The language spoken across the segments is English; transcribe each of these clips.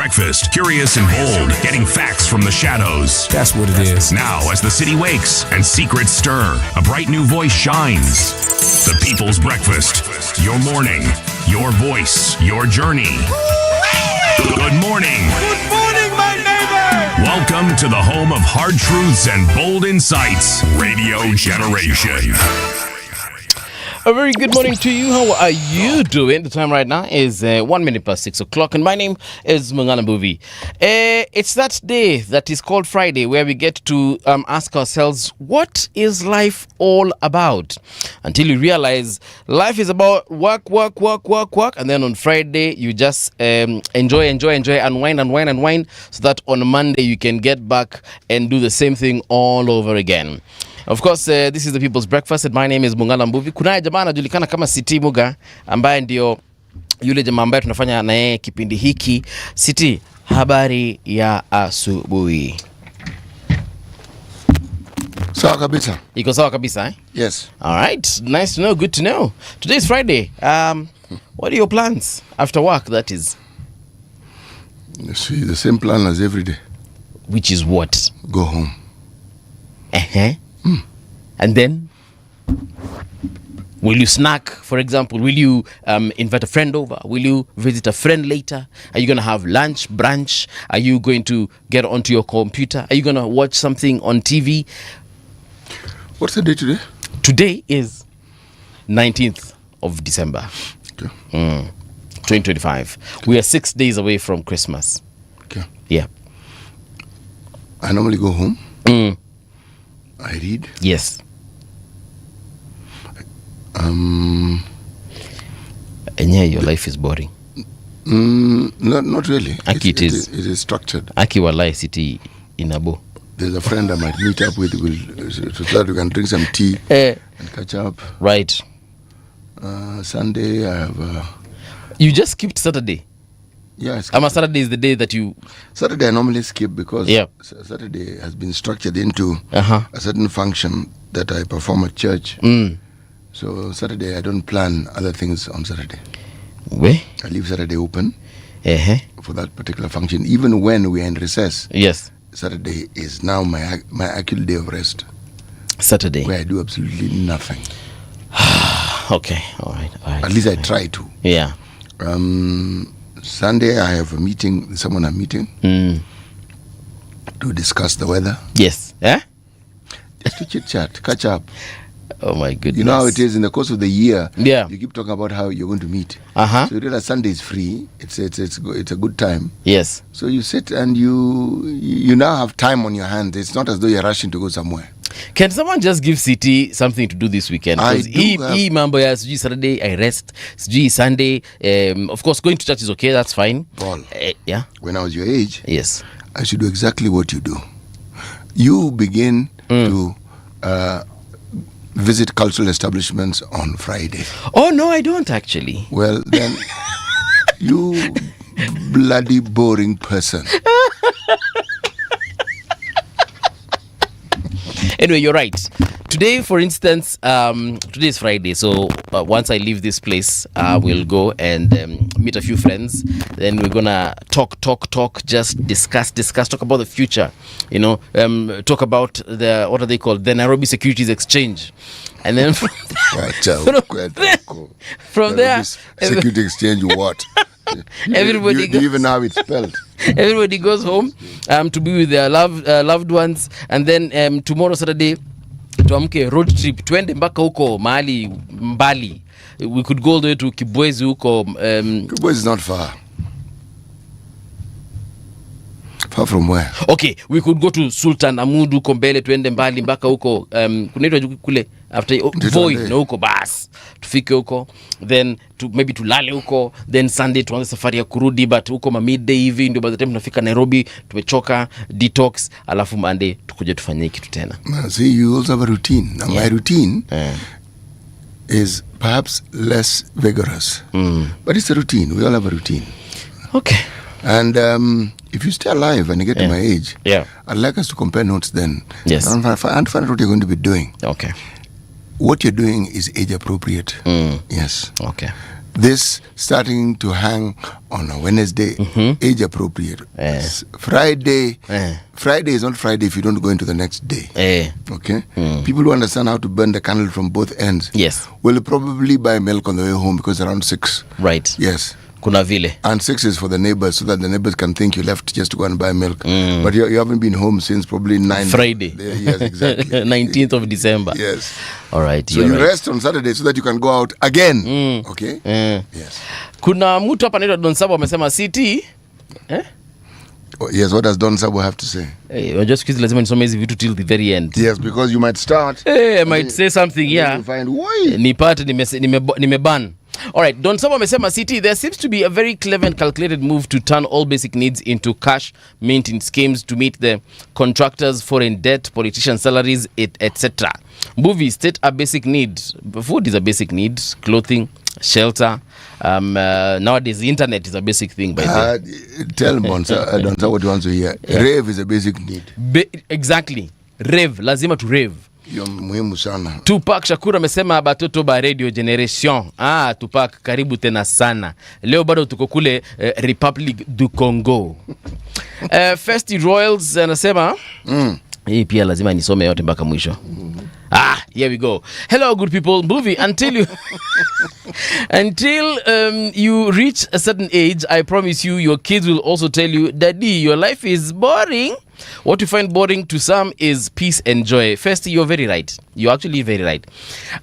breakfast, curious and bold, getting facts from the shadows. That's what it is. Now, as the city wakes and secrets stir, a bright new voice shines. The People's Breakfast. Your morning, your voice, your journey. Good morning. Good morning, my neighbor. Welcome to the home of hard truths and bold insights, Radio Generation. A very good morning to you. How are you doing? The time right now is 1 minute past 6 o'clock, and my name is Mungana Mbuvi. It's that day that is called Friday, where we get to ask ourselves, what is life all about? Until you realize life is about work, and then on Friday you just enjoy, unwind, so that on Monday you can get back and do the same thing all over again. Of course, this is the People's Breakfast and my name is Mungala Mbuvi. Kuna jamaa anajulikana kama City Muga ambaye ndio yule jamaa ambaye tunafanya na yeye kipindi hiki. City, habari ya asubuhi. Sawa kabisa. Iko sawa kabisa, eh? Yes. All right. Nice to know. Good to know. Today is Friday. What are your plans after work, that is? You see, the same plan as every day. Which is what? Go home. And then, will you snack, for example? Will you invite a friend over? Will you visit a friend later? Are you going to have lunch, brunch? Are you going to get onto your computer? Are you going to watch something on TV? What's the day today? Today is 19th of December, Okay. 2025. We are 6 days away from Christmas. Okay. Yeah. I normally go home. I read. Yes. And yeah, your life is boring. Not really. Aki it is. It is structured. Aki walai City inabo. There's a friend I might meet up with so that we can drink some tea and catch up. Right. Sunday I have... You just skipped Saturday. Yeah, Saturday is the day that you... Saturday I normally skip because Yep. Saturday has been structured into a certain function that I perform at church. So Saturday I don't plan other things on Saturday. Where? I leave Saturday open for that particular function. Even when we are in recess, Yes. Saturday is now my actual day of rest, Saturday. where I do absolutely nothing. Okay. All right. At least I try to. Yeah. Sunday I have a meeting, someone I'm meeting to discuss the weather. Yes. Eh? Just to chit chat, catch up. Oh my goodness. You know how it is in the course of the year. Yeah. You keep talking about how you're going to meet. Uh-huh. So you realize Sunday is free. It's a good time. Yes. So you sit and you now have time on your hands. It's not as though you're rushing to go somewhere. Can someone just give City something to do this weekend? I Because do have- hii mambo ya sijui Saturday I rest, sijui Sunday. Of course, going to church is okay. That's fine. Paul, Yeah. when I was your age, Yes. I should do exactly what you do. You begin to visit cultural establishments on Friday. Oh no, I don't actually. Well, then, you bloody boring person. Anyway, you're right. Today, for instance, today is Friday, so once I leave this place, we'll go and meet a few friends. Then we're gonna talk, just discuss, talk about the future. You know, talk about what are they called? The Nairobi Securities Exchange, and then from there, Security exchange, what? Everybody do you even know how it's spelled? Everybody goes home to be with their loved ones, and then tomorrow Saturday tuamke road trip twende mpaka huko mahali mbali. We could go all the way to Kibwezi huko. Kibwezi is not far. Far from where? Okay, we could go to Sultan Amudu huko mbele, tuende mbali mpaka huko kunaitwa kule after Voi na huko bas tufike huko, then maybe tulale huko, then Sunday tuanze safari ya kurudi, but huko midday hivi ndio by the time tunafika Nairobi tumechoka, detox, alafu Monday tukuje tufanye kitu tena. See, you also have a routine. Now my routine is perhaps less vigorous, but it's a routine. We all have a routine. Okay. And if you stay alive and you get to my age, I'd like us to compare notes then. Yes. And find out what you're going to be doing. Okay. What you're doing is age appropriate. Yes. Okay. this starting to hang on a Wednesday, age appropriate. Friday is not Friday if you don't go into the next day. Okay? People who understand how to burn the candle from both ends will probably buy milk on the way home because around 6. Right. Yes. Kuna vile. And 6 is for the neighbors, so that the neighbors can think you left just to go and buy milk. But you haven't been home since probably 9. Friday. Yes, exactly. 19th of December. Yes. All right. So you rest on Saturday so that you can go out again. Okay? Yes. Kuna mtu hapa anaitwa Don Sabo amesema CT. Yes, what does Don Sabo have to say? Unajua siku hizi lazima nisome hizi vitu till the very end. Yes, because you might start. I might say something here. You find why? Nipate nimeban. All right, Don Sabo amesema CT, there seems to be a very clever and calculated move to turn all basic needs into cash minting schemes to meet the contractors' foreign debt, politicians' salaries, etc. Movie state a basic need. Food is a basic need. Clothing, shelter. Nowadays, the internet is a basic thing. By the way, tell Don Sabo what you want to hear. Rave is a basic need. Exactly. Rave. Lazima to rave. Yo muhimu sana. Tupac Shakur amesema batoto ba radio generation. Tupac karibu tena sana. Leo bado tuko kule Republic du Congo. Festy Royals anasema hii pia lazima nisome yote mpaka mwisho. Here we go. Hello, good people. Movie, until you reach a certain age, I promise you, your kids will also tell you, Daddy, your life is boring. What you find boring to some is peace and joy. First, you're very right. You're actually very right.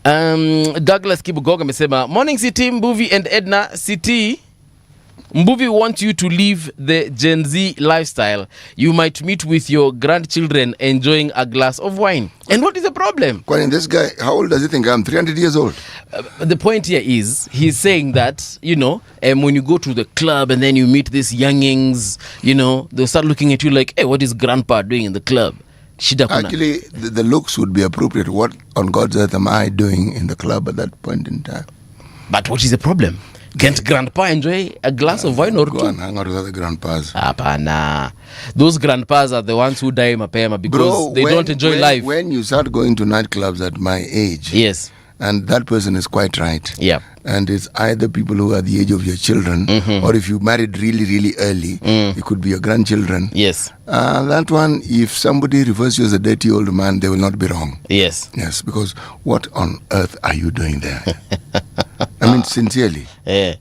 Douglas Kibugog amesema, morning City, Mbuvi and Edna. City, Mbuvi wants you to live the Gen Z lifestyle. You might meet with your grandchildren enjoying a glass of wine. And what is the problem? Kwani, this guy, how old does he think? I'm 300 years old. The point here is, he's saying that, when you go to the club and then you meet these youngings, they'll start looking at you like, hey, what is grandpa doing in the club? Actually, the looks would be appropriate. What on God's earth am I doing in the club at that point in time? But what is the problem? Can't grandpa enjoy a glass of wine or two? Go and hang out with other grandpas. Apana. Those grandpas are the ones who die mapema because they don't enjoy life. When you start going to nightclubs at my age, yes, and that person is quite right. Yeah. And it's either people who are the age of your children, or if you married really, really early, it could be your grandchildren. Yes. That one, if somebody refers to you as a dirty old man, they will not be wrong. Yes. Yes, because what on earth are you doing there? I mean, sincerely. Yeah.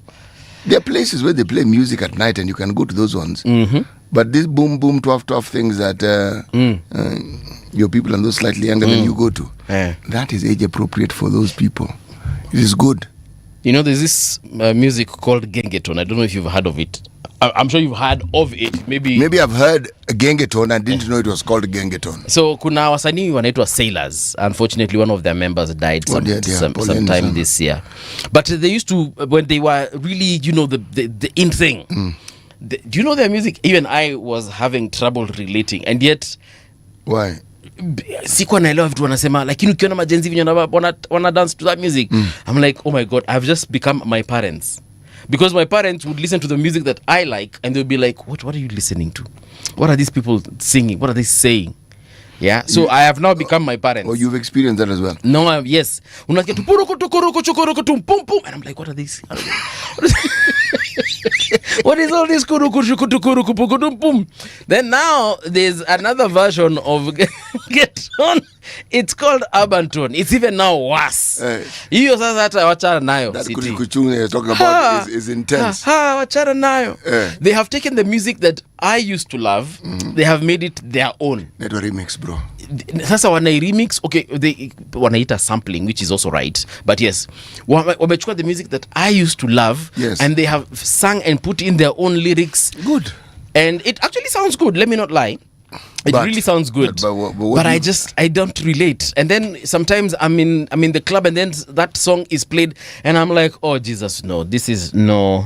There are places where they play music at night and you can go to those ones. But these boom, boom, tough things that your people and those slightly younger than you go to, that is age appropriate for those people. It is good. There's this music called Gengeton. I don't know if you've heard of it. I'm sure you've heard of it. Maybe I've heard Gengeton. I didn't know it was called Gengeton. So kuna wasanii wanaitwa Sailors. Unfortunately, one of their members died sometime this year. But they used to, when they were really, the in thing. Do you know their music? Even I was having trouble relating. And yet... Why? Sikuwa naelewa vitu wanasema, lakini ukiona majenzi vinyo wana dance to that music, I'm like, oh my God, I've just become my parents. Because my parents would listen to the music that I like and they'll be like, what are you listening to? What are these people singing? What are they saying? Yeah, so I have now become my parents. Oh, you've experienced that as well? No, yes. And I'm like, what are these? What is all this? Then now there's another version of Get On. It's called Urban Tone. It's even now worse. Hiyo sasa hata wachana nayo. That kuchungu you're talking about is intense. Wachana nayo. They have taken the music that I used to love. They have made it their own. That was remix, bro. Sasa wanai remix. Okay, they wanaita sampling, which is also right. But yes, wamechukua the music that I used to love, and they have sung and put in their own lyrics. Good. And it actually sounds good. Let me not lie. It really sounds good, but I don't relate. And then sometimes I'm in the club, and then that song is played, and I'm like, oh Jesus, no, this is no.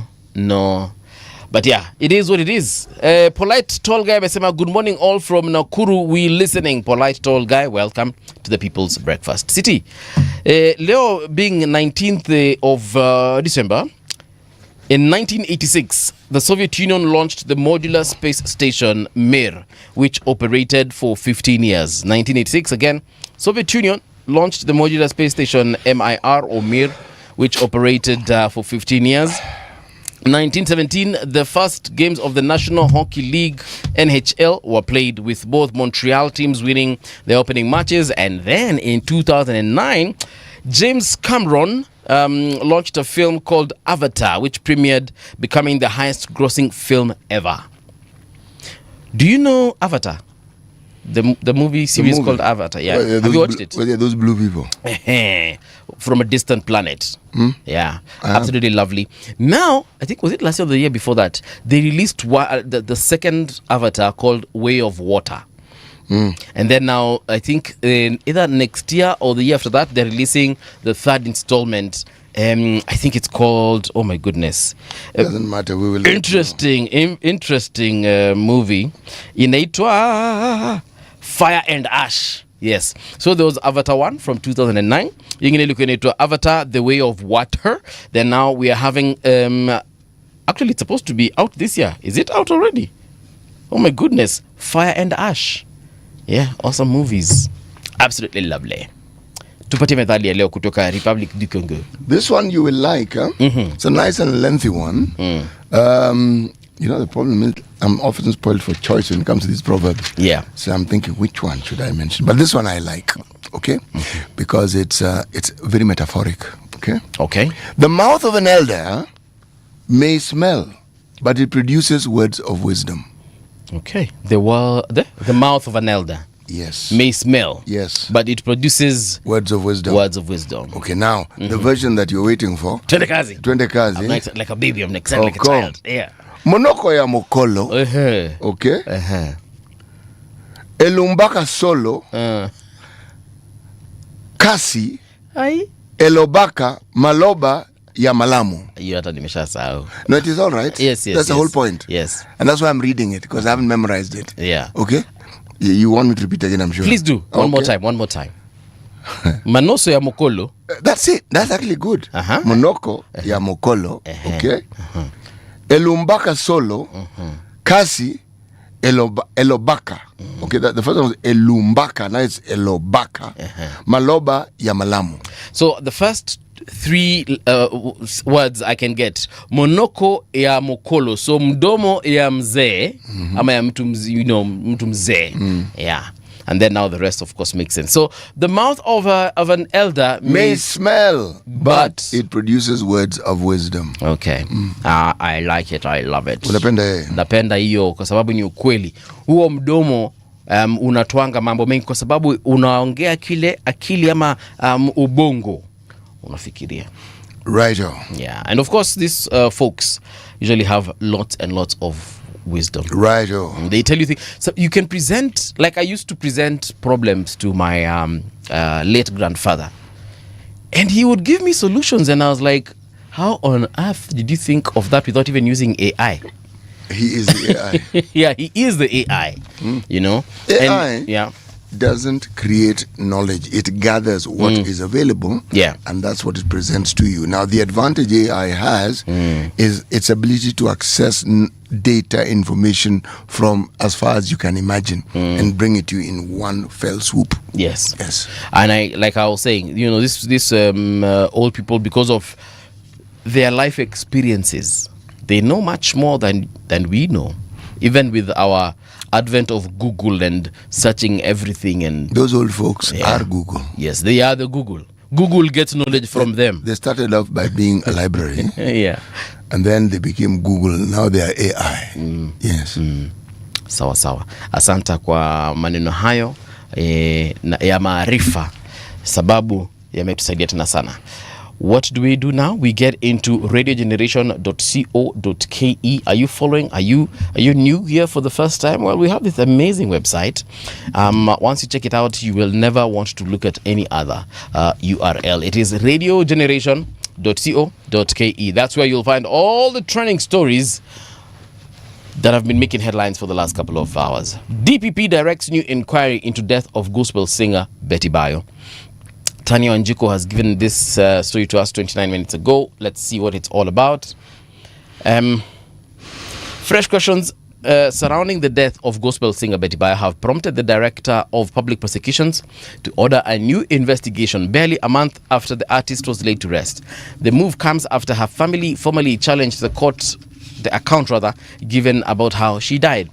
But yeah, it is what it is. Polite tall guy amesema, good morning all from Nakuru. We listening. Polite tall guy, welcome to the People's Breakfast City. Leo being 19th of December. In 1986, the Soviet Union launched the modular space station Mir, which operated for 15 years. 1986, again, Soviet Union launched the modular space station MIR or Mir, which operated for 15 years. 1917, the first games of the National Hockey League, NHL, were played with both Montreal teams winning their opening matches. And then in 2009, James Cameron launched a film called Avatar, which premiered, becoming the highest grossing film ever. Do you know Avatar? The movie series called Avatar. Yeah. Have you watched it? Those blue people. From a distant planet. Yeah. Absolutely lovely. Now, I think, was it last year or the year before that, they released the second Avatar called Way of Water. And then now, I think either next year or the year after that, they're releasing the third installment. I think it's called, oh my goodness. Doesn't matter. We will. Interesting movie. Inaitwa Fire and Ash. Yes. So there was Avatar 1 from 2009. You're going to look into Avatar, The Way of Water. Then now we are having, actually it's supposed to be out this year. Is it out already? Oh my goodness. Fire and Ash. Yeah, awesome movies. Absolutely lovely. Tupatie methali ya leo kutoka Republic du Congo. This one you will like, huh? It's a nice and lengthy one. You know, the problem is I'm often spoiled for choice when it comes to these proverbs. Yeah. So I'm thinking, which one should I mention? But this one I like, okay? Because it's very metaphoric, okay? Okay. The mouth of an elder may smell, but it produces words of wisdom. Okay. The mouth of an elder. Yes. May smell. Yes. But it produces words of wisdom. Words of wisdom. Okay, now the version that you're waiting for. Twende kazi. I'm like a baby, I'm like a child. Yeah. Monoko ya mokolo. Okay. Elumbaka solo. Kasi. Elobaka maloba ya malamu. You hata nimeshasahau. No, it is all right. Yes. That's the whole point. Yes. And that's why I'm reading it, because I haven't memorized it. Yeah. Okay. You want me to repeat again, I'm sure. Please do. One more time. Manoso ya mokolo. That's it. That's actually good. Monoko ya mokolo. Okay. Elumbaka solo. Kasi elobaka. Okay, the first one was elumbaka. Now it's elobaka. Maloba ya malamu. So the first three words I can get: monoko ya mokolo, so mdomo ya mzee, ama ya mtu mzee, yeah. And then now the rest, of course, makes sense. So the mouth of an elder may smell, but it produces words of wisdom. Okay. I like it. I love it. Napenda hiyo kwa sababu ni ukweli. Huo mdomo unatwanga mambo mengi kwa sababu unaongea kile akili ama ubongo unafikiria. Right. Yeah. And of course these folks usually have lots and lots of wisdom. Right. They tell you things. So you can present, like I used to present problems to my late grandfather. And he would give me solutions and I was like, how on earth did you think of that without even using AI? He is the AI. Yeah, he is the AI. You know? AI doesn't create knowledge. It gathers what is available. Yeah. And that's what it presents to you. Now, the advantage AI has is its ability to access data, information from as far as you can imagine and bring it to you in one fell swoop. Yes. And like I was saying, you know, this old people, because of their life experiences, they know much more than we know, even with our advent of Google and searching everything. And those old folks are Google. Yes, they are the Google. Google gets knowledge from them. They started off by being a library. Yeah. And then they became Google. Now they are AI. Yes. Sawa. Asanta kwa maneno hayo ya maarifa, sababu yametusaidia tena sana. What do we do now? We get into radiogeneration.co.ke. Are you following? Are you new here for the first time? Well, we have this amazing website. Once you check it out, you will never want to look at any other URL. It is radiogeneration.co.ke. That's where you'll find all the trending stories that have been making headlines for the last couple of hours. DPP directs new inquiry into death of gospel singer Betty Bayo. Tanya Wanjiko has given this story to us 29 minutes ago. Let's see what it's all about. Fresh questions surrounding the death of gospel singer Betty Bayo have prompted the Director of Public Prosecutions to order a new investigation barely a month after the artist was laid to rest. The move comes after her family formally challenged the account given about how she died.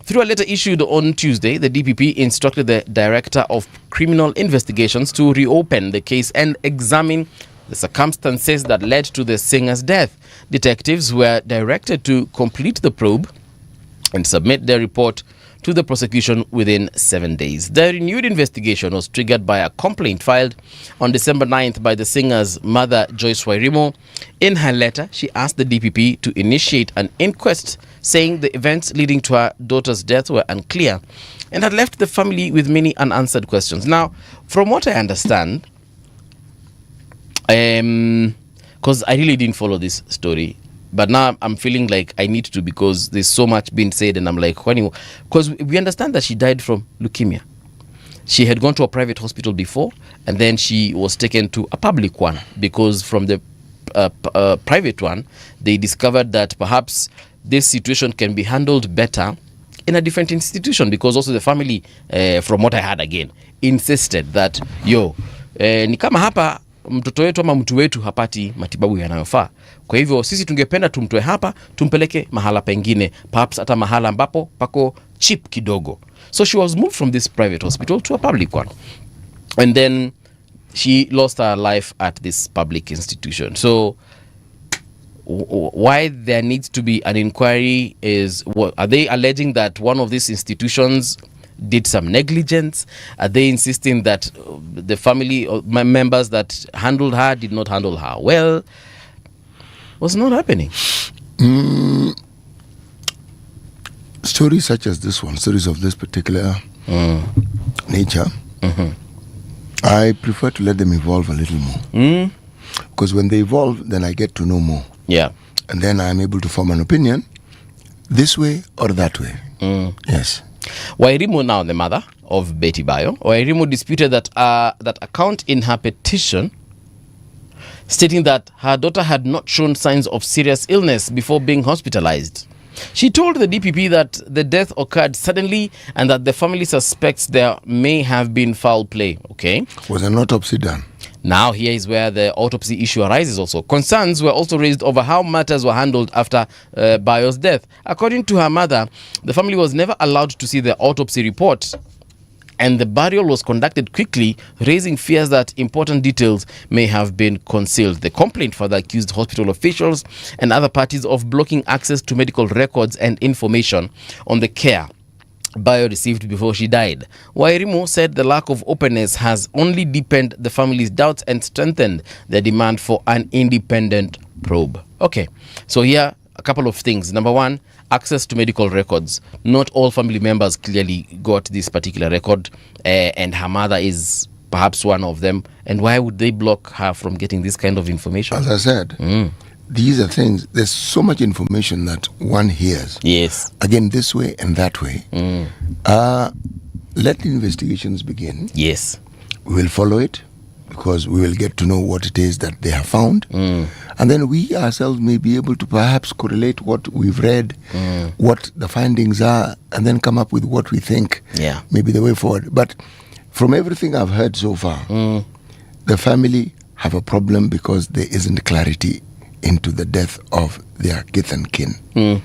Through a letter issued on Tuesday, the DPP instructed the Director of Criminal Investigations to reopen the case and examine the circumstances that led to the singer's death. Detectives were directed to complete the probe and submit their report to the prosecution within 7 days. The renewed investigation was triggered by a complaint filed on December 9th by the singer's mother, Joyce Wairimo. In her letter, she asked the DPP to initiate an inquest, saying the events leading to her daughter's death were unclear and had left the family with many unanswered questions. Now, from what I understand, because I really didn't follow this story, but now I'm feeling like I need to, because there's so much being said, and I'm like, because we understand that she died from leukemia. She had gone to a private hospital before, and then she was taken to a public one, because from the private one, they discovered that perhaps this situation can be handled better in a different institution, because also the family, from what I heard again, insisted that ni kama hapa mtoto wetu ama mtu wetu hapati matibabu yanayofaa. Kwa hivyo sisi tungependa tumtoe hapa, tumpeleke mahala pengine, perhaps hata mahala ambapo pako cheap kidogo. So she was moved from this private hospital to a public one. And then she lost her life at this public institution. So why there needs to be an inquiry is, what are they alleging, that one of these institutions did some negligence? Are they insisting that the family members that handled her did not handle her well? What's not happening? Stories such as this one, stories of this particular nature, I prefer to let them evolve a little more. Because when they evolve, then I get to know more. Yeah. And then I'm able to form an opinion this way or that way. Yes. Wairimo, now the mother of Betty Bayo, Wairimo disputed that account in her petition, stating that her daughter had not shown signs of serious illness before being hospitalized. She told the DPP that the death occurred suddenly and that the family suspects there may have been foul play. Okay. Was an autopsy done? Now here is where the autopsy issue arises also. Concerns were also raised over how matters were handled after Bayo's death. According to her mother, the family was never allowed to see the autopsy report, and the burial was conducted quickly, raising fears that important details may have been concealed. The complaint further accused hospital officials and other parties of blocking access to medical records and information on the care Bayo received before she died. Wairimo said the lack of openness has only deepened the family's doubts and strengthened their demand for an independent probe. Okay, so here a couple of things. Number one, access to medical records. Not all family members clearly got this particular record, and her mother is perhaps one of them. And why would they block her from getting this kind of information? As I said, these are things, there's so much information that one hears. Yes. Again, this way and that way. Let the investigations begin. Yes. We will follow it, because we will get to know what it is that they have found. And then we ourselves may be able to perhaps correlate what we've read, what the findings are, and then come up with what we think may be the way forward. But from everything I've heard so far, the family have a problem because there isn't clarity into the death of their kith and kin.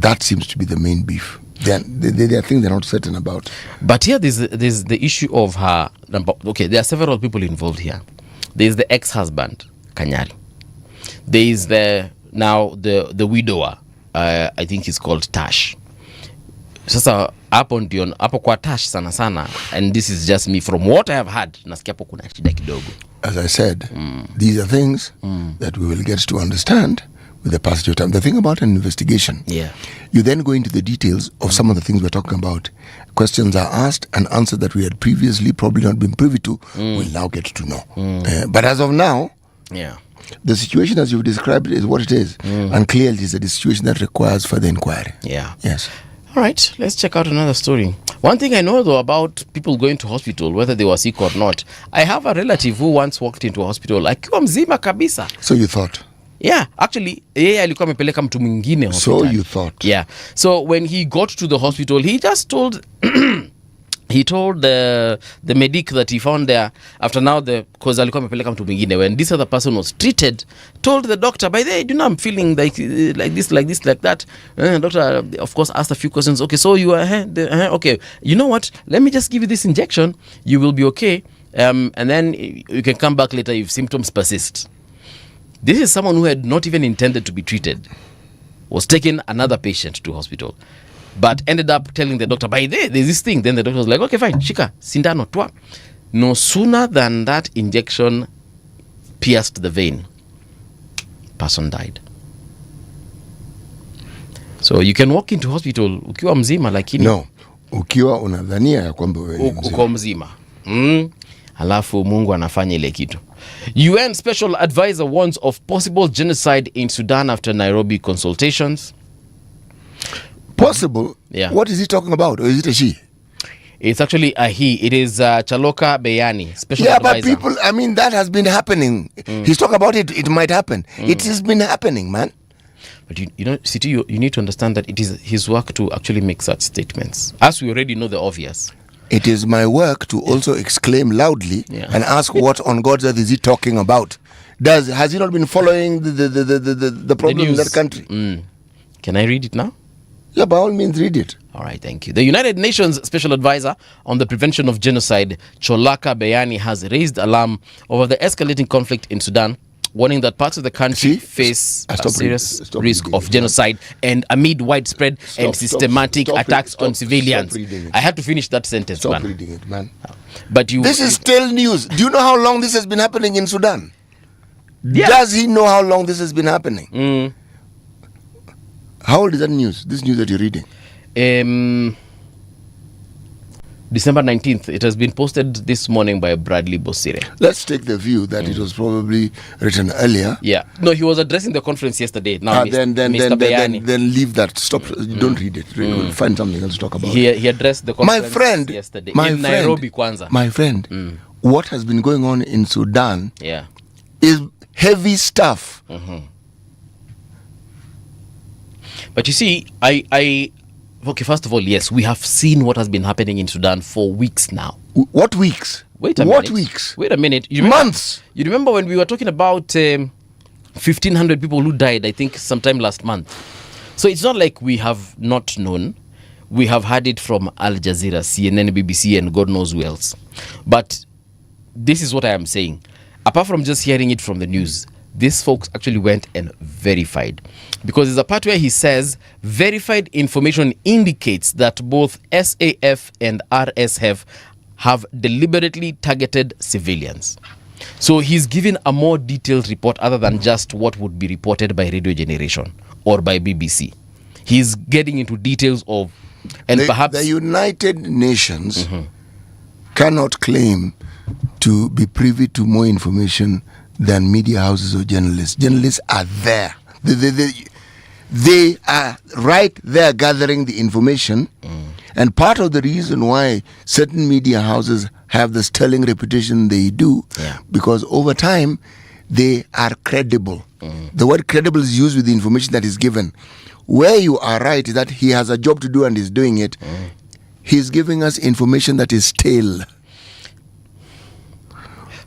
That seems to be the main beef. There are things they're not certain about. But here there's the issue of her. Okay, there are several people involved here. There's the ex-husband, Kanyari. There is the widower. I think he's called Tash. Sasa hapo kwa Tash sana, and this is just me from what I have heard, nasikia hapo kuna shida kidogo. As I said, these are things that we will get to understand with the passage of time. The thing about an investigation, you then go into the details of some of the things we're talking about. Questions are asked and answers that we had previously probably not been privy to, we'll now get to know. But as of now, the situation as you've described it is what it is. And clearly it's a situation that requires further inquiry. Yes. All right, let's check out another story. One thing I know, though, about people going to hospital, whether they were sick or not, I have a relative who once walked into a hospital akiwa mzima kabisa. So you thought? Yeah, actually, yeye alikuwa amepeleka mtu mwingine hospital. So you thought. Yeah. So when he got to the hospital, he just told he told the medic that he found there after now because alikuwa amepeleka mtu mwingine, when this other person was treated, told the doctor, by the way, I'm feeling like this like that. Doctor of course asked a few questions. Okay, so you are okay, you know what, let me just give you this injection, you will be okay, and then you can come back later if symptoms persist. This is someone who had not even intended to be treated, was taking another patient to hospital, but ended up telling the doctor, by there's this thing. Then the doctor was like, okay, fine, shika, sindano, twa. No sooner than that injection pierced the vein, person died. So you can walk into hospital ukiwa mzima, lakini no, ukiwa unadhania ya kwamba wewe uko mzima. Halafu Mungu anafanya ile kitu. UN Special Advisor warns of possible genocide in Sudan after Nairobi consultations. Possible? Yeah. What is he talking about? Or is it a she? It's actually a he. It is Chaloka Beyani, Special Advisor. But people, I mean, that has been happening. He's talking about it. It might happen. It has been happening, man. But you know, City, you need to understand that it is his work to actually make such statements. As we already know the obvious. It is my work to also exclaim loudly and ask what on God's earth is he talking about? Has he not been following the problem in that country? Can I read it now? Yeah, by all means, read it. All right, thank you. The United Nations Special Advisor on the Prevention of Genocide, Cholaka Beyani, has raised alarm over the escalating conflict in Sudan, warning that parts of the country face a serious risk of genocide and amid widespread and systematic attacks on civilians. I had to finish that sentence, Stop reading it, man. But this is still news. Do you know how long this has been happening in Sudan? Yeah. Does he know how long this has been happening? How old is that news? This news that you're reading? December 19th. It has been posted this morning by Bradley Bosire. Let's take the view that it was probably written earlier. Yeah. No, he was addressing the conference yesterday. Now, then leave that. Stop. Don't read it. Find something else to talk about. He addressed the conference yesterday in Nairobi, Kwanza. My friend, what has been going on in Sudan is heavy stuff. But you see, okay, first of all, yes, we have seen what has been happening in Sudan for weeks now. What weeks? Wait a minute. What weeks? Wait a minute. Months. You remember when we were talking about 1,500 people who died, I think, sometime last month? So it's not like we have not known. We have heard it from Al Jazeera, CNN, BBC, and God knows who else. But this is what I am saying. Apart from just hearing it from the news, these folks actually went and verified. Because there's a part where he says, verified information indicates that both SAF and RSF have deliberately targeted civilians. So he's given a more detailed report other than just what would be reported by Radio Generation or by BBC. He's getting into details of, and perhaps the United Nations cannot claim to be privy to more information than media houses or journalists. Journalists are there. They are right there gathering the information. And part of the reason why certain media houses have the sterling reputation they do, because over time, they are credible. The word credible is used with the information that is given. Where you are right is that he has a job to do and is doing it. He's giving us information that is stale.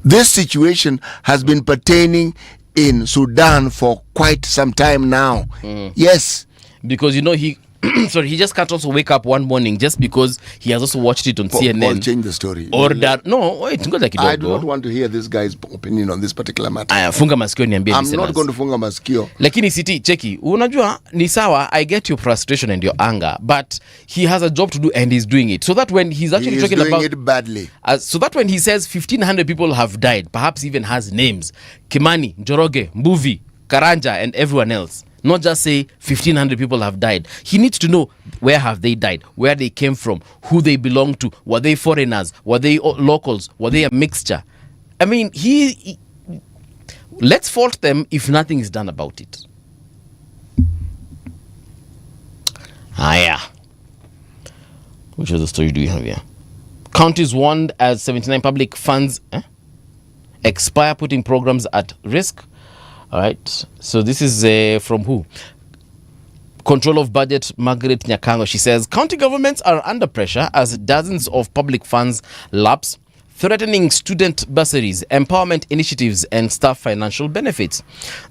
This situation has been pertaining in Sudan for quite some time now. Yes. Because, you know, he he just can't also wake up one morning just because he has also watched it on CNN. Paul, change the story. Or that. No, wait, I do not want to hear this guy's opinion on this particular matter. Funga masikio niambie I'm not going to funga masikio. Lakini City, cheki, unajua, ni sawa, I get your frustration and your anger, but he has a job to do and he's doing it. So that when he's actually talking about... He's doing it badly. So that when he says 1,500 people have died, perhaps even has names, Kimani, Njoroge, Mbuvi, Karanja, and everyone else. Not just say 1,500 people have died. He needs to know where have they died, where they came from, who they belong to. Were they foreigners? Were they locals? Were they a mixture? I mean, let's fault them if nothing is done about it. Which other story do we have here? Counties warned as 79 public funds expire, putting programs at risk. All right. So this is from who? Control of Budget, Margaret Nyakango. She says, county governments are under pressure as dozens of public funds lapse, threatening student bursaries, empowerment initiatives, and staff financial benefits.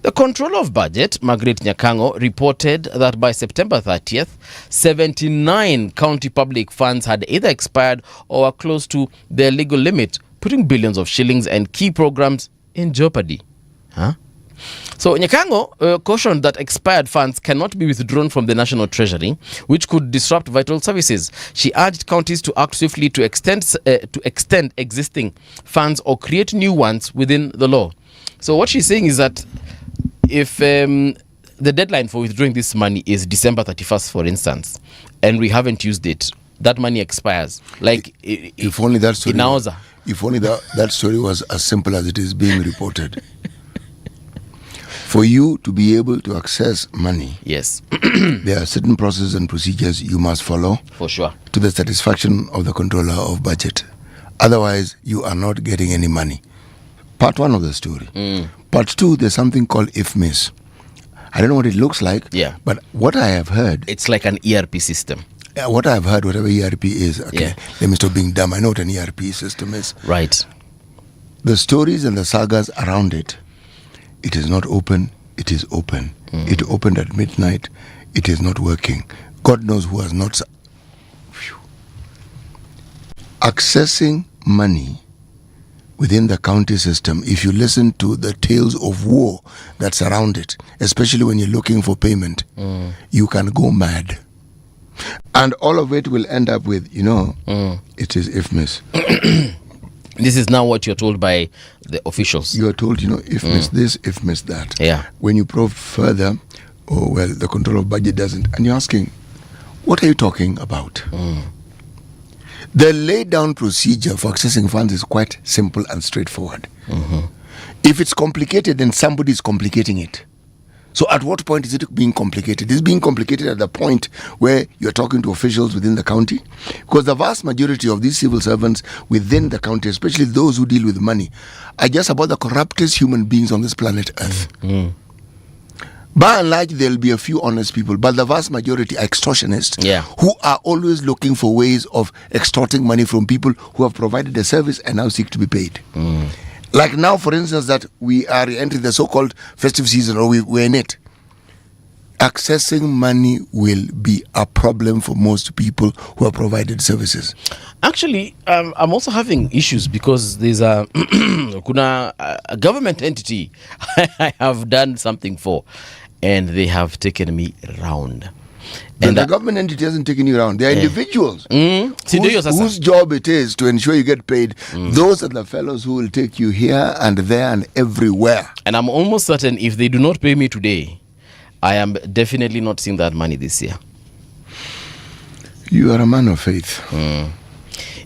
The Control of Budget, Margaret Nyakango, reported that by September 30th, 79 county public funds had either expired or were close to their legal limit, putting billions of shillings and key programs in jeopardy. So Nyakango cautioned that expired funds cannot be withdrawn from the National Treasury, which could disrupt vital services. She urged counties to act swiftly to extend existing funds or create new ones within the law. So what she's saying is that if the deadline for withdrawing this money is December 31st, for instance, and we haven't used it, that money expires. Like if only that story, if only that story was as simple as it is being reported. For you to be able to access money, yes, there are certain processes and procedures you must follow. For sure. To the satisfaction of the controller of budget. Otherwise, you are not getting any money. Part one of the story. Part two, there's something called IFMIS. I don't know what it looks like, but what I have heard... It's like an ERP system. What I have heard, whatever ERP is, okay, let me stop being dumb. I know what an ERP system is. Right. The stories and the sagas around it, it is not open, it is open. It opened at midnight, it is not working. God knows who has not... Accessing money within the county system, if you listen to the tales of war that surround it, especially when you're looking for payment, you can go mad. And all of it will end up with, it is IFMIS. This is now what you're told by the officials. You are told, IFMIS this, IFMIS that. Yeah. When you probe further, the control of budget doesn't. And you're asking, what are you talking about? The laid down procedure for accessing funds is quite simple and straightforward. If it's complicated, then somebody is complicating it. So at what point is it being complicated? It's being complicated at the point where you're talking to officials within the county. Because the vast majority of these civil servants within the county, especially those who deal with money, are just about the corruptest human beings on this planet Earth. By and large, there'll be a few honest people, but the vast majority are extortionists who are always looking for ways of extorting money from people who have provided a service and now seek to be paid. Like now, for instance, that we are entering the so-called festive season, or we're in it. Accessing money will be a problem for most people who have provided services. Actually, I'm also having issues because there's a government entity I have done something for, and they have taken me around. And the government entity hasn't taken you around. They are individuals whose job it is to ensure you get paid. Those are the fellows who will take you here and there and everywhere. And I'm almost certain if they do not pay me today, I am definitely not seeing that money this year. You are a man of faith.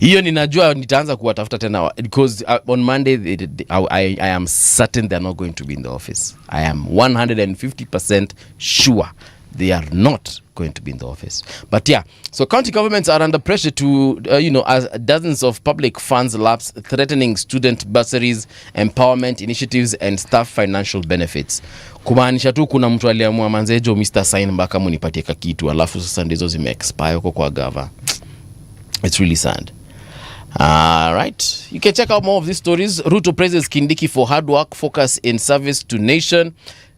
Hiyo ninajua nitaanza kuwatafuta tena because on Monday I am certain they're not going to be in the office. I am 150% sure they are not going to be in the office. But so county governments are under pressure to, as dozens of public funds lapse, threatening student bursaries, empowerment initiatives, and staff financial benefits. Kumaanisha tu kuna mtu aliamua manzejo Mr. Sign mpaka munipatie kakitu alafu sasa ndizo zime expire kwa gava. It's really sad. All right. You can check out more of these stories. Ruto praises Kindiki for hard work, focus in service to nation.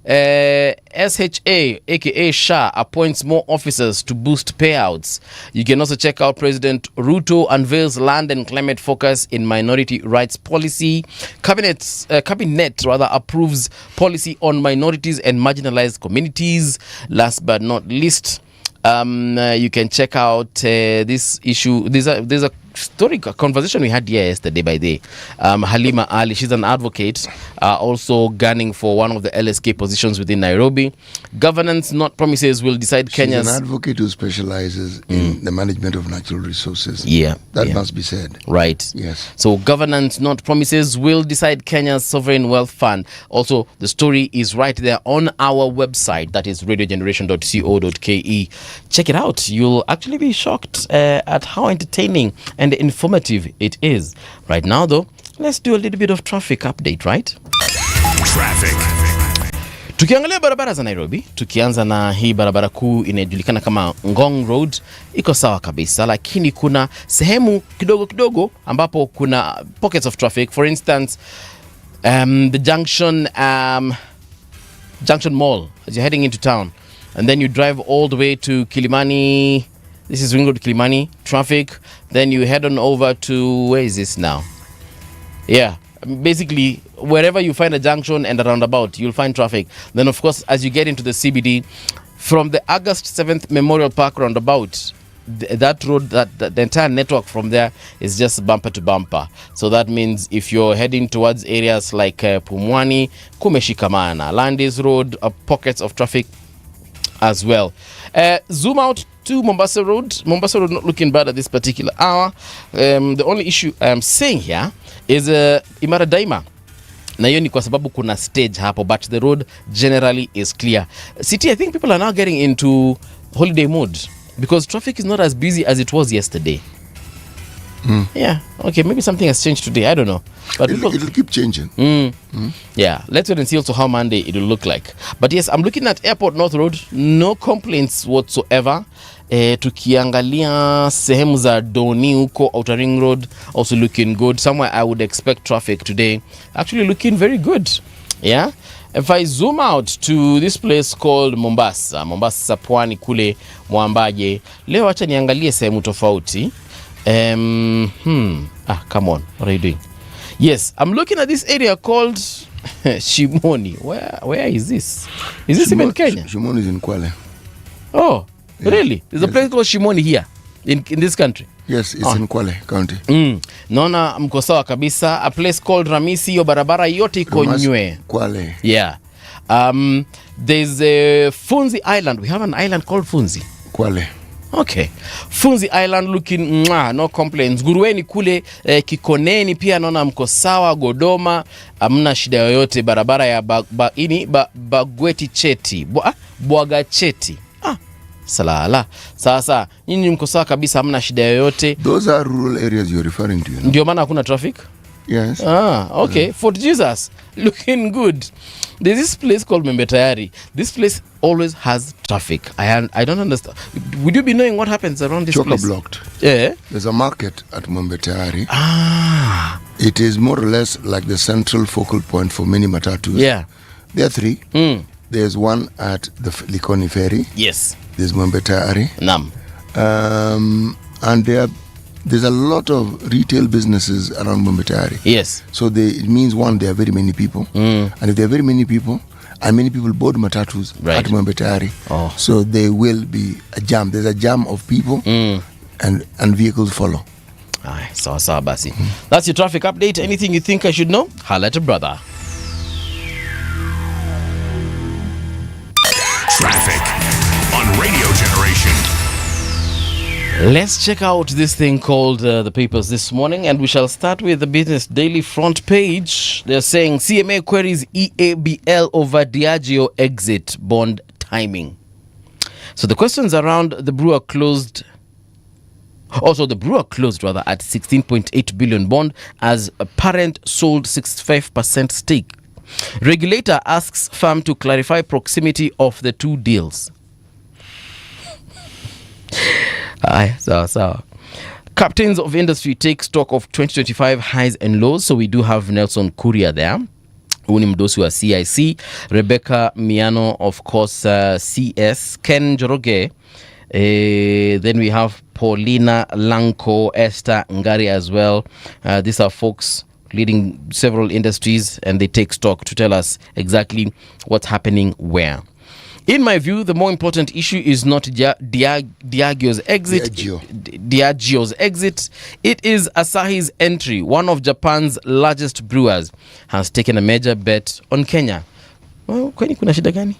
SHA aka SHA appoints more officers to boost payouts. You can also check out President Ruto unveils land and climate focus in minority rights policy. Cabinet approves policy on minorities and marginalized communities. Last but not least, you can check out this issue. There's a story conversation we had here yesterday by day. Halima Ali, she's an advocate, also gunning for one of the LSK positions within Nairobi. Governance, not promises, will decide Kenya's... She's an advocate who specializes in the management of natural resources. That must be said. Right. Yes. So governance, not promises, will decide Kenya's sovereign wealth fund. Also, the story is right there on our website. That is radiogeneration.co.ke. Check it out. You'll actually be shocked at how entertaining and informative it is. Right now, though, let's do a little bit of traffic update, right? Traffic. Tukiangalia barabara za Nairobi, tukianza na hii barabara kuu inajulikana kama Ngong Road, iko sawa kabisa, lakini kuna sehemu kidogo ambapo kuna pockets of traffic. For instance, the Junction Mall, as you're heading into town, and then you drive all the way to Kilimani. This is Ring Road Kilimani, traffic. Then you head on over to, where is this now? Yeah, basically wherever you find a junction and a roundabout, you'll find traffic. Then of course, as you get into the CBD, from the August 7th Memorial Park roundabout, that road, the entire network from there is just bumper to bumper. So that means if you're heading towards areas like Pumwani, Kumeshikamana, Landis Road, pockets of traffic as well. Zoom out to Mombasa Road. Mombasa Road not looking bad at this particular hour. The only issue I'm saying here is Imara Daima. Na hiyo ni kwa sababu kuna stage hapo, but the road generally is clear. City, I think people are now getting into holiday mode because traffic is not as busy as it was yesterday. Yeah, okay, maybe something has changed today, I don't know. But it'll keep changing. Yeah, let's wait and see also how Monday it will look like. But yes, I'm looking at Airport North Road, no complaints whatsoever. Tukiangalia sehemu za Doni huko Outer Ring Road, also looking good. Somewhere I would expect traffic today, actually looking very good. Yeah, if I zoom out to this place called Mombasa Pwani kule Mwambaje, leo acha niangalie sehemu tofauti. Come on, what are you doing? Yes, I'm looking at this area called Shimoni. Where is this? Is this even Kenya? Shimoni is in Kwale. Oh, yeah. Really? There's a place called Shimoni here in this country? Yes, it's in Kwale County. Naona mko sawa kabisa. A place called Ramisi, hiyo barabara yote iko nywe. Kwale. Yeah. There's a Funzi Island. We have an island called Funzi. Kwale. Okay. Funzi Island looking no complaints. Gurueni kule Kikoneni pia naona mko sawa. Godoma hamna shida yoyote. Barabara ya Bagweti Cheti. Bwaga Cheti. Salala. Sasa nyinyi mko sawa kabisa, hamna shida yoyote. Those are rural areas you're referring to, you know? Ndio maana hakuna traffic? Yes. Okay. Yeah. Fort Jesus looking good. There's this place called Membetayari. This place always has traffic. I don't understand. Would you be knowing what happens around this place? Chock-a-blocked. Yeah. There's a market at Membetayari. It is more or less like the central focal point for many matatus. Yeah. There are three. There's one at the Likoni Ferry. Yes. There's Membetayari. Nam. And there's a lot of retail businesses around Membetayari. Yes. So it means, one, there are very many people. And if there are very many people, and many people board matatus at Membetayari, so there will be a jam. There's a jam of people and vehicles follow. Sawa basi. That's your traffic update. Anything you think I should know? Holla at a brother. Traffic on Radio Generation. Let's check out this thing called the papers this morning, and we shall start with the Business Daily front page. They're saying CMA queries EABL over Diageo exit bond timing. So the questions around the brewer closed at 16.8 billion bond as a parent sold 65% stake. Regulator asks firm to clarify proximity of the two deals. So. Captains of industry take stock of 2025 highs and lows. So we do have Nelson Kuria there. Uni mdosi wa CIC. Rebecca Miano, of course, CS. Ken Joroge. Then we have Paulina Lanko, Esther Ngari as well. These are folks leading several industries, and they take stock to tell us exactly what's happening where. In my view, the more important issue is not Diageo's exit. It is Asahi's entry. One of Japan's largest brewers has taken a major bet on Kenya. Well, kwani kuna shida gani?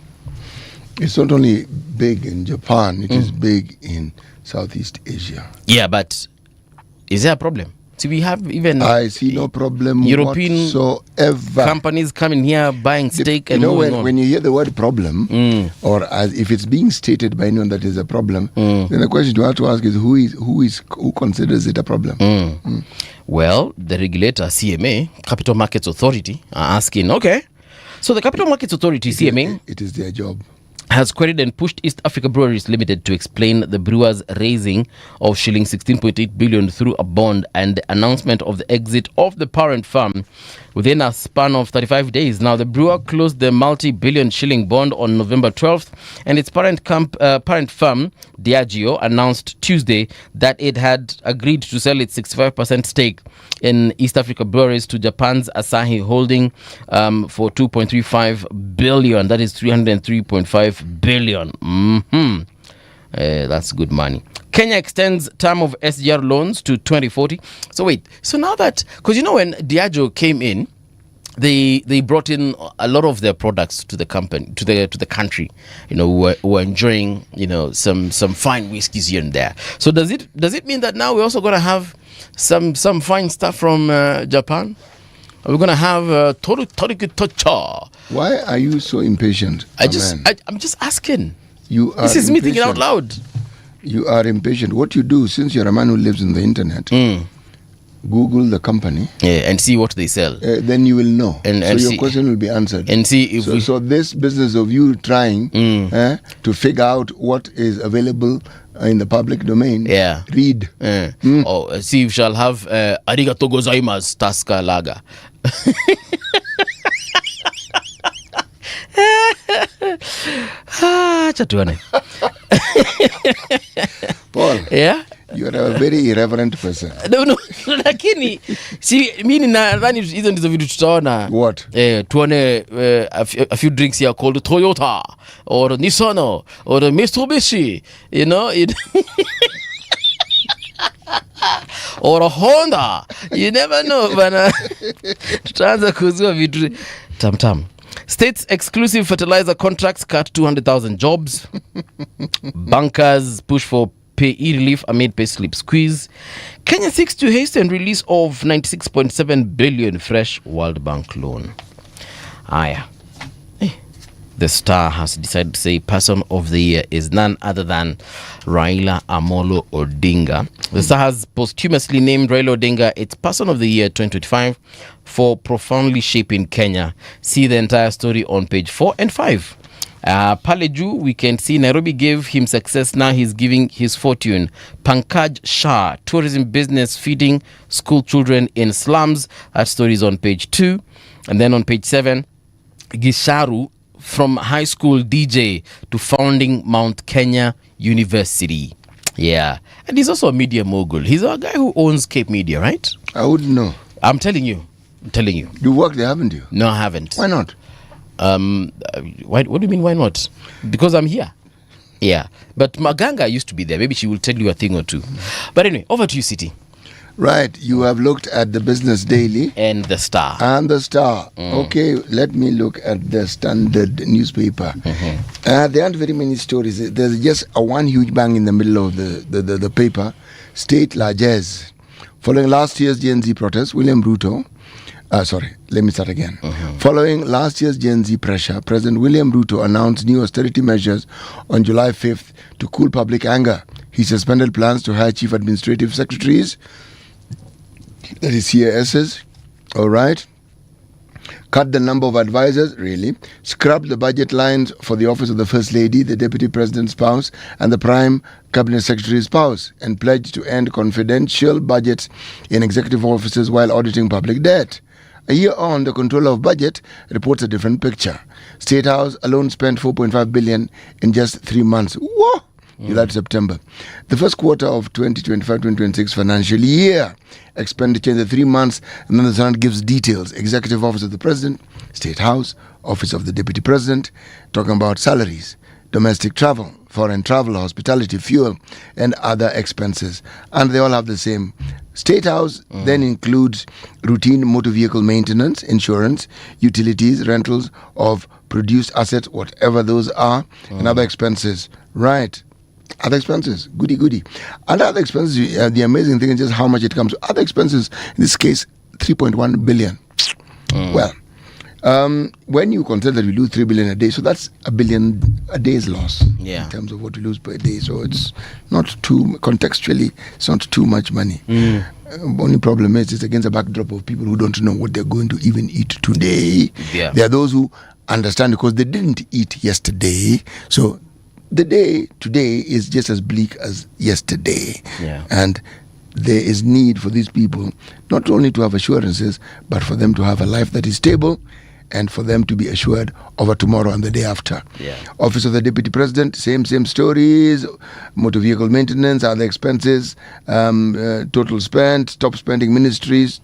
It's not only big in Japan, it is big in Southeast Asia. Yeah, but is there a problem? So we have even I see no problem European whatsoever. Companies coming here buying stake and moving on. When you hear the word problem, or as if it's being stated by anyone that is a problem, then the question you have to ask is who considers it a problem? Well, the regulator CMA, Capital Markets Authority, are asking, okay, So the Capital Markets Authority, CMA, it is their job, has queried and pushed East Africa Breweries Limited to explain the brewers' raising of shilling 16.8 billion through a bond and the announcement of the exit of the parent firm within a span of 35 days. Now, the brewer closed the multi-billion shilling bond on November 12th, and its parent firm, Diageo, announced Tuesday that it had agreed to sell its 65% stake in East Africa Breweries to Japan's Asahi Holding for 2.35 billion. That is 303.5 billion. That's good money. Kenya extends term of SGR loans to 2040. So wait, so now that, because when Diageo came in, they brought in a lot of their products to the company, to the country. We're enjoying some fine whiskeys here and there. So does it mean that now we're also going to have some fine stuff from Japan? Are we going to have Toriki Tocha? Why are you so impatient? I'm just asking. This is me thinking out loud. You are impatient. What you do, since you're a man who lives on the internet, Google the company. Yeah, and see what they sell. Then you will know. And your see, question will be answered. And see if so this business of you trying to figure out what is available in the public domain. Yeah. Read. Or see if shall have arigato gozaimasu Taska Lager. Chatuane. Paul. Yeah? You are a very irreverent person. No, lakini mimi nadhani hizo ndizo vitu tutaona. What? Tuone a few drinks here called Toyota or Nissan or Mitsubishi, or a Honda. You never know, bana. Tutaanza kuzua vitu tam. States exclusive fertilizer contracts cut 200,000 jobs. Bankers push for pay relief amid payslip squeeze. Kenya seeks to hasten release of 96.7 billion fresh World Bank loan. The Star has decided to say person of the year is none other than Raila Amolo Odinga. The Star has posthumously named Raila Odinga its person of the year 2025 for profoundly shaping Kenya. See the entire story on page 4 and 5. Paleju, we can see Nairobi gave him success. Now he's giving his fortune. Pankaj Shah, tourism business feeding school children in slums. That story is on page 2. And then on page 7, Gisharu, from high school DJ to founding Mount Kenya University. Yeah. And he's also a media mogul. He's a guy who owns Cape Media, right? I wouldn't know. I'm telling you. You worked there, haven't you? No, I haven't. Why not? What do you mean, why not? Because I'm here. Yeah. But Maganga used to be there. Maybe she will tell you a thing or two. But anyway, over to you, City. Right. You have looked at the Business Daily. And the Star. Okay, let me look at the Standard newspaper. There aren't very many stories. There's just one huge bang in the middle of the paper. State largesse. Following last year's Gen Z protest, William Ruto... let me start again. Following last year's Gen Z pressure, President William Ruto announced new austerity measures on July 5th to cool public anger. He suspended plans to hire chief administrative secretaries, that is CASs, all right. Cut the number of advisors, really. Scrap the budget lines for the office of the First Lady, the Deputy President's spouse, and the Prime Cabinet Secretary's spouse, and pledged to end confidential budgets in executive offices while auditing public debt. A year on, the Controller of Budget reports a different picture. State House alone spent 4.5 billion in just 3 months. Whoa! July to September. The first quarter of 2025-2026 financial year. Expenditure in the 3 months, and then the Senate gives details. Executive Office of the President, State House, Office of the Deputy President, talking about salaries, domestic travel, foreign travel, hospitality, fuel, and other expenses. And they all have the same. State House then includes routine motor vehicle maintenance, insurance, utilities, rentals of produced assets, whatever those are, and other expenses. Right. Other expenses, goody. And other expenses, the amazing thing is just how much it comes to. Other expenses, in this case, 3.1 billion. Well, when you consider that we lose 3 billion a day, so that's $1 billion a day's loss in terms of what we lose per day. So it's not too, contextually, it's not too much money. Only problem is it's against a backdrop of people who don't know what they're going to even eat today. There are those who understand, because they didn't eat yesterday. So the day today is just as bleak as yesterday. Yeah. And there is need for these people not only to have assurances, but for them to have a life that is stable, and for them to be assured of a tomorrow and the day after. Yeah. Office of the Deputy President, same stories. Motor vehicle maintenance, other expenses, total spent, top spending ministries,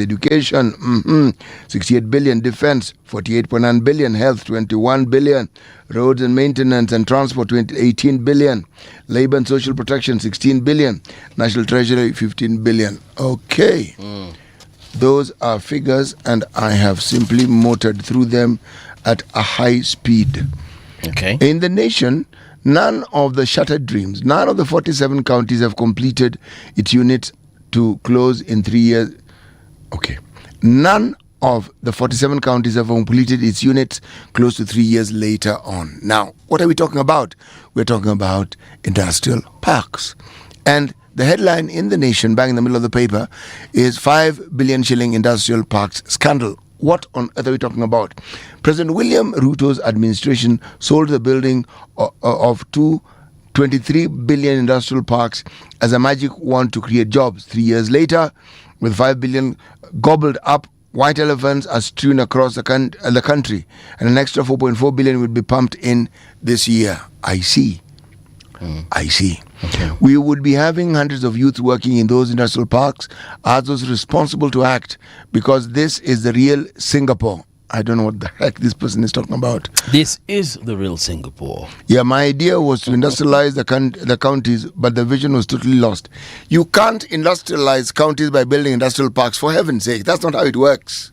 education, 68 billion, defense, 48.9 billion, health, 21 billion, roads and maintenance and transport, 18 billion, labor and social protection, 16 billion, national treasury, 15 billion. Okay. Those are figures, and I have simply motored through them at a high speed. Okay. In the nation, none of the shattered dreams, none of the 47 counties have completed its units to close in 3 years. Okay. None of the 47 counties have completed its units close to 3 years later on. Now, what are we talking about? We're talking about industrial parks. And the headline in the nation, bang in the middle of the paper, is 5 billion shilling industrial parks scandal. What on earth are we talking about? President William Ruto's administration sold the building of 23 billion industrial parks as a magic wand to create jobs. 3 years later, with 5 billion gobbled up, white elephants are strewn across the country, and an extra 4.4 billion will be pumped in this year. I see. Okay. We would be having hundreds of youth working in those industrial parks as those responsible to act, because this is the real Singapore. I don't know what the heck this person is talking about. This is the real Singapore. Yeah, my idea was to industrialize the counties, but the vision was totally lost. You can't industrialize counties by building industrial parks, for heaven's sake. That's not how it works.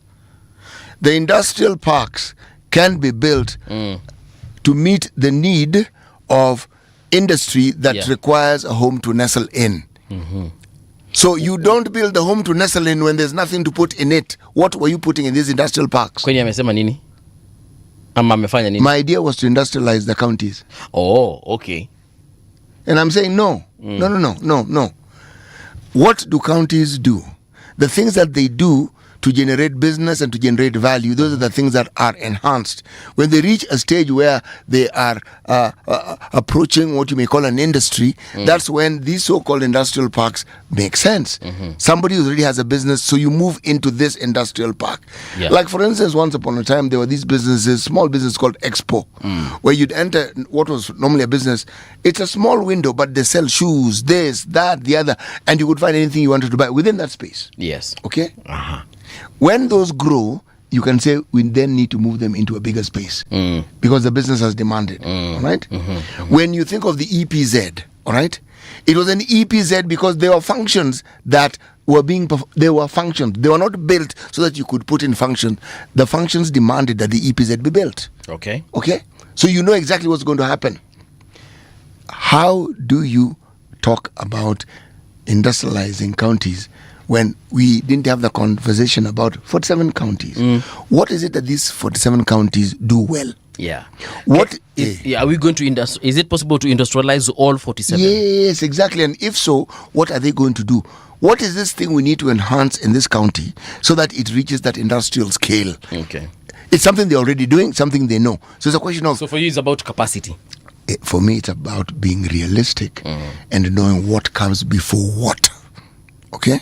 The industrial parks can be built to meet the need of industry that requires a home to nestle in. So you don't build the home to nestle in when there's nothing to put in it. What were you putting in these industrial parks? Kwenye amesema nini? Ama amefanya nini? My idea was to industrialize the counties. Oh, okay. And I'm saying no. No. What do counties do? The things that they do to generate business and to generate value, those are the things that are enhanced. When they reach a stage where they are approaching what you may call an industry, that's when these so-called industrial parks make sense. Somebody who already has a business, so you move into this industrial park. Yeah. Like, for instance, once upon a time, there were these businesses, small business called Expo, where you'd enter what was normally a business. It's a small window, but they sell shoes, this, that, the other, and you could find anything you wanted to buy within that space. Yes. Okay? When those grow, you can say we then need to move them into a bigger space because the business has demanded. All right? When you think of the EPZ, all right, it was an EPZ because there were functions that were they were functions. They were not built so that you could put in function. The functions demanded that the EPZ be built. Okay. So you know exactly what's going to happen. How do you talk about industrializing counties when we didn't have the conversation about 47 counties? What is it that these 47 counties do well? Yeah. Are we going to is it possible to industrialize all 47? Yes, exactly. And if so, what are they going to do? What is this thing we need to enhance in this county so that it reaches that industrial scale? Okay. It's something they're already doing, something they know. So it's a question of... So for you, it's about capacity. For me, it's about being realistic and knowing what comes before what. Okay?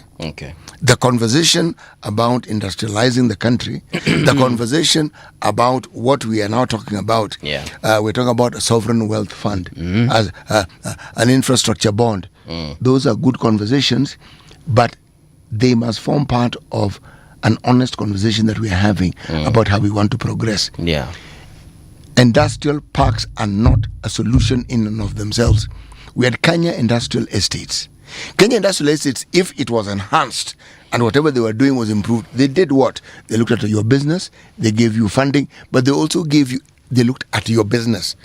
The conversation about industrializing the country, the conversation about what we are now talking about, we're talking about a sovereign wealth fund, as an infrastructure bond. Those are good conversations, but they must form part of an honest conversation that we are having about how we want to progress. Yeah. Industrial parks are not a solution in and of themselves. We had Kenya Industrial Estates. Kenya Industrial Estates, if it was enhanced and whatever they were doing was improved, they did what? They looked at your business, they gave you funding, but they also they looked at your business.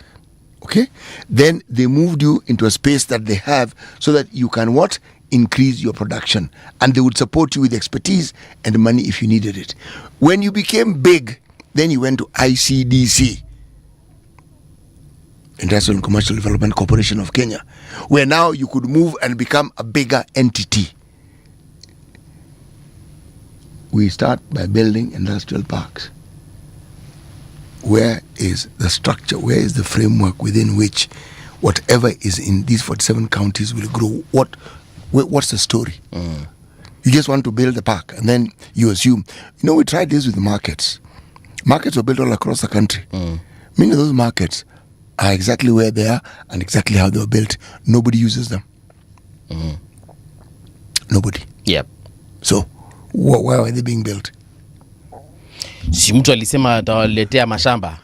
Okay? Then they moved you into a space that they have so that you can what? Increase your production. And they would support you with expertise and money if you needed it. When you became big, then you went to ICDC, Industrial and Commercial Development Corporation of Kenya, where now you could move and become a bigger entity. We start by building industrial parks. where is the structure, where is the framework within which whatever is in these 47 counties will grow? What's the story? You just want to build a park and then you assume, we tried this with the markets. Markets were built all across the country. Many of those markets are exactly where they are and exactly how they were built. Nobody uses them. Nobody. Yep. So, why are they being built? Si mtu alisema atawaletea mashamba.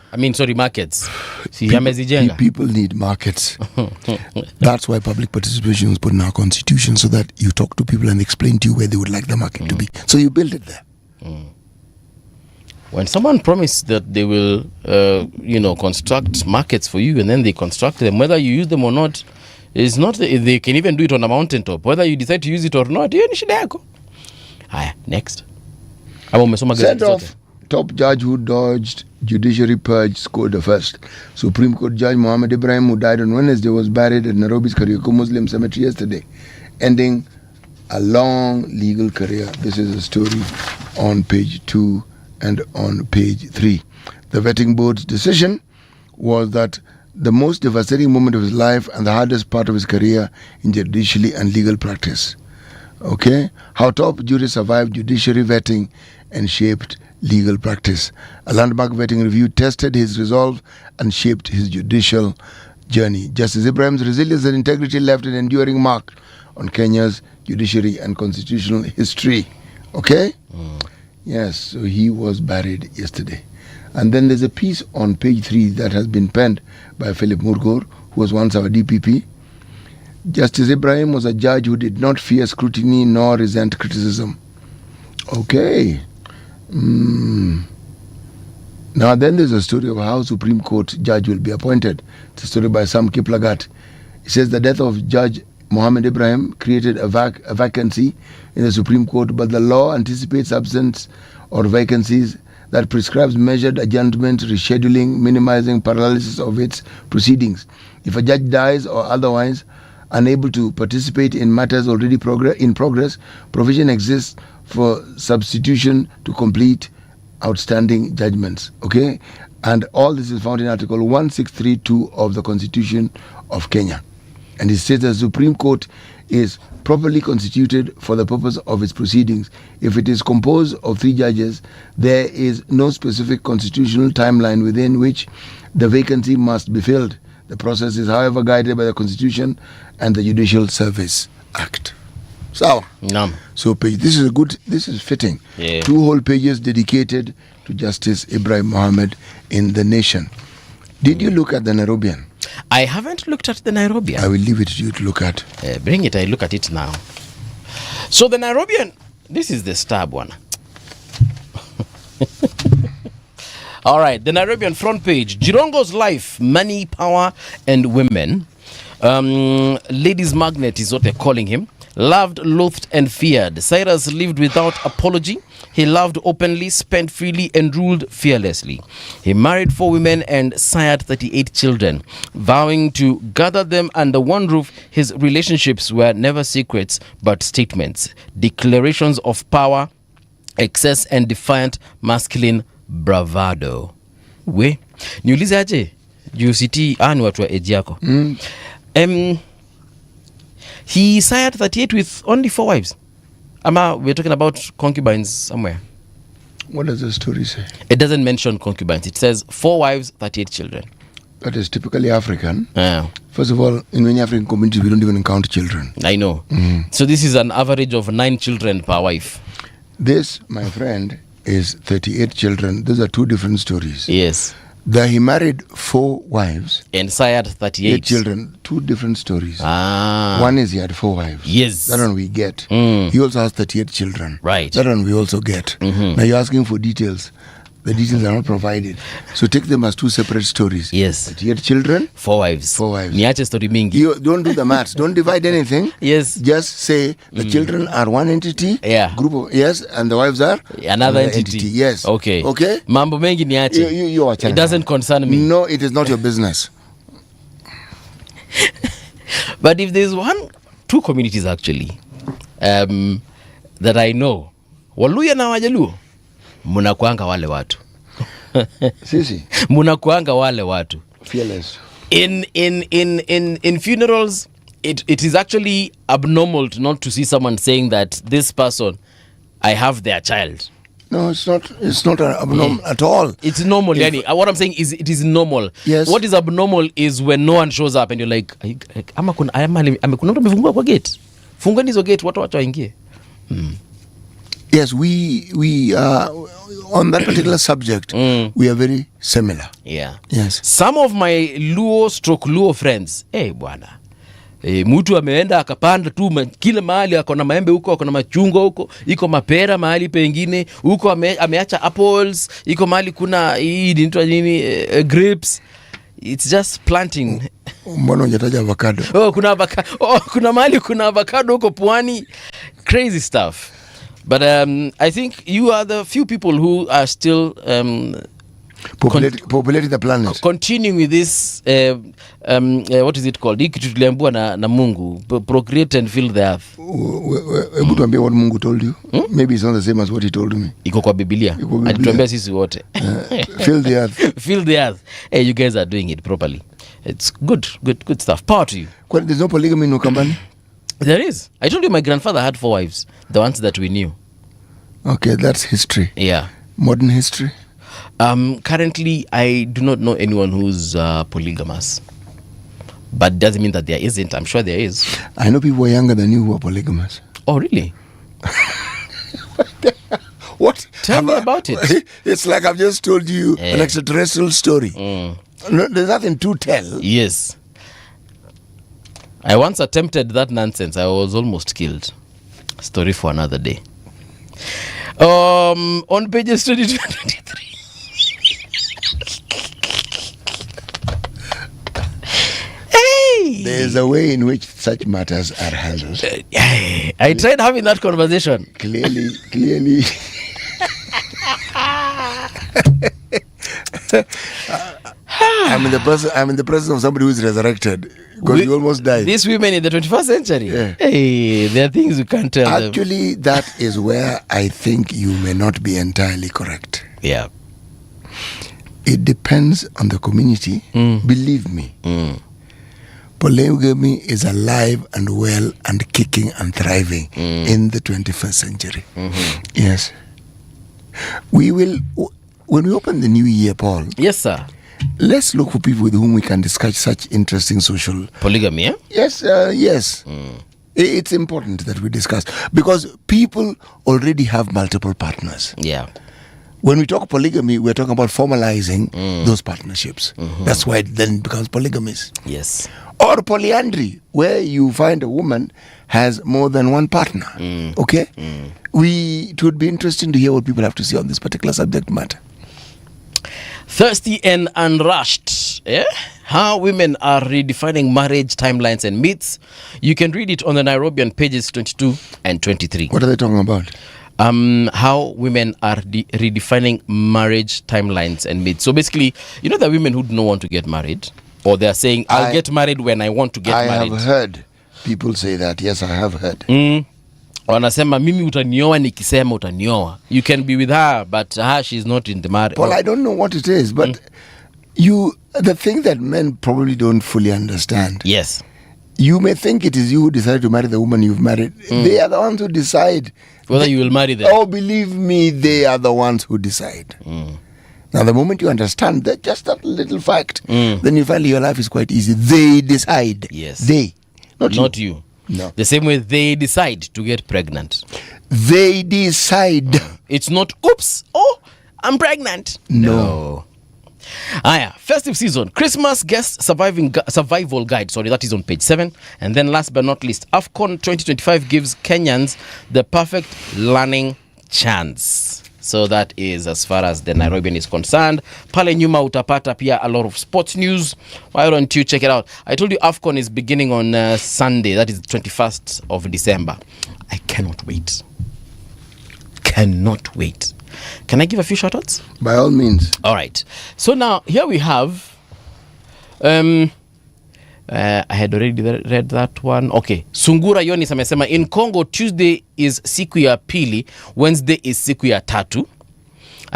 Markets. Si amezijenga. People need markets. That's why public participation was put in our constitution, so that you talk to people and explain to you where they would like the market to be. So you build it there. When someone promised that they will, construct markets for you, and then they construct them, whether you use them or not, is not. They can even do it on a mountaintop. Whether you decide to use it or not, hiyo ni shida yako. Haya, next. Set off top judge who dodged judiciary purge scored the first. Supreme Court Judge Mohammed Ibrahim, who died on Wednesday, was buried at Nairobi's Kariakoo Muslim Cemetery yesterday, ending a long legal career. This is a story on page 2 and on page 3. The vetting board's decision was that the most devastating moment of his life and the hardest part of his career in judiciary and legal practice. Okay? How top jury survived judiciary vetting and shaped legal practice. A landmark vetting review tested his resolve and shaped his judicial journey. Justice Ibrahim's resilience and integrity left an enduring mark on Kenya's judiciary and constitutional history. Okay? Yes, so he was buried yesterday. And then there's a piece on page 3 that has been penned by Philip Murgor, who was once our DPP. Justice Ibrahim was a judge who did not fear scrutiny nor resent criticism. Okay. Now then there's a story of how Supreme Court judge will be appointed. It's a story by Sam Kiplagat. It says the death of Judge Mohammed Ibrahim created a vacancy in the Supreme Court, but the law anticipates absence or vacancies that prescribes measured adjournment, rescheduling, minimizing paralysis of its proceedings. If a judge dies or otherwise unable to participate in matters already in progress, provision exists for substitution to complete outstanding judgments. Okay? And all this is found in Article 1632 of the Constitution of Kenya. And it says the Supreme Court is properly constituted for the purpose of its proceedings. If it is composed of 3 judges, there is no specific constitutional timeline within which the vacancy must be filled. The process is, however, guided by the Constitution and the Judicial Service Act. So, so this is fitting. Yeah. 2 whole pages dedicated to Justice Ibrahim Mohammed in The Nation. Did you look at the Nairobian? I haven't looked at the Nairobian. I will leave it to you to look at. Bring it, I look at it now. So the Nairobian, this is the stab one. All right, the Nairobian front page. Jirongo's life, money, power, and women. Ladies magnet is what they're calling him. Loved, loathed, and feared. Cyrus lived without apology. He loved openly, spent freely, and ruled fearlessly. He married 4 women and sired 38 children. Vowing to gather them under one roof, his relationships were never secrets, but statements. Declarations of power, excess, and defiant masculine bravado. We niulize aje juu siti ni watu wa age yako. He sired 38 with only 4 wives. We're talking about concubines somewhere. What does the story say? It doesn't mention concubines. It says 4 wives, 38 children. That is typically African. Yeah. First of all, in many African communities, we don't even count children. I know. So this is an average of 9 children per wife. This, my friend, is 38 children. Those are 2 different stories. Yes. He married 4 wives and sired 38 children. 2 different stories. One is he had 4 wives. Yes. That one we get. He also has 38 children. Right. That one we also get. Now you're asking for details. The details are not provided. So take them as 2 separate stories. Yes. 38 children. 4 wives. 4 wives. Niache story mingi. You don't do the maths. Don't divide anything. Yes. Just say the children are one entity. Yeah. Group of, yes. And the wives are another entity. Yes. Okay. Okay. Mambo mengi niache. You are it doesn't concern me. No, it is not your business. But if there's 2 communities actually that I know, Waluya na Wajaluo, munakuanga wale watu. Sisi. Munakuanga wale watu. Fearless. In funerals, it is actually abnormal not to see someone saying that this person, I have their child. No, it's not. It's not abnormal at all. It's normal, Yani. What I'm saying is, it is normal. Yes. What is abnormal is when no one shows up and you're like, kuna mtu amefungua kwa gate. Fungeni hizo gate, watu waingie. Yes, we on that particular subject, we are very similar. Yeah. Yes. Some of my Luo friends, bwana. Mtu ameenda akapanda tu kila mahali, akona maembe huko, akona machungwa huko, iko mapera mahali pengine huko, ameacha apples, iko mahali kuna hii nini grapes. It's just planting. Mbona hujataja avocado? Kuna mahali kuna avocado huko pwani. Crazy stuff. But I think you are the few people who are still populating the planet. Continuing with this, what is it called? Kitu tuliambiwa na Mungu, procreate and fill the earth. Hebu tuambie what Mungu told you. Maybe it's not the same as what he told me. Iko kwa Biblia. Alituambia sisi wote. Fill the earth. Fill the earth. Hey, you guys are doing it properly. It's good stuff. Power to you. There's no polygamy in Ukambani? There is. I told you my grandfather had 4 wives, the ones that we knew. Okay, that's history. Yeah. Modern history? Currently, I do not know anyone who's polygamous. But doesn't mean that there isn't. I'm sure there is. I know people younger than you who are polygamous. Oh, really? What? Tell me about it. It's like I've just told you an extraterrestrial story. No, there's nothing to tell. Yes. I once attempted that nonsense. I was almost killed. Story for another day. On pages 22 and 23. Hey! There's a way in which such matters are handled. I tried having that conversation. Clearly. I'm in the presence of somebody who's resurrected because you almost died. These women in the 21st century. Yeah. Hey, there are things you can't tell them. Actually, that is where I think you may not be entirely correct. Yeah. It depends on the community. Believe me. Polygamy is alive and well and kicking and thriving in the 21st century. Yes. We will, when we open the new year, Paul. Yes, sir. Let's look for people with whom we can discuss such interesting social... Polygamy, yeah? Yes, yes. It's important that we discuss because people already have multiple partners. Yeah. When we talk polygamy, we're talking about formalizing those partnerships. That's why it then becomes polygamous. Yes. Or polyandry, where you find a woman has more than one partner. Okay? It would be interesting to hear what people have to say on this particular subject matter. Thirsty and unrushed. Yeah? How women are redefining marriage timelines and myths. You can read it on the Nairobi on pages 22 and 23. What are they talking about? How women are redefining marriage timelines and myths. So basically, you know the women who don't want to get married, or they're saying, I'll get married when I want to get married. I have heard people say that. Yes, I have heard. Wanasema mimi utanioa nikisema utanioa. You can be with her, but she's not in the marriage. Well, I don't know what it is, but the thing that men probably don't fully understand. Yes. You may think it is you who decided to marry the woman you've married. They are the ones who decide whether you will marry them. Oh, believe me, they are the ones who decide. Now, the moment you understand that, just that little fact, then you find your life is quite easy. They decide. Yes. They. Not you. No. The same way they decide to get pregnant. They decide. It's not, oops, I'm pregnant. No. Festive season, Christmas guest survival guide. Sorry, that is on page 7. And then last but not least, AFCON 2025 gives Kenyans the perfect learning chance. So that is as far as the Nairobian is concerned. Pale nyuma utapata pia a lot of sports news. Why don't you check it out? I told you AFCON is beginning on Sunday. That is the 21st of December. I cannot wait. Cannot wait. Can I give a few shout-outs? By all means. All right. So now, here we have... I had already read that one. Okay. Sungura Yonis amesema in Congo, Tuesday is siku ya pili, Wednesday is siku ya tatu.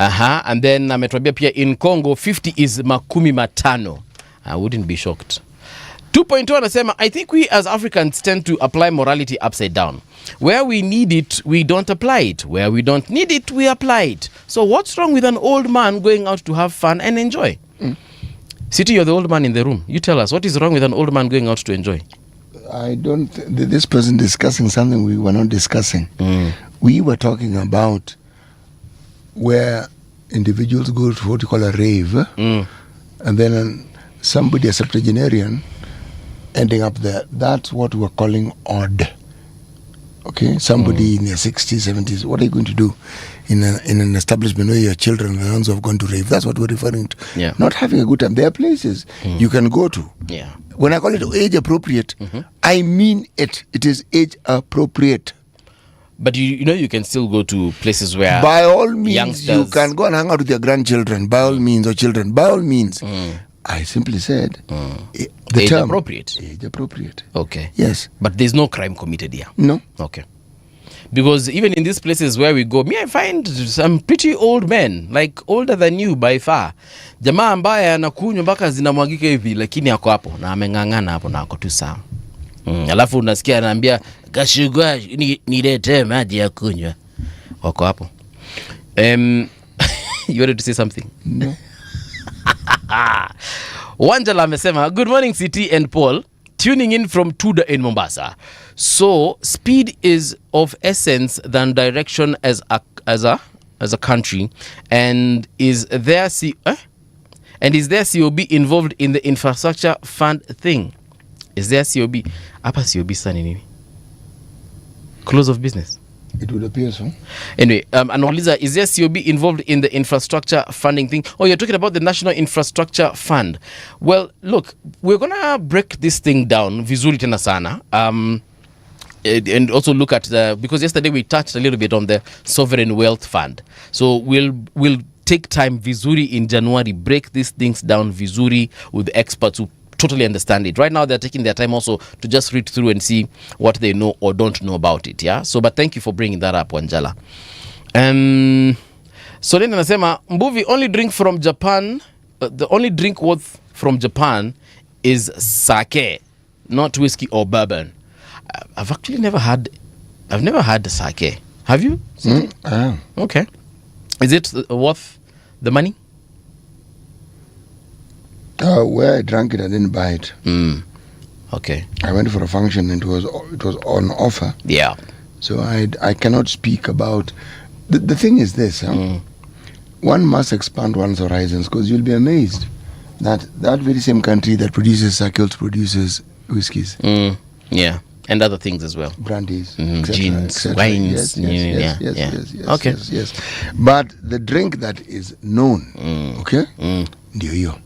And then ametuambia pia in Congo 50 is makumi matano. I wouldn't be shocked. 2.2 anasema, I think we as Africans tend to apply morality upside down. Where we need it, we don't apply it. Where we don't need it, we apply it. So what's wrong with an old man going out to have fun and enjoy? City, you're the old man in the room. You tell us, what is wrong with an old man going out to enjoy? I don't... This person discussing something we were not discussing. We were talking about where individuals go to what you call a rave. And then somebody, a septuagenarian, ending up there. That's what we're calling odd. Okay? Somebody in their 60s, 70s, what are you going to do in an establishment where your children are the ones who have gone to rave? That's what we're referring to. Yeah. Not having a good time. There are places you can go to. Yeah. When I call it age appropriate, I mean it. It is age appropriate. But you know you can still go to places where by all means youngsters... you can go and hang out with your grandchildren. By all means, or children. By all means. I simply said the age term appropriate. Age appropriate. Okay. Yes. But there's no crime committed here. No. Okay. Because even in these places where we go, I find some pretty old men, like older than you by far. Jamaa ambaye anakunywa mpaka zinamwagika hivi, lakini ako hapo na ameng'ang'ana hapo na ako tu sawa. Alafu unasikia anaambia Kashugwa nilete maji ya kunywa. Wako hapo. You wanted to say something? No. Wanjala amesema, good morning CT and Paul, tuning in from Tuda in Mombasa. So speed is of essence than direction as a country, and is there COB involved in the infrastructure fund thing? Is there COB? Apa COB sani nini? Close of business. It would appear so. Anyway, Anoliza, is there COB involved in the infrastructure funding thing? Oh, you're talking about the National Infrastructure Fund. Well, look, we're going to break this thing down vizuri tena sana. And also look at because yesterday we touched a little bit on the Sovereign Wealth Fund. So we'll take time vizuri in January, break these things down vizuri with experts who totally understand it. Right now they're taking their time also to just read through and see what they know or don't know about it. Yeah. So, but thank you for bringing that up, Wanjala. So then anasema, Mbuvi, only drink from Japan. The only drink worth from Japan is sake, not whiskey or bourbon. I've actually never had sake. Have you? Okay. Is it worth the money? Where I drank it, I didn't buy it. Okay. I went for a function and it was on offer. Yeah. So I cannot speak about... The thing is this, one must expand one's horizons, because you'll be amazed that very same country that produces sake also produces whiskies. Yeah. And other things as well. Brandies, gins, wines. Yes. Okay. Yes. But the drink that is known, okay? Ndio hiyo.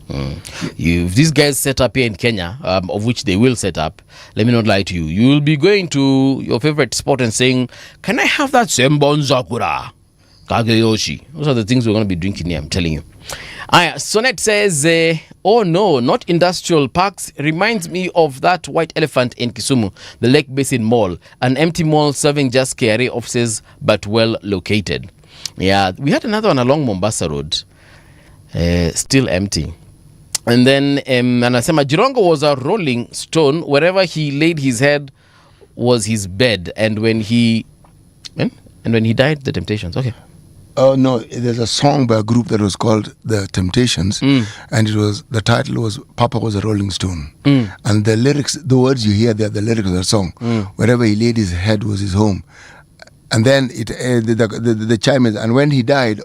If these guys set up here in Kenya, of which they will set up, let me not lie to you, you will be going to your favorite spot and saying, can I have that Sembon Zakura? Kageyoshi. Those are the things we're going to be drinking here, I'm telling you. Sonnet says, oh no, not industrial parks. Reminds me of that white elephant in Kisumu, the Lake Basin Mall. An empty mall serving just KRA offices, but well located. Yeah, we had another one along Mombasa Road. Still empty. And then anasema Jirongo was a rolling stone. Wherever he laid his head was his bed. And when he died, the Temptations. Okay. Oh no, there's a song by a group that was called The Temptations, and the title was "Papa Was a Rolling Stone," and the lyrics, the words you hear there, the lyrics of the song, wherever he laid his head was his home, and then the chime is, and when he died,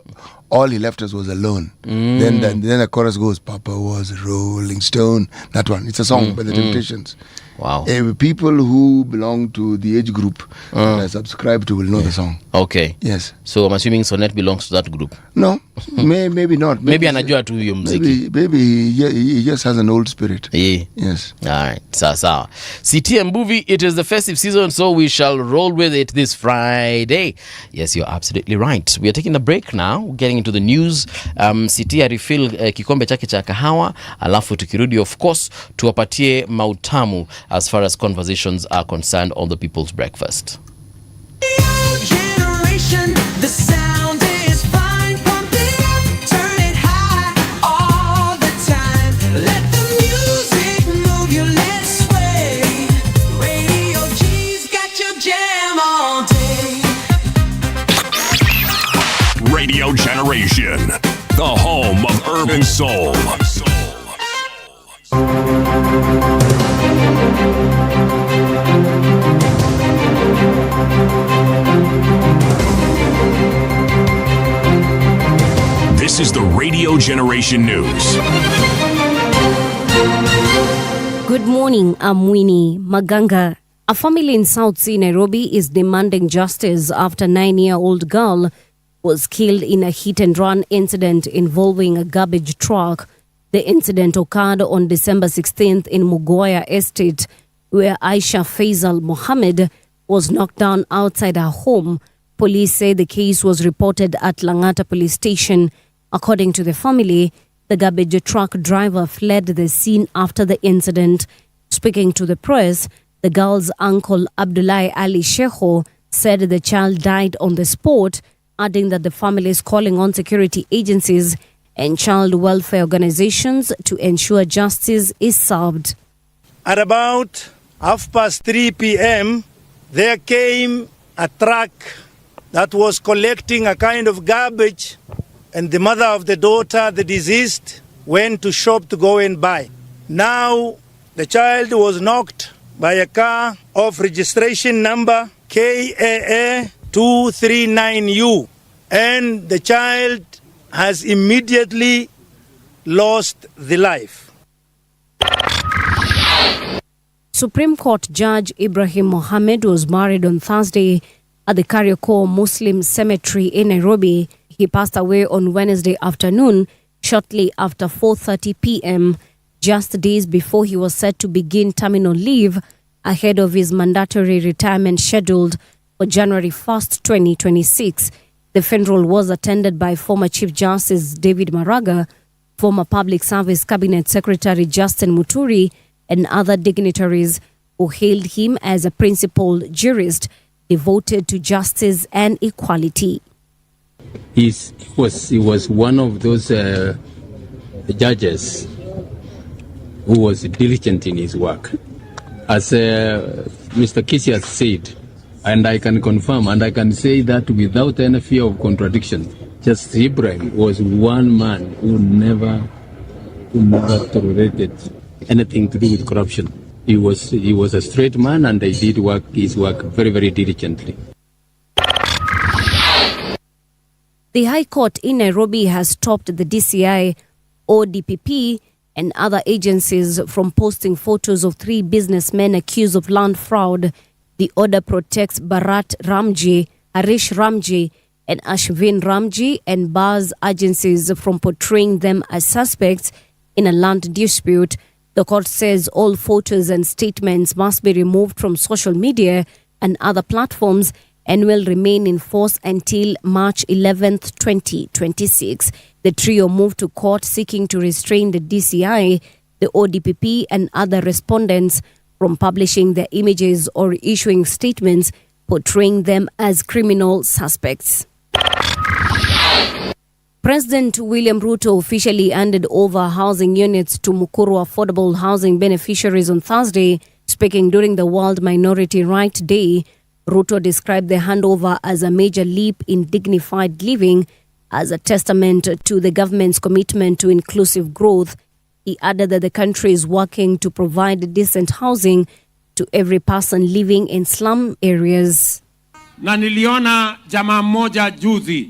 all he left us was alone. Then the chorus goes, "Papa was a rolling stone." That one, it's a song by the Temptations. Wow. People who belong to the age group that I subscribe to will know the song. Okay. Yes. So I'm assuming Sonnet belongs to that group. No, maybe not. Maybe anajua tu hiyo muziki. Maybe he just has an old spirit. Yeah. Yes. All right. Sawa. CT and Mbuvi, it is the festive season, so we shall roll with it this Friday. Yes, you're absolutely right. We are taking a break now, getting into the news. CT refill kikombe chake cha kahawa, alafu tukirudi, of course, tuwapatie mautamu as far as conversations are concerned on the People's Breakfast. Generation, the sound is fine pumping. all day. Radio Generation, the home of urban soul. This is the Radio Generation News. Good morning, I'm Winnie Maganga. A family in South Sea, Nairobi is demanding justice after a 9-year-old girl was killed in a hit-and-run incident involving a garbage truck. The incident occurred on December 16th in Mugoya Estate, where Aisha Faisal Mohammed was knocked down outside her home. Police say the case was reported at Langata Police Station. According to the family, the garbage truck driver fled the scene after the incident. Speaking to the press, the girl's uncle Abdullahi Ali Sheho said the child died on the spot, adding that the family is calling on security agencies and child welfare organizations to ensure justice is served. At about 3:30 p.m., there came a truck that was collecting a kind of garbage, and the mother of the daughter, the deceased, went to shop to go and buy. Now, the child was knocked by a car of registration number KAA 239U, and the child has immediately lost the life. Supreme Court Judge Ibrahim Mohammed was married on Thursday at the Kariakor Muslim Cemetery in Nairobi. He passed away on Wednesday afternoon, shortly after 4:30 p.m., just days before he was set to begin terminal leave ahead of his mandatory retirement scheduled for January 1st, 2026. The funeral was attended by former Chief Justice David Maraga, former Public Service Cabinet Secretary Justin Muturi, and other dignitaries who hailed him as a principled jurist devoted to justice and equality. He was one of those judges who was diligent in his work. As Mr. Kisi has said, and I can confirm and I can say that without any fear of contradiction, Justice Ibrahim was one man who never tolerated anything to do with corruption. He was a straight man, and he did his work very, very diligently. The High Court in Nairobi has stopped the DCI, ODPP, and other agencies from posting photos of 3 businessmen accused of land fraud. The order protects Bharat Ramji, Harish Ramji, and Ashvin Ramji, and bars agencies from portraying them as suspects in a land dispute. The court says all photos and statements must be removed from social media and other platforms and will remain in force until March 11th, 2026. The trio moved to court seeking to restrain the DCI, the ODPP, and other respondents from publishing their images or issuing statements portraying them as criminal suspects. President William Ruto officially handed over housing units to Mukuru affordable housing beneficiaries on Thursday. Speaking during the World Minority Rights Day, Ruto described the handover as a major leap in dignified living, as a testament to the government's commitment to inclusive growth. He added that the country is working to provide decent housing to every person living in slum areas. Na niliona jamaa mmoja juzi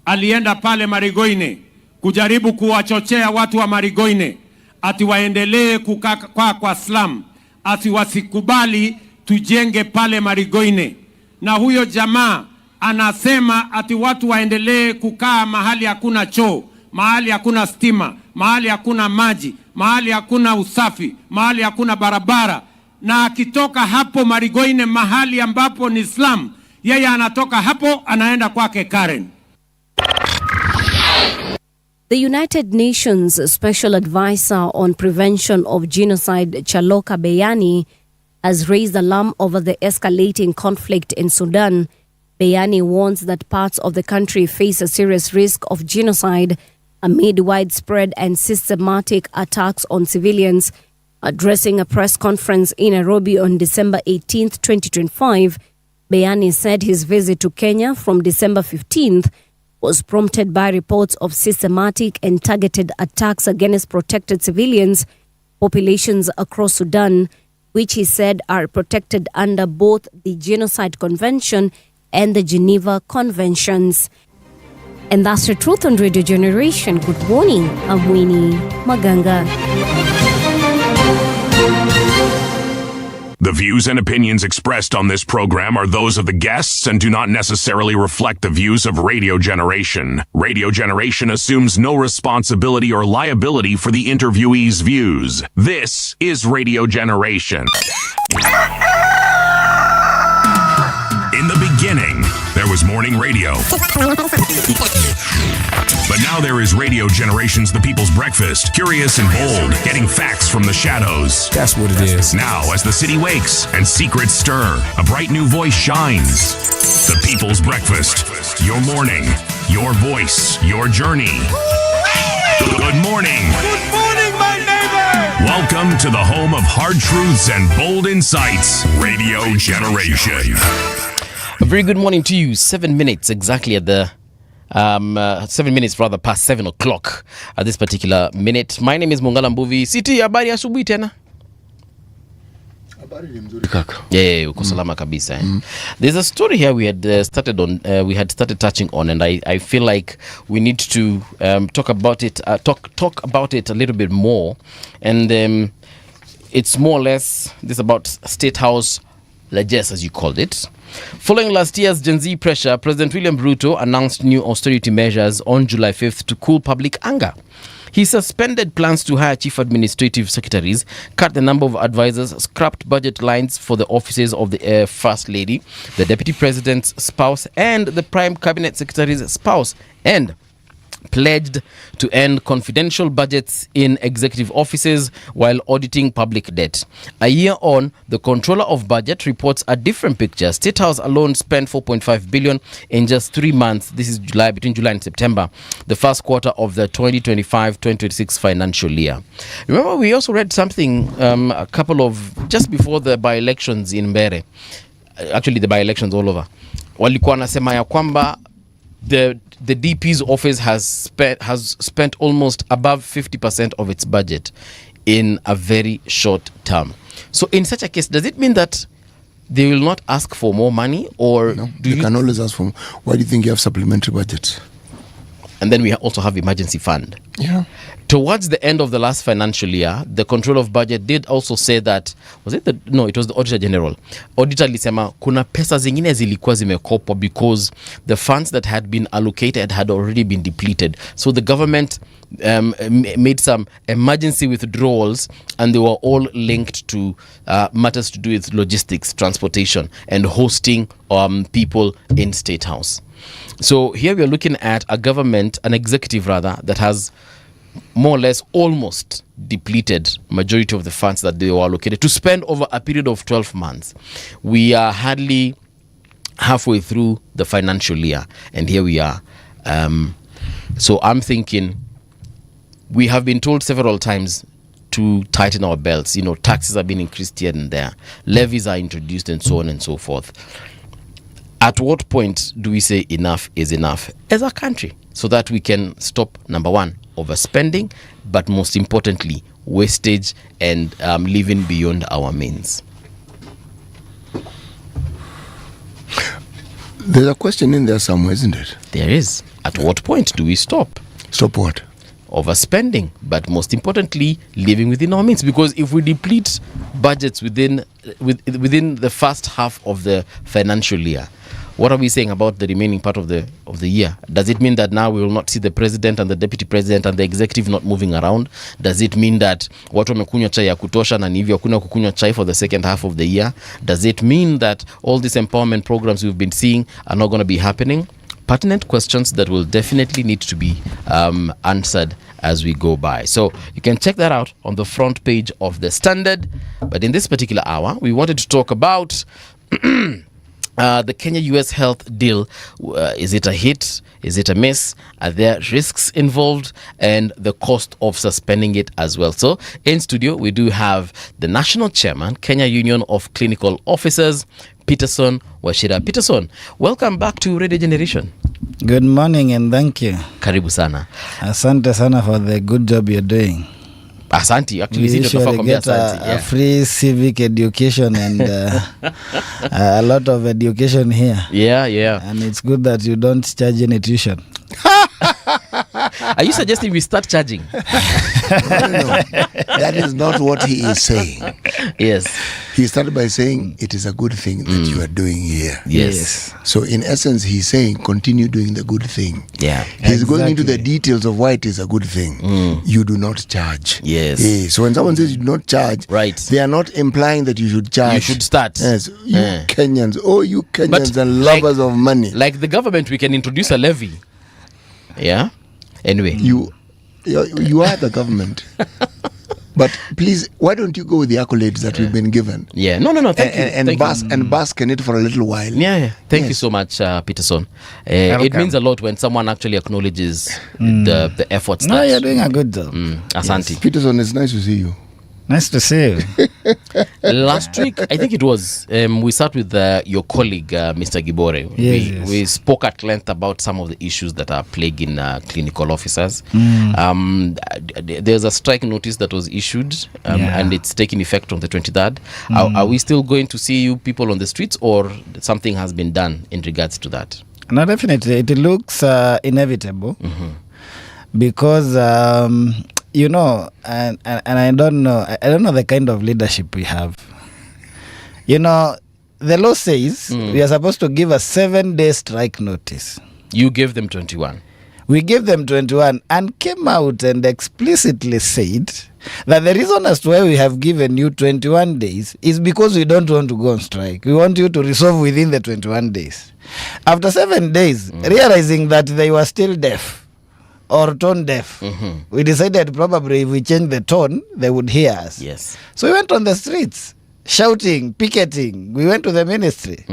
alienda pale Marigoine kujaribu kuwachochea watu wa Marigoine ati waendelee kukaa kwa slum, ati wasikubali tujenge pale Marigoine. Na huyo jamaa anasema ati watu waendelee kukaa mahali hakuna choo, mahali hakuna stima, mahali hakuna maji, mahali hakuna usafi, mahali hakuna barabara. Na akitoka hapo Marigoine, mahali ambapo ni slum, yeye anatoka hapo anaenda kwake Karen. The United Nations Special Advisor on Prevention of Genocide, Chaloka Beyani, has raised alarm over the escalating conflict in Sudan. Beyani warns that parts of the country face a serious risk of genocide amid widespread and systematic attacks on civilians. Addressing a press conference in Nairobi on December 18, 2025, Bayani said his visit to Kenya from December 15th was prompted by reports of systematic and targeted attacks against protected civilians populations across Sudan, which he said are protected under both the Genocide Convention and the Geneva Conventions. And that's the truth on Radio Generation. Good morning, I'm Winnie Maganga. The views and opinions expressed on this program are those of the guests and do not necessarily reflect the views of Radio Generation. Radio Generation assumes no responsibility or liability for the interviewee's views. This is Radio Generation. In the beginning, there was morning radio. But now there is Radio Generation's The People's Breakfast, curious and bold, getting facts from the shadows. That's what it is. Now, as the city wakes and secrets stir, a bright new voice shines. The People's Breakfast, your morning, your voice, your journey. Good morning. Good morning, my neighbor. Welcome to the home of hard truths and bold insights, Radio Generation. A very good morning to you. 7 minutes exactly at the 7 minutes rather past 7 o'clock at this particular minute. My name is Mongala Mbuvi. City, habari asubuhi tena? Habari ni mzuri kaka. Yeah, uko salama kabisa. There's a story here we had started touching on, and I feel like we need to talk about it a little bit more. And it's more or less this about State House largesse, as you called it. Following last year's Gen Z pressure, President William Ruto announced new austerity measures on July 5th to cool public anger. He suspended plans to hire chief administrative secretaries, cut the number of advisors, scrapped budget lines for the offices of the First Lady, the Deputy President's spouse, and the Prime Cabinet Secretary's spouse, and pledged to end confidential budgets in executive offices while auditing public debt. A year on, the Controller of Budget reports a different picture. State House alone spent 4.5 billion in just 3 months. This is between July and September, the first quarter of the 2025-2026 financial year. Remember, we also read something just before the by-elections in Mbere. Actually, the by-elections all over. Walikuwa wanasema ya kwamba the DP's office has spent almost above 50% of its budget in a very short term. So in such a case, does it mean that they will not ask for more money, or no, they can always ask for more? Why do you think you have supplementary budgets? And then we also have emergency fund. Yeah. Towards the end of the last financial year, the Control of Budget did also say that, it was the Auditor General. Auditor alisema kuna pesa zingine zilikuwa zimekopwa because the funds that had been allocated had already been depleted. So the government made some emergency withdrawals, and they were all linked to matters to do with logistics, transportation, and hosting people in State House. So here we are looking at an executive that has more or less almost depleted majority of the funds that they were allocated to spend over a period of 12 months. We are hardly halfway through the financial year, and here we are. So I'm thinking, we have been told several times to tighten our belts. Taxes have been increased here and there. Levies are introduced and so on and so forth. At what point do we say enough is enough as a country, so that we can stop, number one, overspending, but most importantly, wastage and living beyond our means? There's a question in there somewhere, isn't it? There is. At what point do we stop? Stop what? Overspending, but most importantly, living within our means. Because if we deplete budgets within the first half of the financial year, what are we saying about the remaining part of the year? Does it mean that now we will not see the president and the deputy president and the executive not moving around? Does it mean that watu wamekunywa chai ya kutosha na hivyo hakuna kukunywa chai for the second half of the year? Does it mean that all these empowerment programs we've been seeing are not going to be happening? Pertinent questions that will definitely need to be answered as we go by. So you can check that out on the front page of the Standard. But in this particular hour, we wanted to talk about The Kenya-US health deal, is it a hit? Is it a miss? Are there risks involved? And the cost of suspending it as well. So in studio, we do have the national chairman, Kenya Union of Clinical Officers, Peterson Wachira. Peterson, welcome back to Radio Generation. Good morning and thank you. Karibu sana. Asante sana for the good job you're doing. Asante. Actually, we usually get a free civic education and a lot of education here. Yeah. And it's good that you don't charge any tuition. Are you suggesting we start charging? No. That is not what he is saying. Yes. He started by saying it is a good thing that you are doing here. Yes. So in essence, he's saying continue doing the good thing. Yeah. He's going into the details of why it is a good thing. You do not charge. Yes. So when someone says you do not charge, right, they are not implying that you should charge. You should start. Yes. You Kenyans, you Kenyans and lovers of money. Like the government, we can introduce a levy. Yeah. Anyway, you are the government. But please, why don't you go with the accolades that we've been given? Yeah. No. Thank you. And bask in it for a little while. Yeah. Thank you so much, Peterson. It means a lot when someone actually acknowledges the efforts. No, you're doing a good job. Asante. Yes. Peterson, it's nice to see you. Nice to see you. Last week, I think it was, we sat with your colleague, Mr. Gibore. Yes. We spoke at length about some of the issues that are plaguing clinical officers. There's a strike notice that was issued, and it's taking effect on the 23rd. Are we still going to see you people on the streets, or something has been done in regards to that? No, definitely. It looks inevitable because... and I don't know the kind of leadership we have. The law says we are supposed to give a 7-day strike notice. You gave them 21. We gave them 21 and came out and explicitly said that the reason as to why we have given you 21 days is because we don't want to go on strike. We want you to resolve within the 21 days. After 7 days, realizing that they were still deaf, or tone deaf. We decided probably if we change the tone, they would hear us. Yes. So we went on the streets, shouting, picketing. We went to the ministry.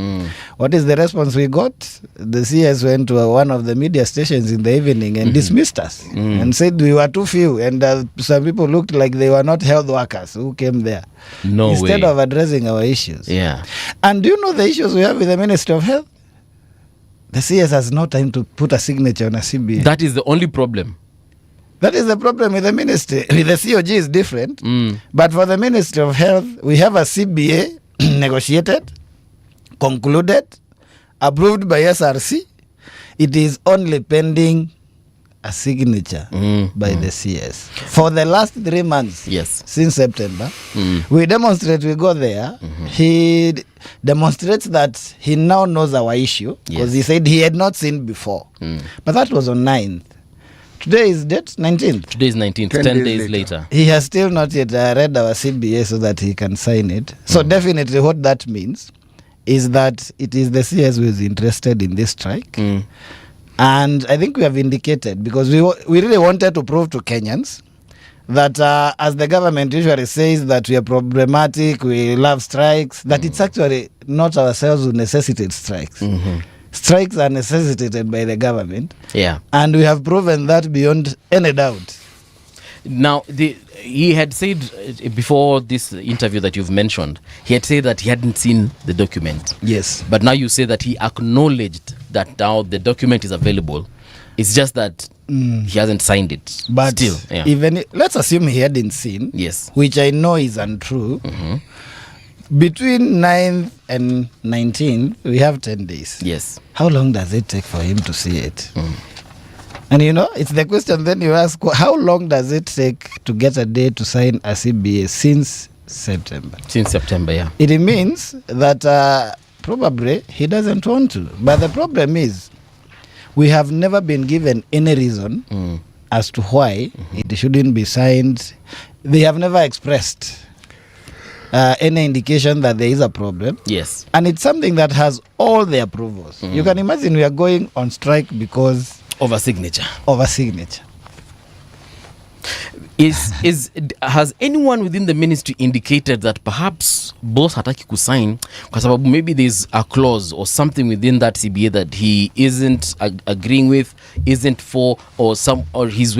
What is the response we got? The CS went to one of the media stations in the evening and dismissed us and said we were too few, and some people looked like they were not health workers who came there. Instead of addressing our issues. Yeah. And do you know the issues we have with the Ministry of Health? The CS has no time to put a signature on a CBA. That is the only problem. That is the problem with the ministry. With the COG is different. But for the Ministry of Health, we have a CBA negotiated, concluded, approved by SRC. It is only pending a signature by the CS. For the last 3 months, since September, we demonstrate, we go there. He demonstrates that he now knows our issue because he said he had not seen before. But that was on 9th. Today is date 19th. Today is 19th, 10 days later. He has still not yet read our CBA so that he can sign it. So definitely what that means is that it is the CS who is interested in this strike. And I think we have indicated, because we really wanted to prove to Kenyans that as the government usually says that we are problematic, we love strikes, that it's actually not ourselves who necessitate strikes. Strikes are necessitated by the government. Yeah. And we have proven that beyond any doubt. Now, he had said before this interview that you've mentioned, he had said that he hadn't seen the document. Yes. But now you say that he acknowledged that now the document is available. It's just that he hasn't signed it. But still, even let's assume he hadn't seen, which I know is untrue. Between 9th and 19th, we have 10 days. Yes. How long does it take for him to see it? And it's the question then you ask, how long does it take to get a day to sign a CBA since September? Since September, yeah. It means that probably he doesn't want to. But the problem is, we have never been given any reason as to why it shouldn't be signed. They have never expressed any indication that there is a problem. Yes. And it's something that has all the approvals. You can imagine we are going on strike because... Of a signature. Of a signature. Has anyone within the ministry indicated that perhaps boss hataki kusign kwa sababu maybe there's a clause or something within that CBA that he isn't agreeing with, isn't for, or he's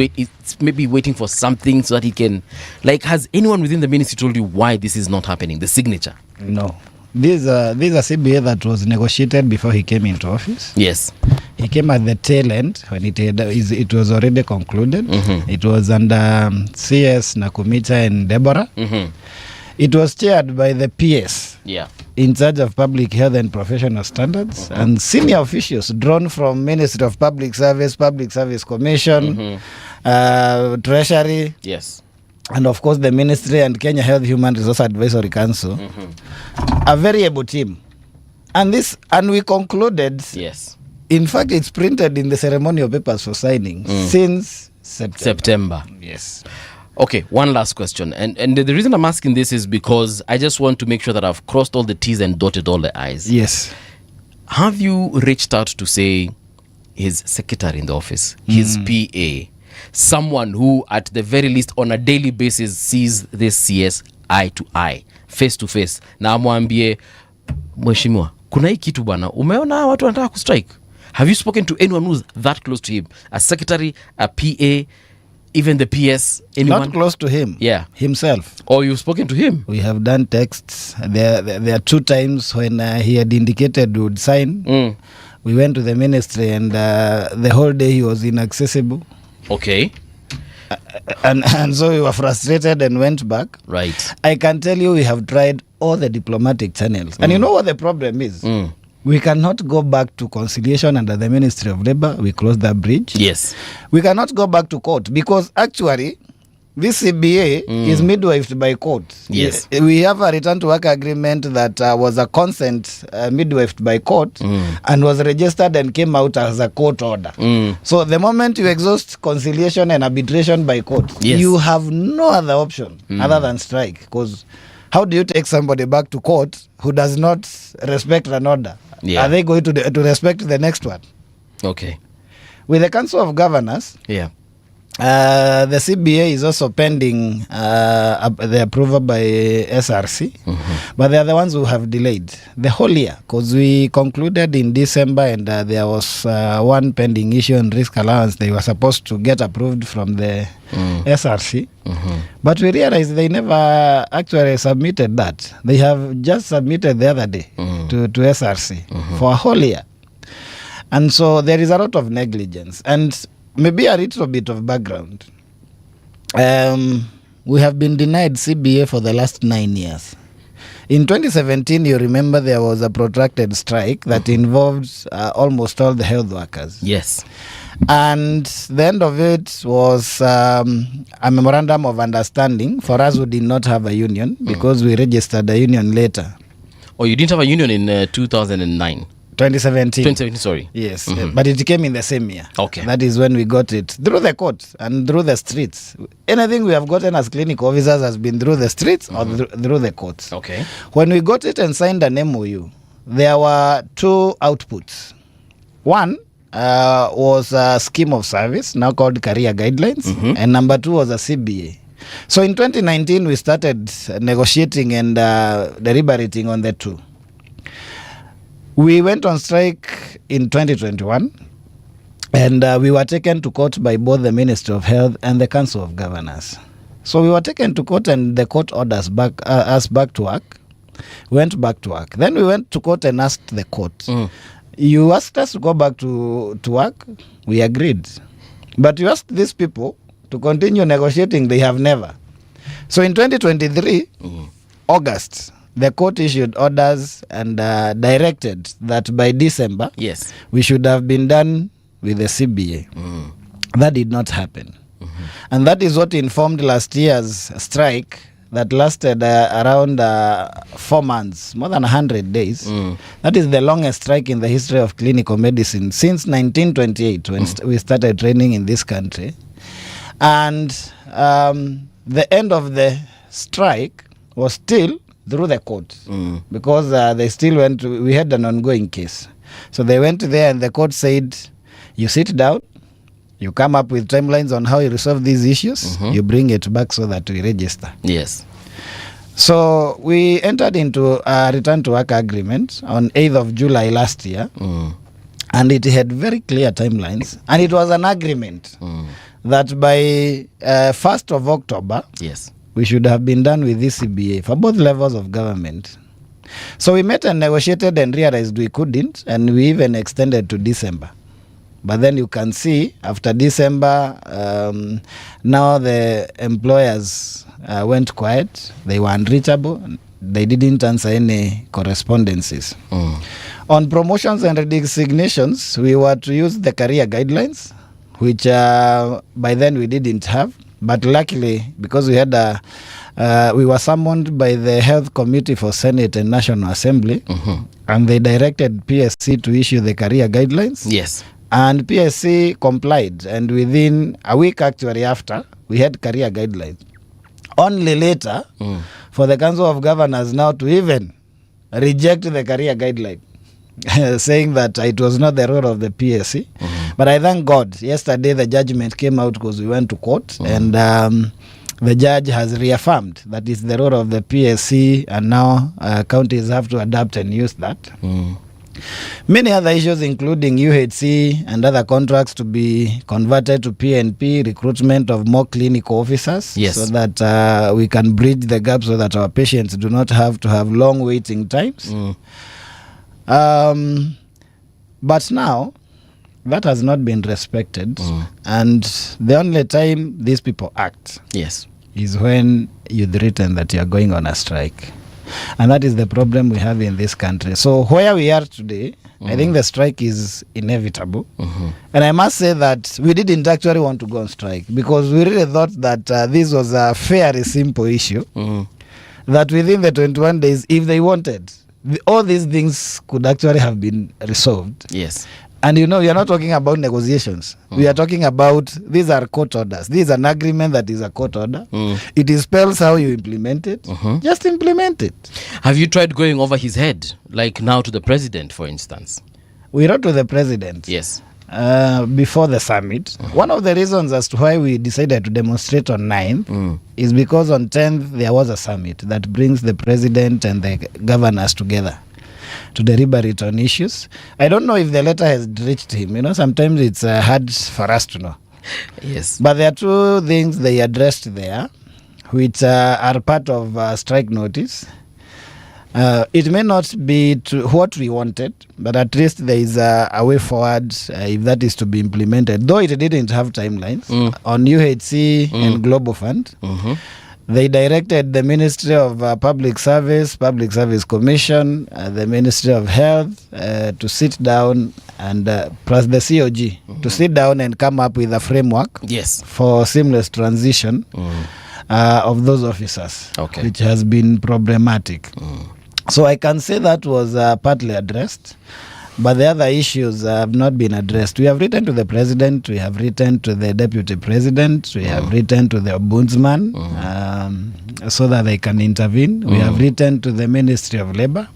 maybe waiting for something so that he can, like, has anyone within the ministry told you why this is not happening, the signature? No. This is a CBA that was negotiated before he came into office. Yes. He came at the tail end when it was already concluded. Mm-hmm. It was under CS Nakumicha and Deborah. Mm-hmm. It was chaired by the PS in charge of public health and professional standards, mm-hmm. and senior officials drawn from Ministry of Public Service Commission, mm-hmm. Treasury. Yes. And of course the ministry and Kenya Health Human Resource Advisory Council. Mm-hmm. A very able team. And we concluded. Yes. In fact, it's printed in the ceremonial papers for signing since September. Yes. Okay, one last question. And the reason I'm asking this is because I just want to make sure that I've crossed all the T's and dotted all the I's. Yes. Have you reached out to, say, his secretary in the office, his PA, someone who at the very least on a daily basis sees this CS eye to eye, face to face, na amwambie, mheshimiwa, kuna hii kitu bwana, umeona watu wanataka kustrike? Have you spoken to anyone who's that close to him? A secretary, a PA, even the PS, anyone? Not close to him. Yeah. Himself. Or you've spoken to him? We have done texts. There are 2 times when he had indicated he would sign. We went to the ministry and the whole day he was inaccessible. Okay. And so we were frustrated and went back. Right. I can tell you we have tried all the diplomatic channels. And you know what the problem is? We cannot go back to conciliation under the Ministry of Labour. We closed that bridge. Yes. We cannot go back to court because actually this CBA is midwifed by court. Yes. We have a return to work agreement that was a consent midwifed by court and was registered and came out as a court order. So the moment you exhaust conciliation and arbitration by court, you have no other option other than strike. Because how do you take somebody back to court who does not respect an order? Yeah. Are they going to respect the next one? Okay. With the Council of Governors, the CBA is also pending the approval by SRC, but they are the ones who have delayed the whole year because we concluded in December and there was one pending issue on risk allowance. They were supposed to get approved from the SRC, but we realized they never actually submitted that. They have just submitted the other day to SRC for a whole year. And so there is a lot of negligence. And maybe a little bit of background. We have been denied CBA for the last 9 years. In 2017, you remember there was a protracted strike that involved almost all the health workers. Yes. And the end of it was a memorandum of understanding for us who did not have a union because we registered a union later. Oh, you didn't have a union in 2009? 2017, sorry. Yes, but it came in the same year. Okay. That is when we got it through the courts and through the streets. Anything we have gotten as clinic officers has been through the streets or through the courts. Okay. When we got it and signed an MOU, there were 2 outputs. One was a scheme of service, now called career guidelines, and number 2 was a CBA. So in 2019, we started negotiating and deliberating on the 2. We went on strike in 2021 and we were taken to court by both the Ministry of Health and the Council of Governors. So we were taken to court and the court ordered us back to work. We went back to work. Then we went to court and asked the court, you asked us to go back to work? We agreed. But you asked these people to continue negotiating, they have never. So in 2023, August, the court issued orders and directed that by December, we should have been done with the CBA. That did not happen. And that is what informed last year's strike that lasted around 4 months, more than 100 days. That is the longest strike in the history of clinical medicine since 1928 when we started training in this country. And the end of the strike was still through the court because they still we had an ongoing case. So they went there and the court said, you sit down, You come up with timelines on how you resolve these issues. You bring it back so that we register. Yes. So we entered into a return to work agreement on 8th of July last year. And it had very clear timelines. And it was an agreement that by 1st of October, yes, we should have been done with this CBA for both levels of government. So we met and negotiated and realized we couldn't, and we even extended to December. But then you can see after December, now the employers went quiet. They were unreachable. They didn't answer any correspondences. On promotions and redesignations, we were to use the career guidelines, which by then we didn't have. But luckily, because we had we were summoned by the Health Committee for Senate and National Assembly, and they directed PSC to issue the career guidelines. Yes. And PSC complied, and within a week actually after, we had career guidelines. Only later, for the Council of Governors now to even reject the career guideline, saying that it was not the role of the PSC. But I thank God, yesterday the judgment came out because we went to court, and the judge has reaffirmed that it's the role of the PSC, and now counties have to adapt and use that. Many other issues, including UHC and other contracts to be converted to PNP, recruitment of more clinical officers, yes, so that we can bridge the gap so that our patients do not have to have long waiting times. But now, that has not been respected, and the only time these people act, yes, is when you've written that you are going on a strike. And that is the problem we have in this country. So where we are today, I think the strike is inevitable. And I must say that we didn't actually want to go on strike, because we really thought that this was a fairly simple issue, that within the 21 days, if they wanted, all these things could actually have been resolved. Yes. And you know, you're not talking about negotiations. We are talking about, these are court orders. This is an agreement that is a court order. It spells how you implement it. Just implement it. Have you tried going over his head, like now to the president, for instance? We wrote to the president. Yes. Before the summit. One of the reasons as to why we decided to demonstrate on 9th is because on 10th there was a summit that brings the president and the governors together to deliberate on issues. I don't know if the letter has reached him. You know, sometimes it's hard for us to know. Yes. But there are two things they addressed there, which are part of strike notice. It may not be what we wanted, but at least there is a way forward if that is to be implemented. Though it didn't have timelines on UHC and Global Fund. They directed the Ministry of Public Service Commission, the Ministry of Health to sit down, and plus the COG to sit down and come up with a framework, yes, for seamless transition of those officers, which has been problematic. So I can say that was partly addressed, but the other issues have not been addressed. We have written to the president, we have written to the deputy president, we have written to the ombudsman so that they can intervene. We have written to the Ministry of Labour.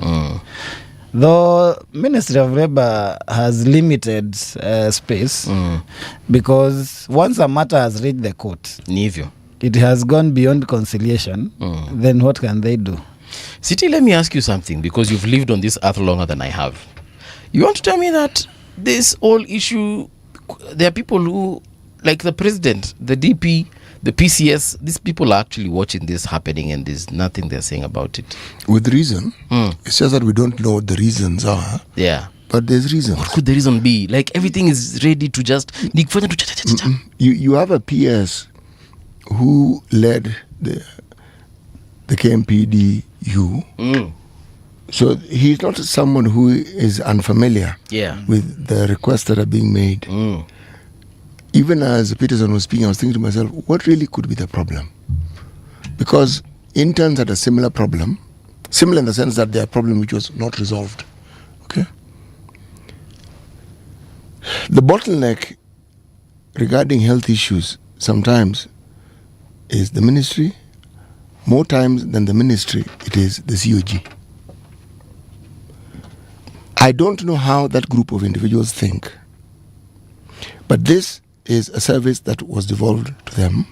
Though Ministry of Labour has limited space, because once a matter has reached the court, it has gone beyond conciliation, then what can they do? Siti, let me ask you something, because you've lived on this earth longer than I have. You want to tell me that this whole issue, there are people who, like the president, the DP, the PCS, these people are actually watching this happening, and there's nothing they're saying about it. With reason. It's just that we don't know what the reasons are. Yeah. But there's reasons. What could the reason be? Like everything is ready to just... You have a PS who led the KMPDU. So he's not someone who is unfamiliar with the requests that are being made. Even as Peterson was speaking, I was thinking to myself, what really could be the problem? Because interns had a similar problem, similar in the sense that their problem which was not resolved. Okay. The bottleneck regarding health issues sometimes is the ministry. More times than the ministry, it is the COG. I don't know how that group of individuals think, but this is a service that was devolved to them.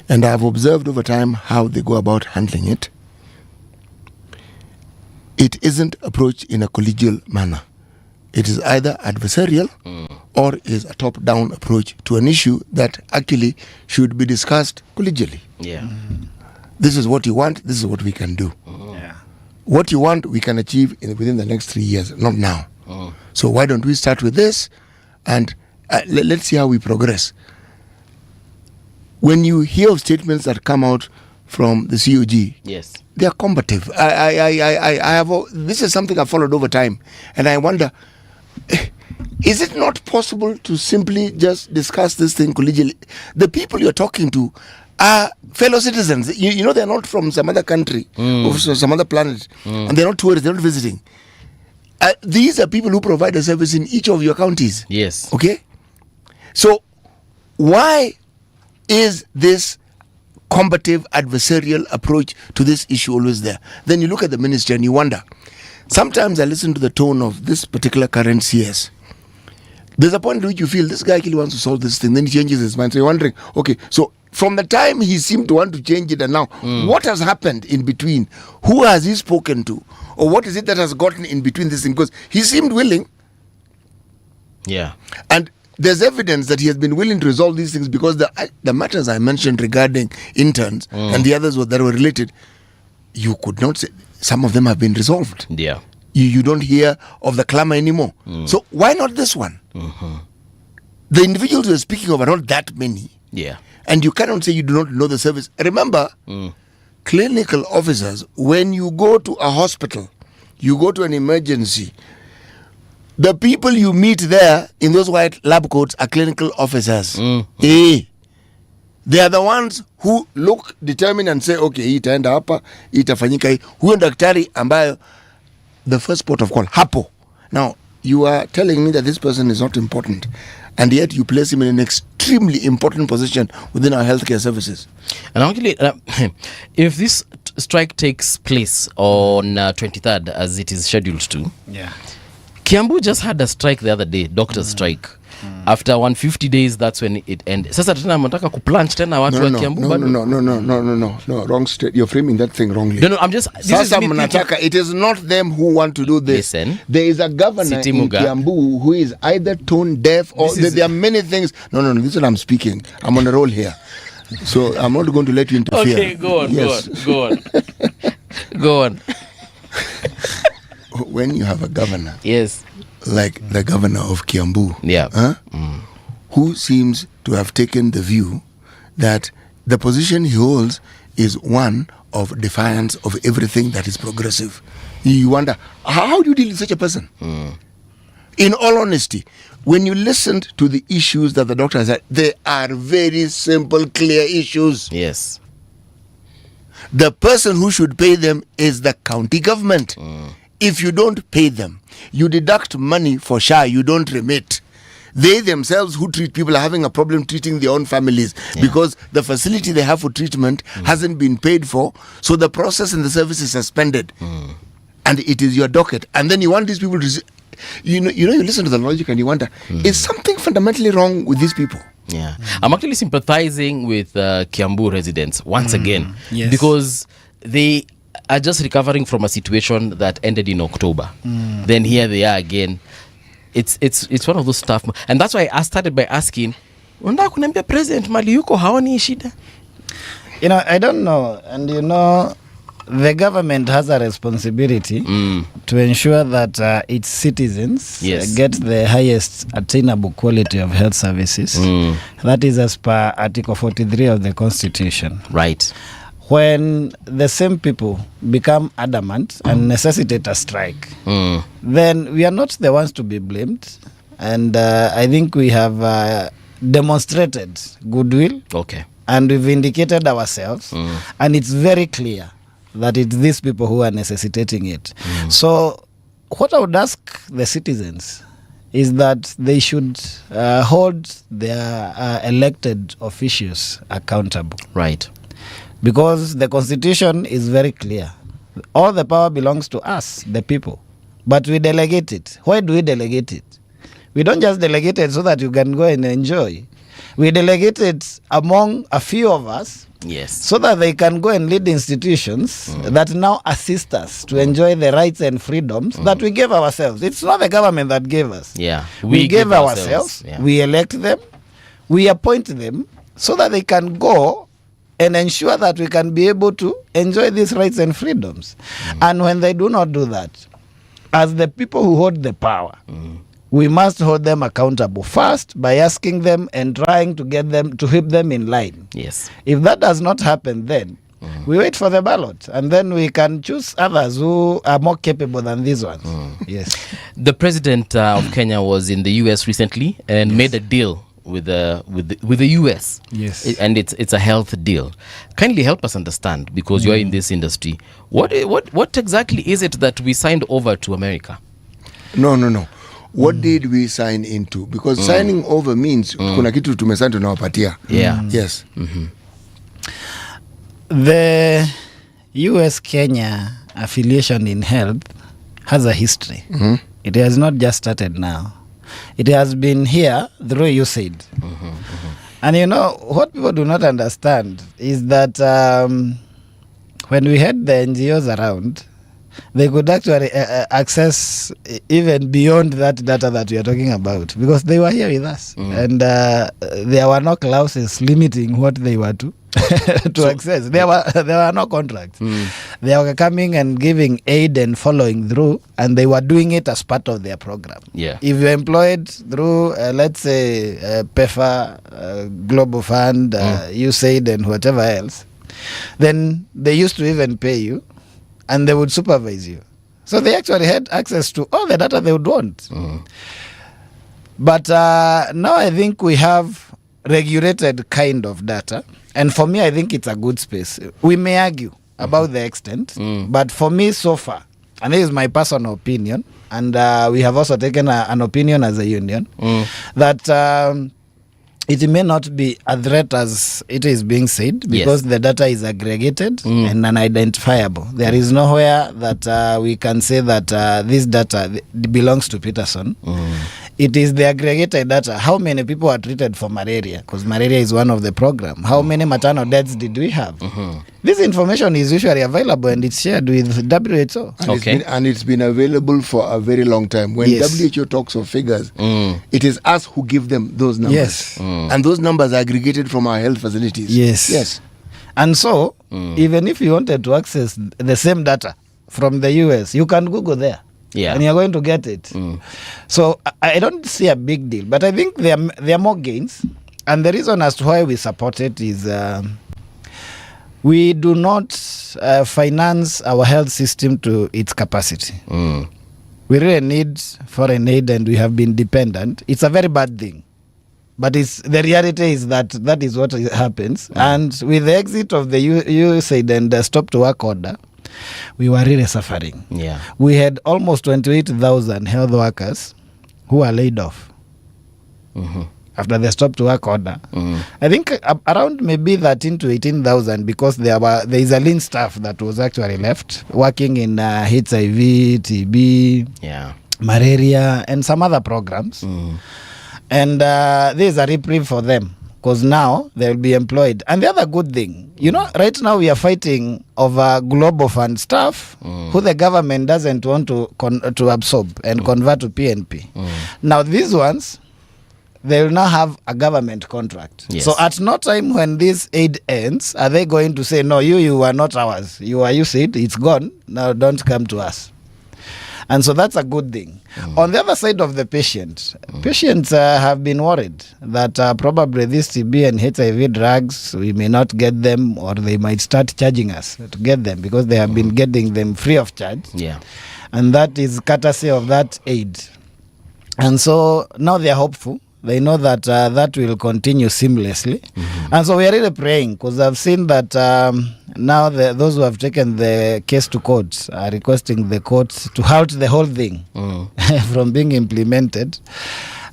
And I've observed over time how they go about handling it. It isn't approached in a collegial manner. It is either adversarial or is a top-down approach to an issue that actually should be discussed collegially. Yeah. This is what you want, this is what we can do. Yeah. What you want, we can achieve within the next 3 years, not now. So why don't we start with this and let's see how we progress. When you hear of statements that come out from the COG, Yes. they are combative. I have this is something I've followed over time, and I wonder, is it not possible to simply just discuss this thing collegially? The people you're talking to are fellow citizens. You know, they're not from some other country or some other planet, and they're not tourists, they're not visiting. These are people who provide a service in each of your counties. Yes. Okay? So, why is this combative, adversarial approach to this issue always there? Then you look at the ministry and you wonder. Sometimes I listen to the tone of this particular current CS. There's a point at which you feel this guy actually wants to solve this thing, then he changes his mind. So you're wondering, okay, so from the time he seemed to want to change it and now, what has happened in between? Who has he spoken to? Or what is it that has gotten in between this thing? Because he seemed willing. Yeah. And there's evidence that he has been willing to resolve these things because the matters I mentioned regarding interns and the others that were related, you could not say, some of them have been resolved. Yeah. You don't hear of the clamor anymore. So why not this one? The individuals we're speaking of are not that many. Yeah. And you cannot say you do not know the service. Remember, clinical officers, when you go to a hospital, you go to an emergency, the people you meet there in those white lab coats are clinical officers. They are the ones who look, determine and say, okay, hii itaenda hapa, itafanyika hii. Huyo daktari ambayo, the first port of call, hapo. Now, you are telling me that this person is not important, and yet you place him in an extremely important position within our healthcare services. And actually, if this strike takes place on 23rd, as it is scheduled to, Yeah. Kiambu just had a strike the other day, doctor's strike. After 150 days, that's when it ended. Sasa tena mnataka kuplanch tena watu wa Kiambu bado? No, wrong state. You're framing that thing wrongly. No, I'm just... Sasa mnataka, it is not them who want to do this. Listen. There is a governor in Kiambu who is either tone deaf or there are many things. No, this is what I'm speaking. I'm on a roll here. So I'm not going to let you interfere. Okay, go on, yes. go on. Go on. When you have a governor, yes, like the governor of Kiambu, who seems to have taken the view that the position he holds is one of defiance of everything that is progressive. You wonder, how do you deal with such a person? In all honesty, when you listened to the issues that the doctor has had, they are very simple, clear issues. Yes. The person who should pay them is the county government. If you don't pay them, you deduct money for SHA, you don't remit. They themselves who treat people are having a problem treating their own families because the facility they have for treatment hasn't been paid for, so the process and the service is suspended. And it is your docket. And then you want these people to... You listen to the logic and you wonder, is something fundamentally wrong with these people? Yeah. I'm actually sympathizing with Kiambu residents once again. Yes. Because they are just recovering from a situation that ended in October. Then here they are again. It's one of those stuff. And that's why I started by asking, unataka kuniambia president mali yuko haoni shida? I don't know. And the government has a responsibility to ensure that its citizens get the highest attainable quality of health services. That is as per Article 43 of the Constitution. Right. When the same people become adamant and necessitate a strike, then we are not the ones to be blamed. And I think we have demonstrated goodwill. Okay. And we've indicated ourselves. And it's very clear that it's these people who are necessitating it. So what I would ask the citizens is that they should hold their elected officials accountable. Right. Because the Constitution is very clear. All the power belongs to us, the people. But we delegate it. Why do we delegate it? We don't just delegate it so that you can go and enjoy. We delegate it among a few of us. Yes. So that they can go and lead institutions that now assist us to enjoy the rights and freedoms that we gave ourselves. It's not the government that gave us. Yeah. We gave ourselves. Yeah. We elect them. We appoint them so that they can go and ensure that we can be able to enjoy these rights and freedoms. And when they do not do that, as the people who hold the power, we must hold them accountable first by asking them and trying to get them to keep them in line. Yes. If that does not happen, then we wait for the ballot, and then we can choose others who are more capable than these ones. Yes. The president of Kenya was in the US recently and made a deal with the US. Yes. And it's a health deal. Kindly help us understand, because you are in this industry. What exactly is it that we signed over to America? No. What did we sign into? Because signing over means kuna kitu tumesign tunawapatia. Yeah. Yes. The US-Kenya affiliation in health has a history. It has not just started now. It has been here through USAID. And you know, what people do not understand is that when we had the NGOs around, they could actually access even beyond that data that we are talking about, because they were here with us. And there were no clauses limiting what they were to access. There were no contracts. They were coming and giving aid and following through, and they were doing it as part of their program. Yeah. If you're employed through, let's say, PEFA, Global Fund, USAID, and whatever else, then they used to even pay you, and they would supervise you. So they actually had access to all the data they would want. But now I think we have regulated kind of data. And for me, I think it's a good space. We may argue about the extent, but for me so far, and this is my personal opinion, and we have also taken an opinion as a union, that it may not be a threat as it is being said, because the data is aggregated and unidentifiable. There is nowhere that we can say that this data belongs to Peterson. It is the aggregated data. How many people are treated for malaria? Because malaria is one of the program. How many maternal deaths did we have? This information is usually available and it's shared with WHO. And it's been available for a very long time. When WHO talks of figures, it is us who give them those numbers. Yes. And those numbers are aggregated from our health facilities. Yes. And so, even if you wanted to access the same data from the US, you can Google there. Yeah. And you're going to get it. So I don't see a big deal, but I think there are more gains. And the reason as to why we support it is we do not finance our health system to its capacity. We really need foreign aid, and we have been dependent. It's a very bad thing. But the reality is that is what happens. And with the exit of the USAID and the stop to work order, we were really suffering. Yeah. We had almost 28,000 health workers who were laid off after the stop to work order. I think around maybe 13 to 18,000, because there is a lean staff that was actually left working in HIV, TB, malaria, and some other programs. And there is a reprieve for them, because now they will be employed. And the other good thing, you know, right now we are fighting over Global Fund staff who the government doesn't want to absorb and convert to PNP. Now these ones, they will now have a government contract. So at no time when this aid ends are they going to say, no, you are not ours. You said it's gone. Now don't come to us. And so that's a good thing. On the other side of the patients have been worried that probably these TB and HIV drugs, we may not get them, or they might start charging us to get them, because they have been getting them free of charge. And that is courtesy of that aid. And so now they are hopeful. They know that that will continue seamlessly. And so we are really praying, because I've seen that now those who have taken the case to court are requesting the courts to halt the whole thing from being implemented.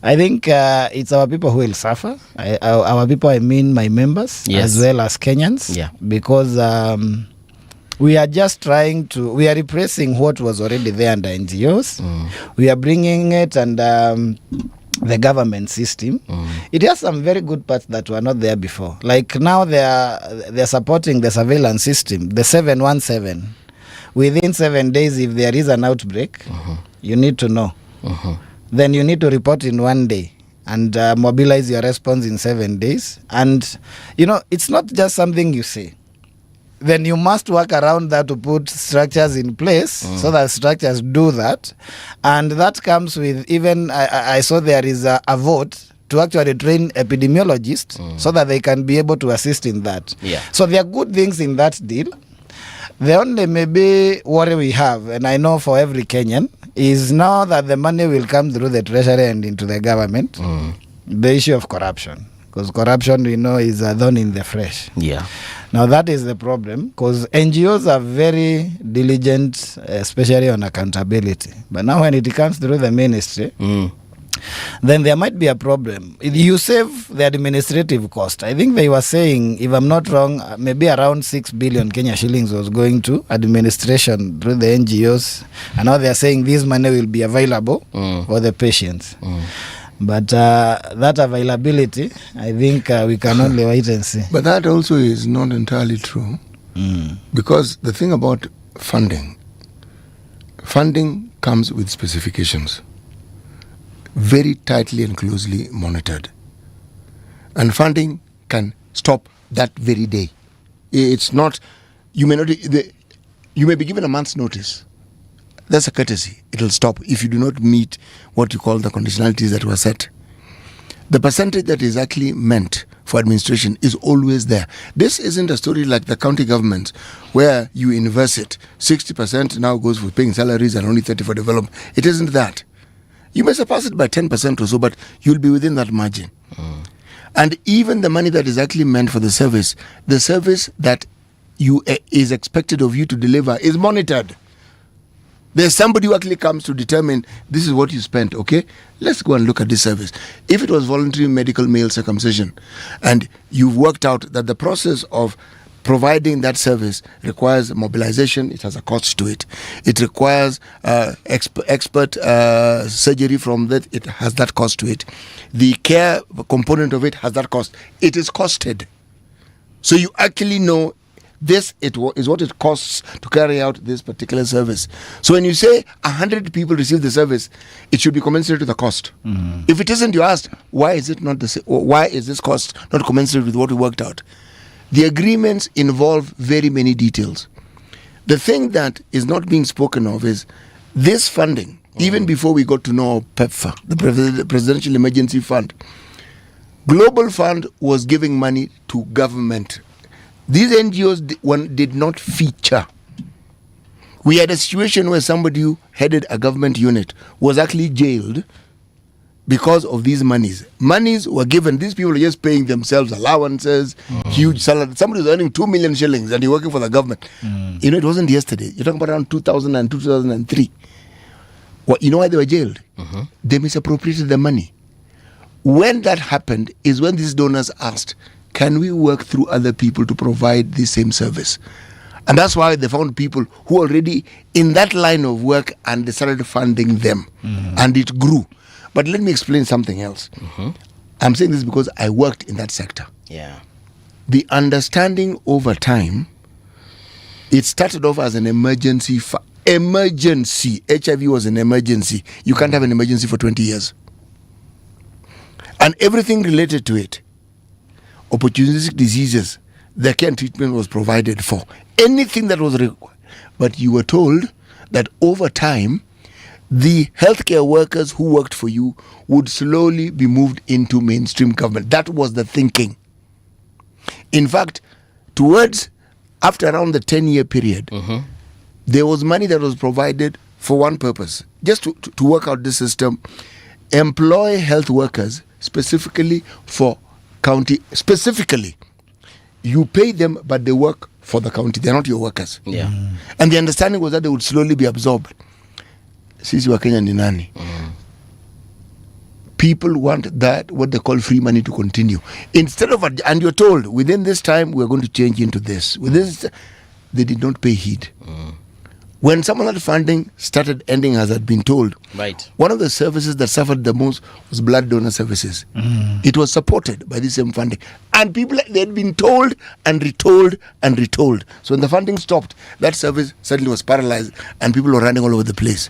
I think it's our people who will suffer. Our people, I mean my members, as well as Kenyans, because we are just we are repressing what was already there under NGOs. We are bringing it and the government system, it has some very good parts that were not there before. Like now they're supporting the surveillance system, the 717. Within 7 days, if there is an outbreak, you need to know. Then you need to report in 1 day and mobilize your response in 7 days. And, it's not just something you say. Then you must work around that to put structures in place so that structures do that. And that comes with even, I saw there is a vote to actually train epidemiologists so that they can be able to assist in that. Yeah. So there are good things in that deal. The only maybe worry we have, and I know for every Kenyan, is now that the money will come through the treasury and into the government, the issue of corruption. Because corruption, we know, is a thorn in the flesh. Yeah. Now that is the problem, because NGOs are very diligent, especially on accountability. But now when it comes through the ministry, then there might be a problem. You save the administrative cost. I think they were saying, if I'm not wrong, maybe around 6 billion Kenya shillings was going to administration through the NGOs. And now they're saying this money will be available for the patients. But that availability, I think we can only wait and see. But that also is not entirely true. Because the thing about funding comes with specifications, very tightly and closely monitored. And funding can stop that very day. It's not, you may be given a month's notice. That's a courtesy. It'll stop if you do not meet what you call the conditionalities that were set. The percentage that is actually meant for administration is always there. This isn't a story like the county government where you inverse it. 60% now goes for paying salaries and only 30% for development. It isn't that. You may surpass it by 10% or so, but you'll be within that margin. And even the money that is actually meant for the service that is expected of you to deliver is monitored. There's somebody who actually comes to determine this is what you spent, okay? Let's go and look at this service. If it was voluntary medical male circumcision and you've worked out that the process of providing that service requires mobilization, it has a cost to it. It requires expert surgery from that, it has that cost to it. The care component of it has that cost. It is costed. So you actually know this is what it costs to carry out this particular service. So when you say 100 people receive the service, it should be commensurate to the cost. If it isn't, you ask, why is it not the same? Why is this cost not commensurate with what we worked out? The agreements involve very many details. The thing that is not being spoken of is this funding, even before we got to know PEPFAR, the Presidential Emergency Fund. Global Fund was giving money to government. These NGOs did not feature. We had a situation where somebody who headed a government unit was actually jailed because of these monies. Monies were given. These people are just paying themselves allowances, huge salary. Somebody was earning 2 million shillings and you're working for the government. It wasn't yesterday. You're talking about around 2000 and 2003. Well, you know why they were jailed? They misappropriated the money. When that happened is when these donors asked, can we work through other people to provide the same service? And that's why they found people who are already in that line of work and they started funding them. And it grew. But let me explain something else. I'm saying this because I worked in that sector. Yeah. The understanding over time, it started off as an emergency. Emergency. HIV was an emergency. You can't have an emergency for 20 years. And everything related to it. Opportunistic diseases, the care and treatment was provided for. Anything that was required. But you were told that over time, the healthcare workers who worked for you would slowly be moved into mainstream government. That was the thinking. In fact, after around the 10-year period, there was money that was provided for one purpose, just to work out this system, employ health workers specifically for county. Specifically, you pay them, but they work for the county. They're not your workers. Yeah. And the understanding was that they would slowly be absorbed. Sisi wa Kenya ni nani? People want that, what they call free money, to continue. Instead of, and you're told, within this time, we're going to change into this. With this, they did not pay heed. When some of that funding started ending, as I'd been told, Right. one of the services that suffered the most was blood donor services. It was supported by the same funding. And people, they had been told and retold and retold. So when the funding stopped, that service suddenly was paralyzed and people were running all over the place.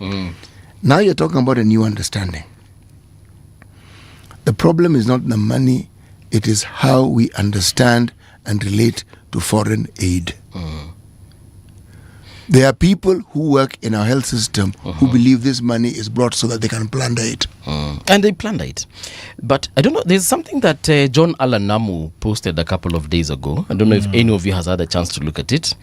Now you're talking about a new understanding. The problem is not the money, it is how we understand and relate to foreign aid. There are people who work in our health system who believe this money is brought so that they can plunder it. And they plunder it. But I don't know, there's something that John Allan Namu posted a couple of days ago. I don't know if any of you has had a chance to look at it.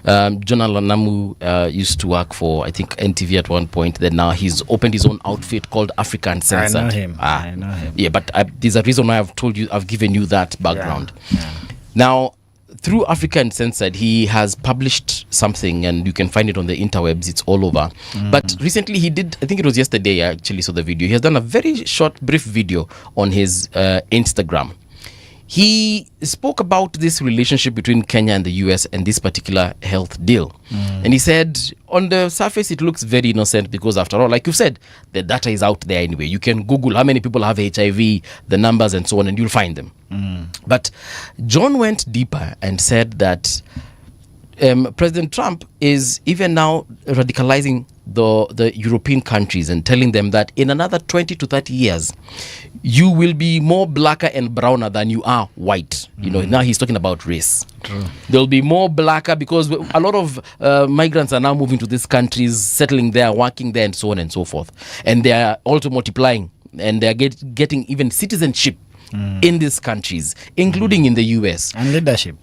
John Allan Namu used to work for, I think, NTV at one point. Then now he's opened his own outfit called Africa Uncensored. I know him. Yeah, but there's a reason why I've given you that background. Yeah. Now, through Africa Uncensored, he has published something, and you can find it on the interwebs. It's all over. But recently he did, I think it was yesterday I actually saw the video. He has done a very short, brief video on his Instagram. He spoke about this relationship between Kenya and the US and this particular health deal. And he said, on the surface, it looks very innocent because, after all, like you said, the data is out there anyway. You can Google how many people have HIV, the numbers and so on, and you'll find them. But John went deeper and said that President Trump is even now radicalizing the European countries and telling them that in another 20 to 30 years, you will be more blacker and browner than you are white. You know, now he's talking about race. True. There'll be more blacker because a lot of migrants are now moving to these countries, settling there, working there, and so on and so forth. And they are also multiplying, and they are getting even citizenship in these countries, including in the US. And leadership.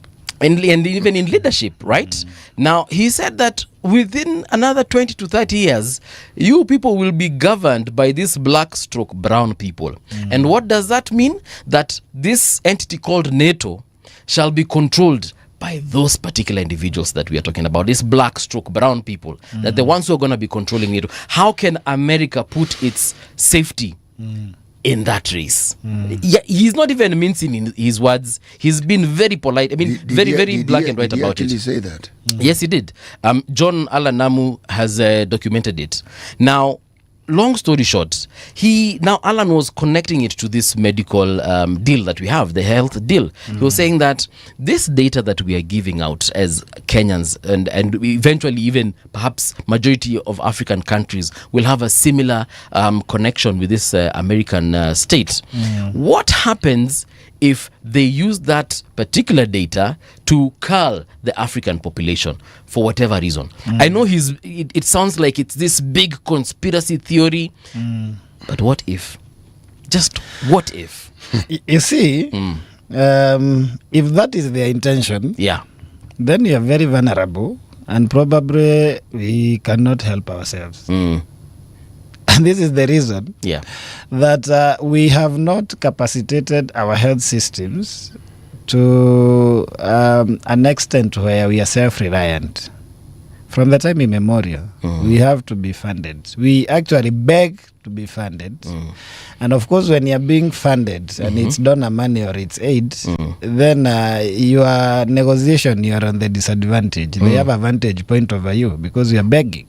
And even in leadership, right? Now, he said that within another 20 to 30 years, you people will be governed by these black stroke brown people. And what does that mean? That this entity called NATO shall be controlled by those particular individuals that we are talking about, these black stroke brown people, that the ones who are going to be controlling NATO. How can America put its safety in that race? Yeah, he's not even mincing in his words. He's been very polite. I mean, very black and white about it. Did he say that? Yes, he did. John Allan Namu has documented it. Now, long story short, Alan was connecting it to this medical deal that we have, the health deal. He was saying that this data that we are giving out as Kenyans and eventually even perhaps majority of African countries will have a similar connection with this American state. What happens if they use that particular data to cull the African population for whatever reason? I know it sounds like it's this big conspiracy theory, but what if? Just what if? You see, if that is their intention, then you are very vulnerable, and probably we cannot help ourselves. And this is the reason that we have not capacitated our health systems to an extent where we are self-reliant. From the time immemorial, we have to be funded. We actually beg to be funded. And of course, when you're being funded and it's donor money or it's aid, then your negotiation, you're on the disadvantage. They have a vantage point over you because you're begging.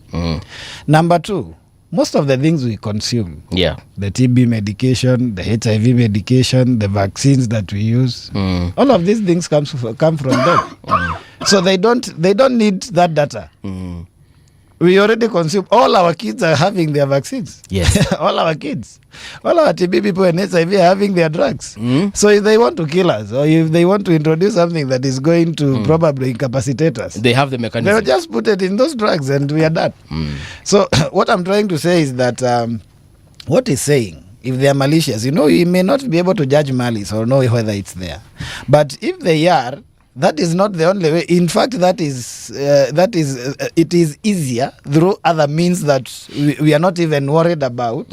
Number two, most of the things we consume, the TB medication, the HIV medication, the vaccines that we use, all of these things come from them. So they don't need that data. We already consume. All our kids are having their vaccines. Yes. All our kids. All our TB people and HIV are having their drugs. So if they want to kill us, or if they want to introduce something that is going to probably incapacitate us, they have the mechanism. They'll just put it in those drugs and we are done. So what I'm trying to say is that what he's saying, if they are malicious, you may not be able to judge malice or know whether it's there. But if they are, that is not the only way. In fact, it is easier through other means that we are not even worried about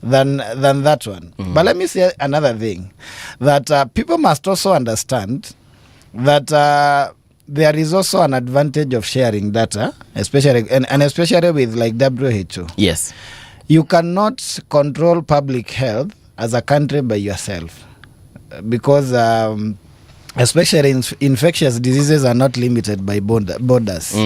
than that one. But let me say another thing, that people must also understand that there is also an advantage of sharing data, especially and especially with like WHO. Yes, you cannot control public health as a country by yourself, because especially infectious diseases are not limited by borders.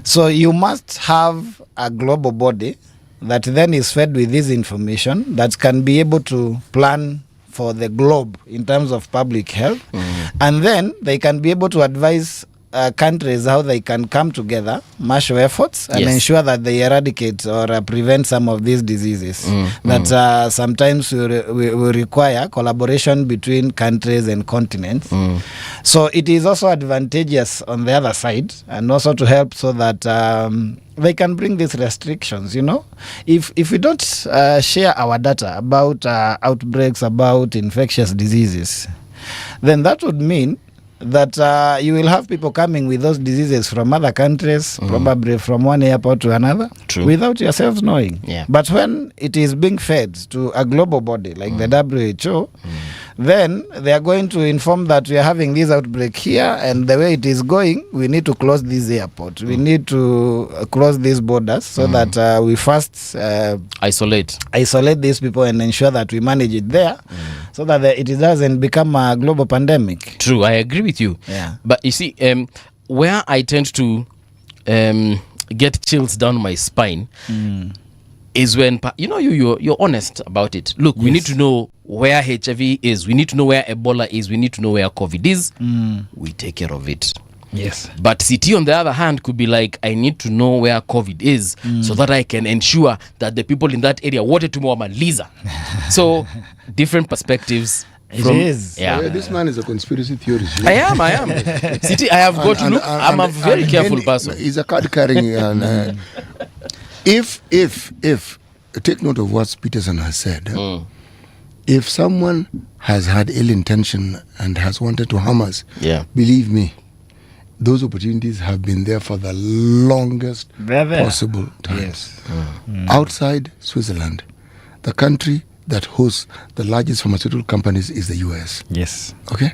So you must have a global body that then is fed with this information that can be able to plan for the globe in terms of public health, and then they can be able to advise countries how they can come together, marshal efforts, and ensure that they eradicate or prevent some of these diseases that sometimes will require collaboration between countries and continents. So it is also advantageous on the other side, and also to help so that they can bring these restrictions. You know, if we don't share our data about outbreaks, about infectious diseases, then that would mean that you will have people coming with those diseases from other countries, probably from one airport to another, without yourselves knowing. But when it is being fed to a global body like the WHO, then they are going to inform that we are having this outbreak here, and the way it is going, we need to close this airport. We need to close these borders so that we first isolate these people and ensure that we manage it there so that it doesn't become a global pandemic. True, I agree with you. But you see, where I tend to get chills down my spine is when you're honest about it. Look, we need to know where HIV is, we need to know where Ebola is, we need to know where COVID is. We take care of it. But CT on the other hand could be like, I need to know where COVID is so that I can ensure that the people in that area wanted to more Lisa. So different perspectives. This man is a conspiracy theorist. I am. CT, I have got to look. I'm a very careful person. He's a card carrying. And if take note of what Peterson has said. If someone has had ill intention and has wanted to harm us, believe me, those opportunities have been there for the longest possible times. Outside Switzerland, the country that hosts the largest pharmaceutical companies is the US. Okay?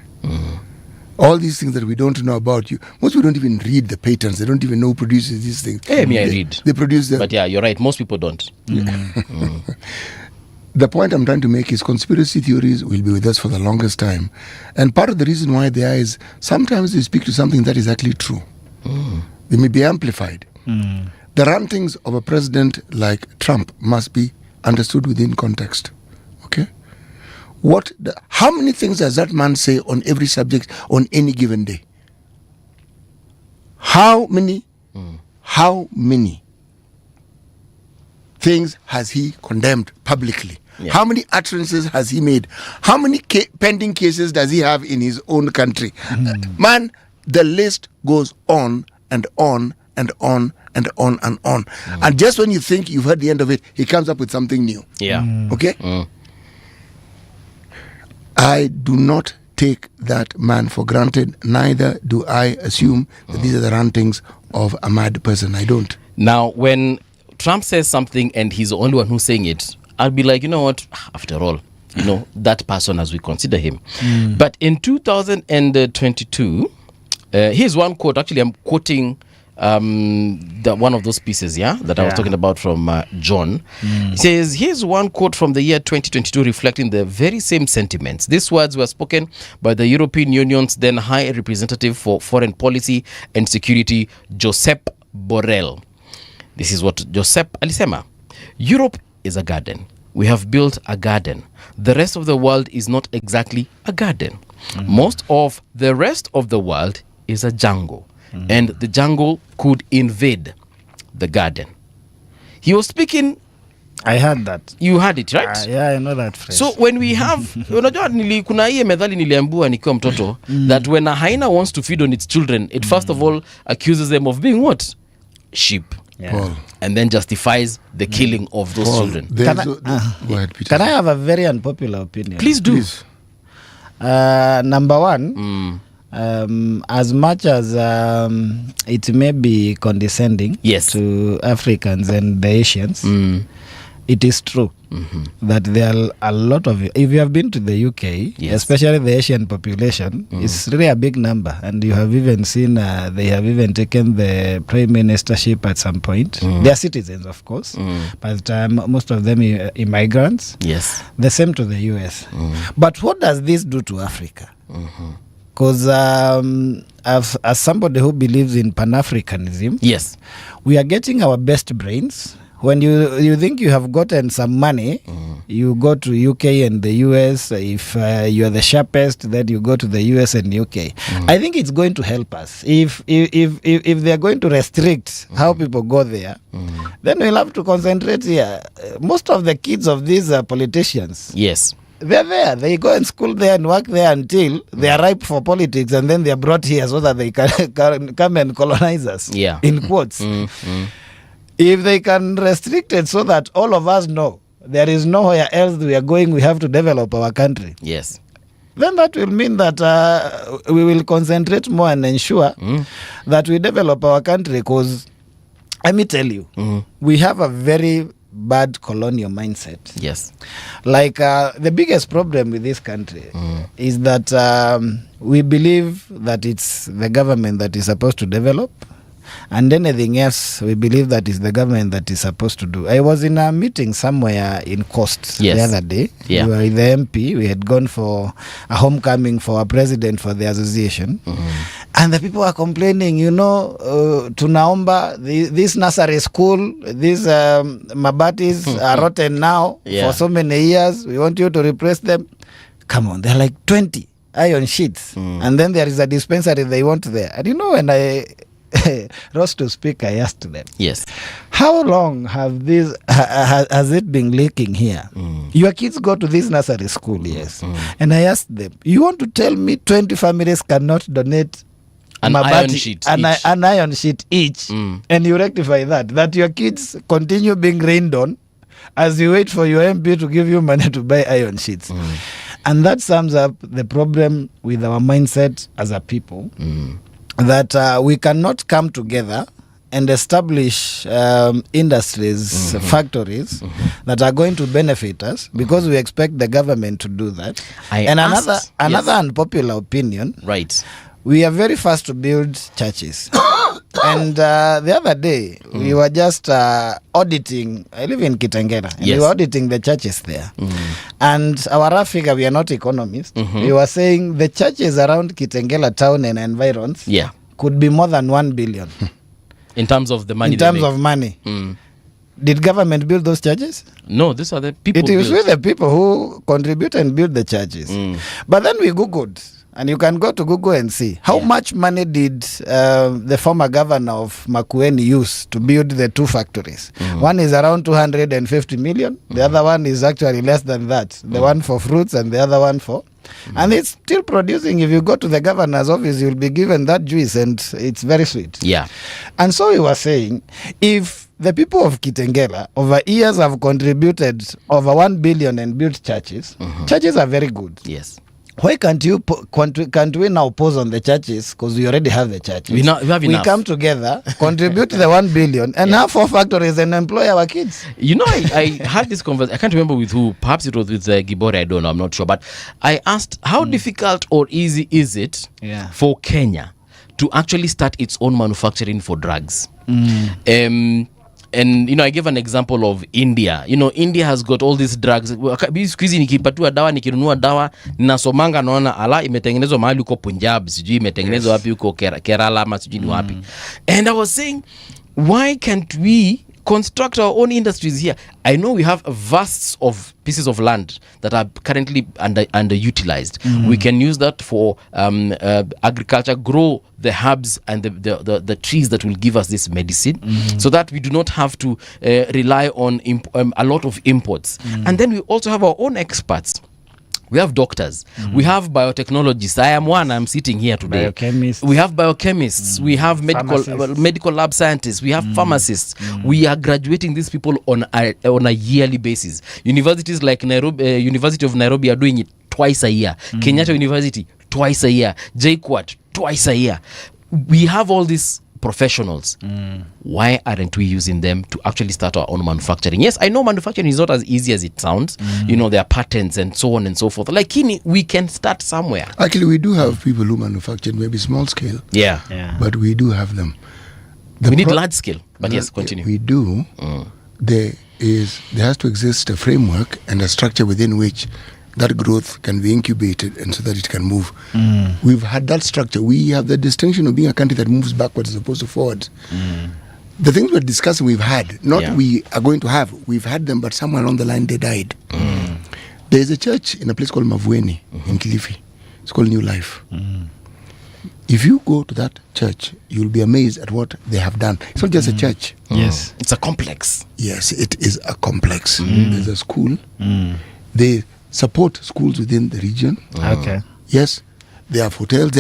All these things that we don't know about, most people don't even read the patents. They don't even know who produces these things. I read. They produce them. But yeah, you're right. Most people don't. The point I'm trying to make is conspiracy theories will be with us for the longest time. And part of the reason why they are is sometimes they speak to something that is actually true. They may be amplified. The rantings of a president like Trump must be understood within context. Okay? How many things does that man say on every subject on any given day? How many things has he condemned publicly? How many utterances has he made? How many pending cases does he have in his own country? Man, the list goes on and on and on and on and on. And just when you think you've heard the end of it, he comes up with something new. Okay? I do not take that man for granted. Neither do I assume that these are the rantings of a mad person. I don't. Now, when Trump says something and he's the only one who's saying it, I'll be like, you know what, after all, that person as we consider him. But in 2022, here's one quote. Actually, I'm quoting one of those pieces that I was talking about from John. He says, here's one quote from the year 2022 reflecting the very same sentiments. These words were spoken by the European Union's then High Representative for Foreign Policy and Security, Josep Borrell. This is what Josep alisema. Europe is a garden. We have built a garden. The rest of the world is not exactly a garden. Most of the rest of the world is a jungle. And the jungle could invade the garden. He was speaking. I heard that. You heard it, right? Yeah, I know that phrase. So when we have, kuna hii methali niliambiwa nikiwa mtoto, that when a hyena wants to feed on its children, it first of all accuses them of being what? Sheep. And then justifies the killing of those children. Go ahead, Peter. Can I have a very unpopular opinion? Please do. Number one, as much as it may be condescending to Africans and the Asians, it is true that there are a lot of, if you have been to the UK, especially the Asian population, it's really a big number, and you have even seen they have even taken the prime ministership at some point. They are citizens, of course, but most of them are immigrants. The same to the US. But what does this do to Africa? Because as somebody who believes in Pan-Africanism, Yes. we are getting our best brains. When you think you have gotten some money, you go to UK and the US. If you are the sharpest, then you go to the US and UK. I think it's going to help us. If they are going to restrict how people go there, then we'll have to concentrate here. Most of the kids of these politicians, Yes. they're there. They go and school there and work there until they are ripe for politics, and then they are brought here so that they can come and colonize us. Yeah. In quotes. If they can restrict it so that all of us know there is nowhere else we are going, we have to develop our country, Yes. then that will mean that we will concentrate more and ensure that we develop our country. Because let me tell you, we have a very bad colonial mindset. Yes. Like the biggest problem with this country is that we believe that it's the government that is supposed to develop, and anything else we believe that is the government that is supposed to do. I was in a meeting somewhere in Coast the other day. Yeah. We were with the MP. We had gone for a homecoming for a president for the association. And the people are complaining, tunaomba, this nursery school, these mabatis are rotten now for so many years. We want you to replace them. Come on, they're like 20 iron sheets. And then there is a dispensary they want there. And when I rose to speak, I asked them, Yes. how long have has it been leaking here? Your kids go to this nursery school, yes. And I asked them, you want to tell me 20 families cannot donate An iron sheet each. An iron sheet each, and you rectify that your kids continue being rained on as you wait for your MP to give you money to buy iron sheets? And that sums up the problem with our mindset as a people, that we cannot come together and establish industries, factories that are going to benefit us, because we expect the government to do that. Another unpopular opinion, Right. we are very fast to build churches. And the other day, we were just auditing. I live in Kitengela. And we were auditing the churches there. And our rough figure, we are not economists. We were saying the churches around Kitengela town and environs could be more than 1 billion. In terms of the money. In terms of money. Did government build those churches? No, these are the people. It is with the people who contribute and build the churches. But then we Googled. And you can go to Google and see how much money did the former governor of Makueni use to build the two factories. One is around 250 million. The other one is actually less than that. The one for fruits and the other one for... And it's still producing. If you go to the governor's office, you'll be given that juice, and it's very sweet. Yeah. And so we were saying, if the people of Kitengela over years have contributed over 1 billion and built churches, churches are very good. Yes. Why can't we now pause on the churches? Because we already have the churches. We have enough. We come together, contribute the 1 billion, and have 4 factories and employ our kids. I had this conversation. I can't remember with who. Perhaps it was with Gibore. I don't know. I'm not sure. But I asked, how difficult or easy is it for Kenya to actually start its own manufacturing for drugs? And I gave an example of India. India has got all these drugs. Siku hizi nikipatiwa dawa, nikinunua dawa, ninasomanga naona ala imetengenezwa mahali uko Punjab, sijui imetengenezwa wapi uko Kerala ama sijui ni wapi. And I was saying, why can't we construct our own industries here? I know we have vast of pieces of land that are currently underutilized. We can use that for agriculture, grow the herbs and the trees that will give us this medicine, so that we do not have to rely on a lot of imports. And then we also have our own experts. We have doctors. We have biotechnologists. I am one. I'm sitting here today. Biochemists. We have biochemists. We have medical lab scientists. We have pharmacists. We are graduating these people on a yearly basis. Universities like Nairobi, University of Nairobi are doing it twice a year. Kenyatta University, twice a year. JKUAT, twice a year. We have all these professionals. Why aren't we using them to actually start our own manufacturing? Yes, I know manufacturing is not as easy as it sounds. There are patents and so on and so forth. Like we can start somewhere. Actually, we do have people who manufacture, maybe small scale. Yeah. But we do have them. We need large scale. But yes, continue. We do. There has to exist a framework and a structure within which that growth can be incubated and so that it can move. We've had that structure. We have the distinction of being a country that moves backwards as opposed to forwards. The things we're discussing, we've had, not we are going to have. We've had them, but somewhere along the line they died. There's a church in a place called Mavueni in Kilifi. It's called New Life. If you go to that church, you'll be amazed at what they have done. It's not just a church. Yes. It's a complex. Yes, it is a complex. There's a school. They support schools within the region. Okay. Yes, they have hotels.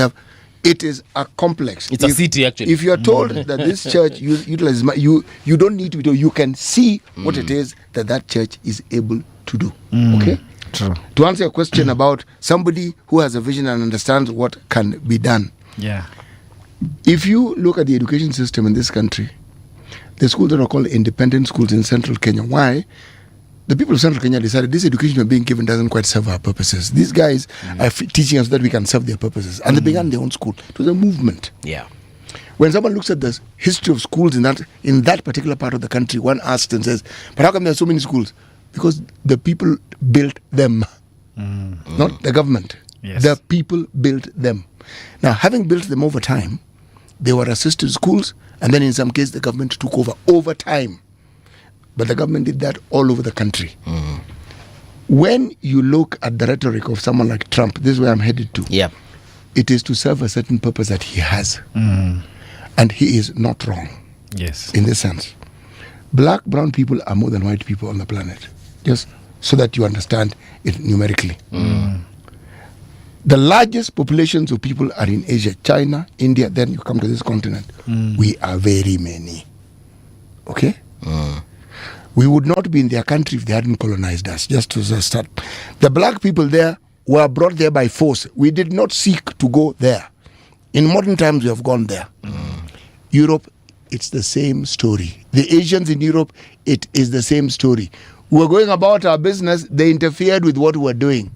It is a complex. It's a city, actually. If you are told that this church utilizes, you don't need to be told. You can see what it is that church is able to do. Okay? True. To answer your question about somebody who has a vision and understands what can be done. Yeah. If you look at the education system in this country, the schools that are called independent schools in central Kenya. Why? The people of central Kenya decided this education we're being given doesn't quite serve our purposes. These guys are teaching us that we can serve their purposes. And they began their own school. It was a movement. Yeah. When someone looks at the history of schools in that particular part of the country, one asks and says, but how come there are so many schools? Because the people built them, not the government. Yes. The people built them. Now, having built them over time, they were assisted schools, and then in some cases the government took over time. But the government did that all over the country. When you look at the rhetoric of someone like Trump, this is where I'm headed to. Yeah. It is to serve a certain purpose that he has. And he is not wrong. Yes. In this sense. Black, brown people are more than white people on the planet. Just so that you understand it numerically. The largest populations of people are in Asia, China, India, then you come to this continent. We are very many. Okay? We would not be in their country if they hadn't colonized us, just to start. The black people there were brought there by force. We did not seek to go there. In modern times, we have gone there. Europe, it's the same story. The Asians in Europe, it is the same story. We were going about our business, they interfered with what we were doing.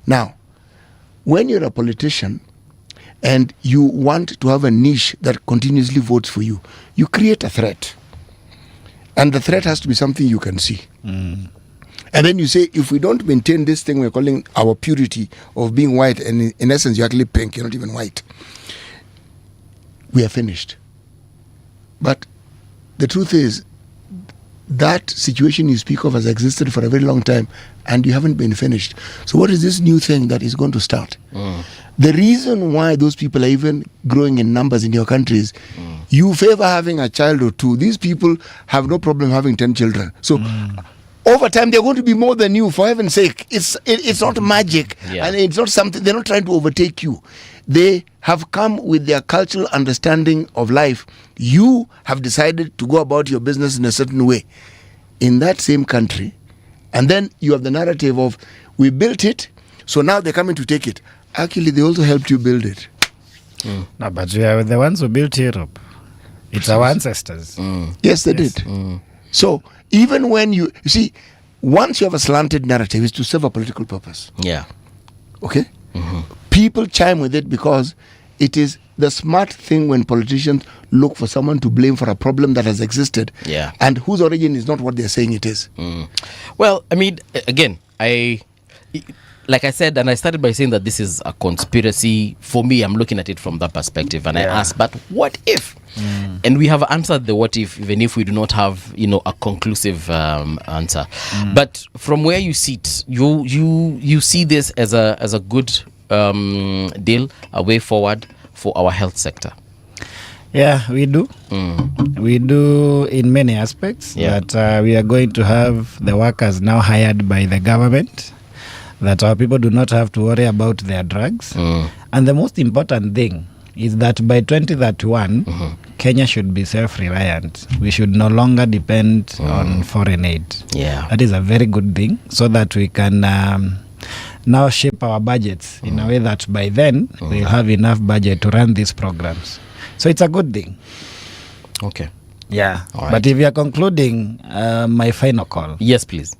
Now, when you're a politician and you want to have a niche that continuously votes for you, you create a threat. And the threat has to be something you can see. And then you say, if we don't maintain this thing we're calling our purity of being white, and in essence you're actually pink, you're not even white, we are finished. But the truth is, that situation you speak of has existed for a very long time and you haven't been finished. So what is this new thing that is going to start? The reason why those people are even growing in numbers in your countries, you favor having a child or two. These people have no problem having 10 children. So over time, they're going to be more than you, for heaven's sake. It's not magic, and it's not something, they're not trying to overtake you. They have come with their cultural understanding of life. You have decided to go about your business in a certain way in that same country. And then you have the narrative of, we built it, so now they're coming to take it. Actually, they also helped you build it. No, but we are the ones who built Europe. It's our ancestors. Yes, they did. So even when you see, once you have a slanted narrative, it's to serve a political purpose. Yeah. Okay? People chime with it because it is the smart thing when politicians look for someone to blame for a problem that has existed and whose origin is not what they're saying it is. Well, I mean, again, like I said, and I started by saying that this is a conspiracy. For me, I'm looking at it from that perspective, and I ask, but what if? And we have answered the what if, even if we do not have, a conclusive answer. But from where you sit, you see this as a good deal, a way forward for our health sector. Yeah, we do. We do in many aspects. That we are going to have the workers now hired by the government, that our people do not have to worry about their drugs. And the most important thing is that by 2031, Kenya should be self-reliant. We should no longer depend on foreign aid. That is a very good thing, so that we can now shape our budgets in a way that by then we'll have enough budget to run these programs. So it's a good thing. Okay. Yeah. All right. But if you are concluding, my final call. Yes, please.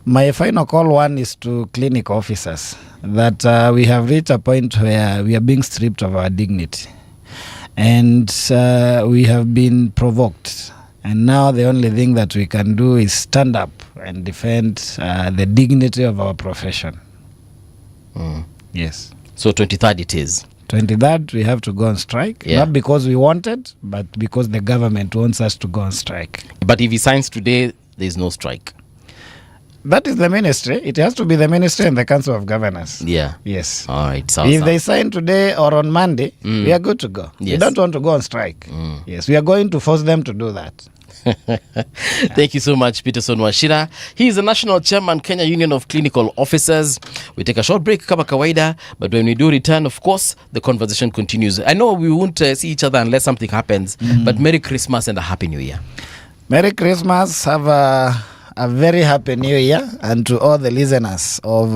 My final call one is to clinic officers, that we have reached a point where we are being stripped of our dignity. And we have been provoked. And now the only thing that we can do is stand up and defend the dignity of our profession. Yes. So 23rd it is. 23rd, we have to go on strike. Yeah. Not because we want it, but because the government wants us to go on strike. But if he signs today, there's no strike. That is the ministry. It has to be the ministry and the Council of Governors. Yeah. Yes. All right. If they sign today or on Monday, we are good to go. Yes. We don't want to go on strike. Yes, we are going to force them to do that. Thank you so much, Peterson Washira. He is the National Chairman, Kenya Union of Clinical Officers. We take a short break, kama kawaida, but when we do return, of course, the conversation continues. I know we won't see each other unless something happens, but Merry Christmas and a Happy New Year. Merry Christmas. Have a very happy New Year, and to all the listeners of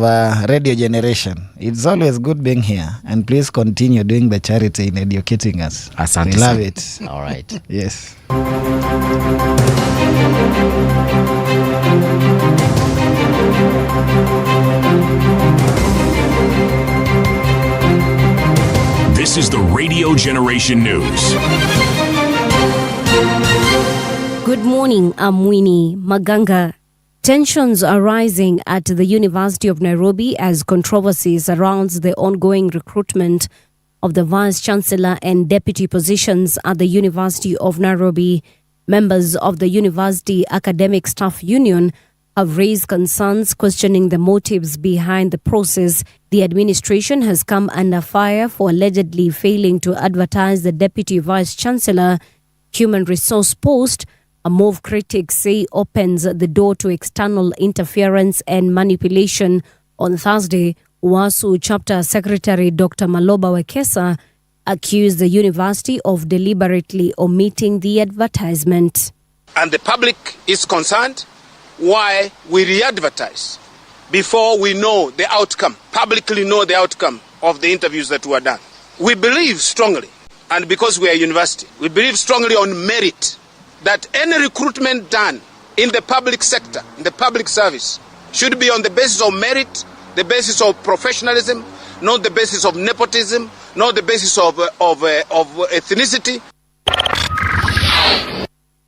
Radio Generation. It's always good being here, and please continue doing the charity in educating us. Asante. We love it. All right. Yes. This is the Radio Generation News. Good morning, I'm Winnie Maganga. Tensions are rising at the University of Nairobi as controversy surrounds the ongoing recruitment of the Vice-Chancellor and Deputy positions at the University of Nairobi. Members of the University Academic Staff Union have raised concerns questioning the motives behind the process. The administration has come under fire for allegedly failing to advertise the Deputy Vice-Chancellor human resource post, a move critics say opens the door to external interference and manipulation. On Thursday, WASU Chapter Secretary Dr. Maloba Wekesa accused the university of deliberately omitting the advertisement. And the public is concerned why we re-advertise before we know the outcome, publicly know the outcome of the interviews that were done. We believe strongly, and because we are a university, we believe strongly on merit, that any recruitment done in the public sector, in the public service, should be on the basis of merit, the basis of professionalism, not the basis of nepotism, not the basis of ethnicity.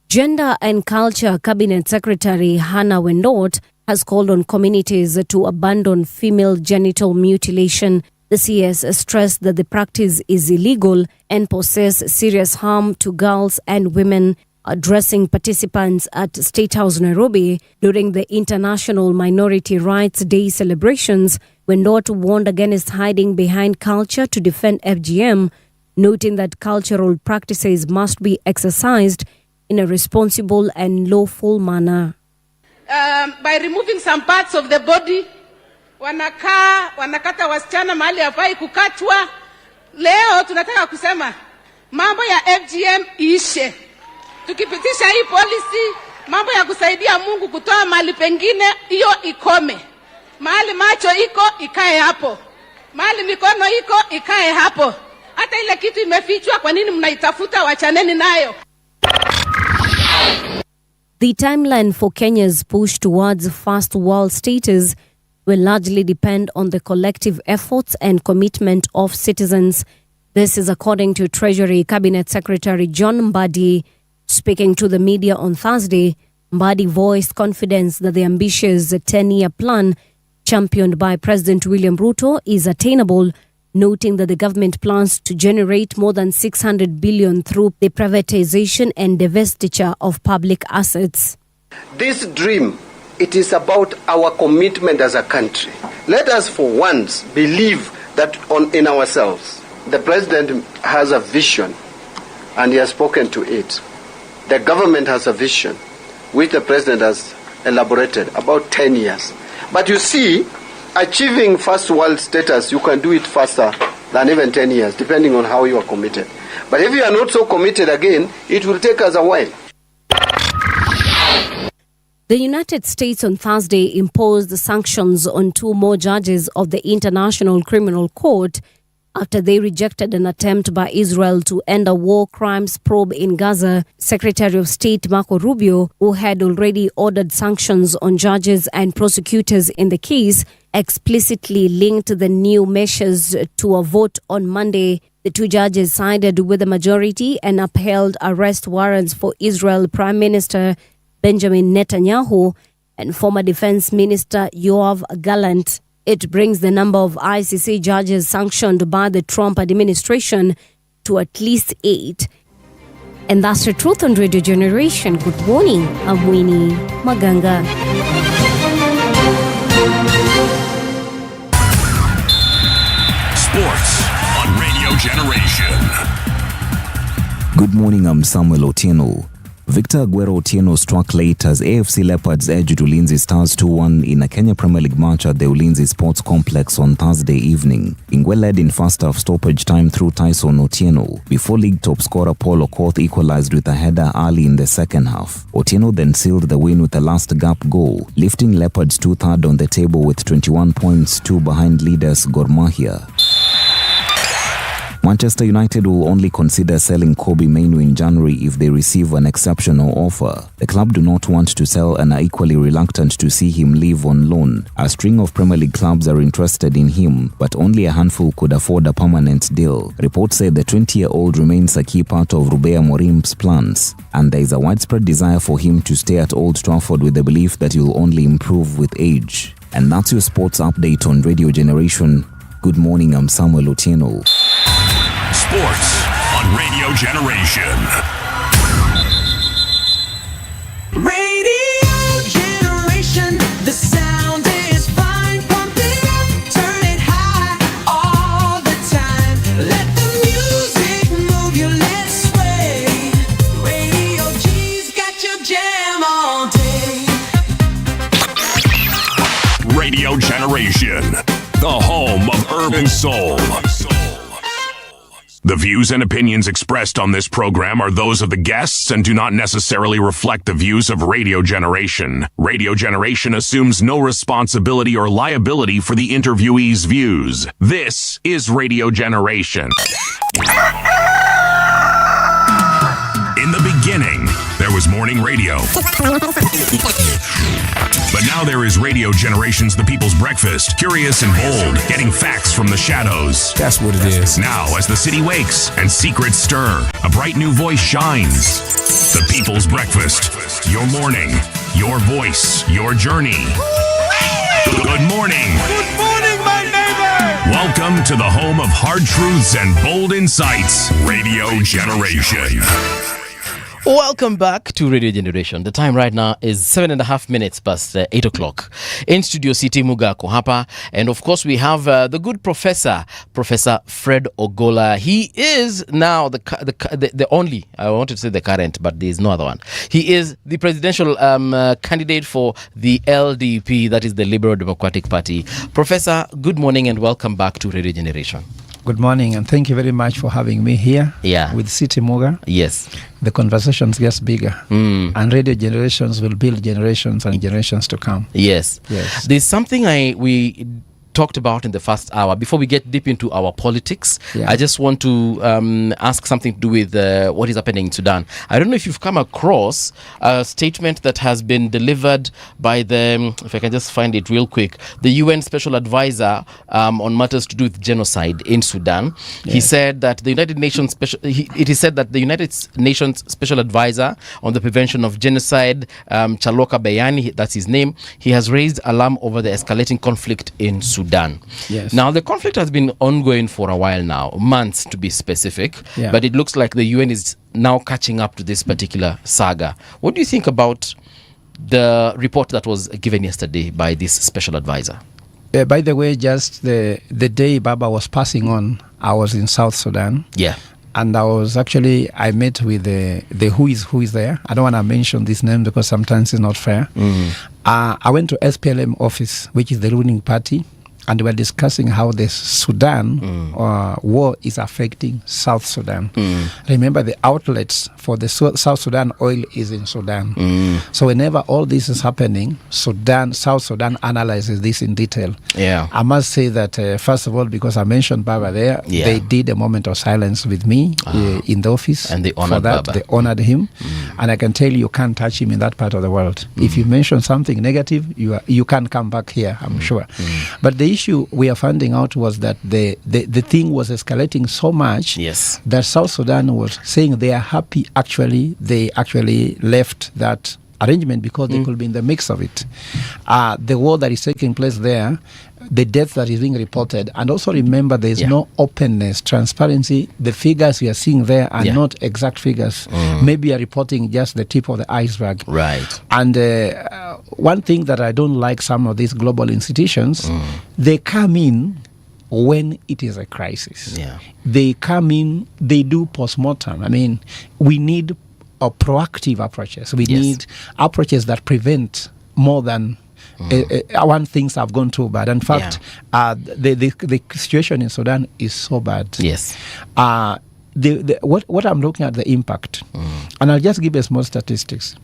Gender and Culture Cabinet Secretary Hannah Wendot has called on communities to abandon female genital mutilation. The CS stressed that the practice is illegal and poses serious harm to girls and women. Addressing participants at State House Nairobi during the International Minority Rights Day celebrations, Wendot warned against hiding behind culture to defend FGM, noting that cultural practices must be exercised in a responsible and lawful manner. By removing some parts of the body, wanakata wasichana mahali hafai kukatwa. Leo tunataka kusema mambo ya FGM iishe. Tukipitisha hii policy, mambo ya kusaidia Mungu kutoa mahali pengine, hiyo ikome. Mahali macho iko, ikae hapo. Mahali mikono iko, ikae hapo. Hata ile kitu imefichwa, kwa nini mnaitafuta? Wachaneni nayo. The timeline for Kenya's push towards first world status will largely depend on the collective efforts and commitment of citizens. This is according to Treasury Cabinet Secretary John Mbadi. Speaking to the media on Thursday, Mbadi voiced confidence that the ambitious 10-year plan championed by President William Ruto is attainable, noting that the government plans to generate more than 600 billion through the privatization and divestiture of public assets. This dream, it is about our commitment as a country. Let us for once believe that in ourselves. The president has a vision and he has spoken to it. The government has a vision which the president has elaborated about 10 years. But you see, achieving first world status, you can do it faster than even 10 years, depending on how you are committed. But if you are not so committed again, it will take us a while. The United States on Thursday imposed sanctions on 2 more judges of the International Criminal Court after they rejected an attempt by Israel to end a war crimes probe in Gaza. Secretary of State Marco Rubio, who had already ordered sanctions on judges and prosecutors in the case, explicitly linked the new measures to a vote on Monday. The 2 judges sided with the majority and upheld arrest warrants for Israel Prime Minister Benjamin Netanyahu and former Defense Minister Yoav Gallant. It brings the number of ICC judges sanctioned by the Trump administration to at least 8. And that's the truth on Radio Generation. Good morning. I'm Winnie Maganga. Sports on Radio Generation. Good morning, I'm Samuel Otieno. Victor Aguero Otieno struck late as AFC Leopards edged Ulinzi Stars 2-1 in a Kenya Premier League match at the Ulinzi Sports Complex on Thursday evening. Ingwe led in first half stoppage time through Tyson Otieno, before league top scorer Paul Okoth equalized with a header early in the second half. Otieno then sealed the win with a last gap goal, lifting Leopards to third on the table with 21 points, 2 behind leaders Gor Mahia. Manchester United will only consider selling Kobe Mainoo in January if they receive an exceptional offer. The club do not want to sell and are equally reluctant to see him leave on loan. A string of Premier League clubs are interested in him, but only a handful could afford a permanent deal. Reports say the 20-year-old remains a key part of Ruben Amorim's plans, and there is a widespread desire for him to stay at Old Trafford with the belief that he will only improve with age. And that's your sports update on Radio Generation. Good morning, I'm Samuel Otieno. Sports on Radio Generation. Radio Generation, the sound is fine. Pump it up, turn it high, all the time. Let the music move your lips sway. Radio G's got your jam all day. Radio Generation, the home of urban soul. The views and opinions expressed on this program are those of the guests and do not necessarily reflect the views of Radio Generation. Radio Generation assumes no responsibility or liability for the interviewee's views. This is Radio Generation. In the beginning, there was morning radio. But now there is Radio Generation's The People's Breakfast, curious and bold, getting facts from the shadows. That's what it is. Now, as the city wakes and secrets stir, a bright new voice shines. The People's Breakfast, your morning, your voice, your journey. Good morning. Good morning, my neighbor. Welcome to the home of hard truths and bold insights, Radio Generation. Welcome back to Radio Generation. The time right now is 7.5 minutes past 8 o'clock. In Studio City, Mugako hapa. And of course, we have the good Professor Fred Ogola. He is now the only, I wanted to say the current, but there is no other one. He is the presidential candidate for the LDP, that is the Liberal Democratic Party. Professor, good morning and welcome back to Radio Generation. Good morning, and thank you very much for having me here with City Muga. Yes. The conversations gets bigger, and Radio Generations will build generations and generations to come. Yes. There's something we talked about in the first hour. Before we get deep into our politics, I just want to ask something to do with what is happening in Sudan. I don't know if you've come across a statement that has been delivered by the, if I can just find it real quick, the UN Special Advisor on matters to do with genocide in Sudan. Yes. He said that the United Nations it is said that the United Nations Special Advisor on the prevention of genocide, Chaloka Bayani, that's his name, he has raised alarm over the escalating conflict in Sudan. Yes. Now, the conflict has been ongoing for a while now, months to be specific, but it looks like the UN is now catching up to this particular saga. What do you think about the report that was given yesterday by this special advisor? By the way, just the day Baba was passing on, I was in South Sudan. Yeah. And I met with the who is there. I don't want to mention this name because sometimes it's not fair. I went to SPLM office, which is the ruling party. And we were discussing how the Sudan war is affecting South Sudan. Remember, the outlets for the South Sudan oil is in Sudan. So whenever all this is happening, South Sudan analyzes this in detail. Yeah. I must say that, first of all, because I mentioned Baba there, they did a moment of silence with me in the office. And they honored Baba. They honored him. And I can tell you can't touch him in that part of the world. If you mention something negative, you can't come back here, I'm sure. But the issue we are finding out was that the thing was escalating so much that South Sudan was saying they are happy. They actually left that arrangement because they could be in the mix of it. The war that is taking place there, the death that is being reported. And also remember, there is no openness, transparency. The figures we are seeing there are not exact figures. Maybe are reporting just the tip of the iceberg. Right. And one thing that I don't like some of these global institutions, they come in when it is a crisis. They come in, they do postmortem. I mean, we need proactive approaches. We need approaches that prevent more than one things have gone too bad. In fact, the situation in Sudan is so bad. Yes. What I'm looking at the impact, and I'll just give you small statistics.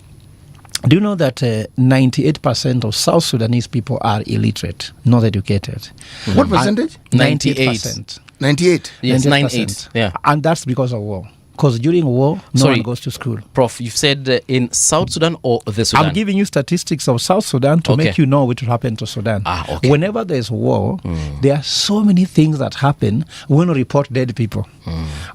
Do you know that 98% of South Sudanese people are illiterate, not educated? What percentage? 98%. 98? Yes, 98%. 98. Yeah. And that's because of war. Because during war, no one goes to school. Prof, you've said in South Sudan or the Sudan? I'm giving you statistics of South Sudan to make you know what will happen to Sudan. Whenever there's war, there are so many things that happen when we report dead people.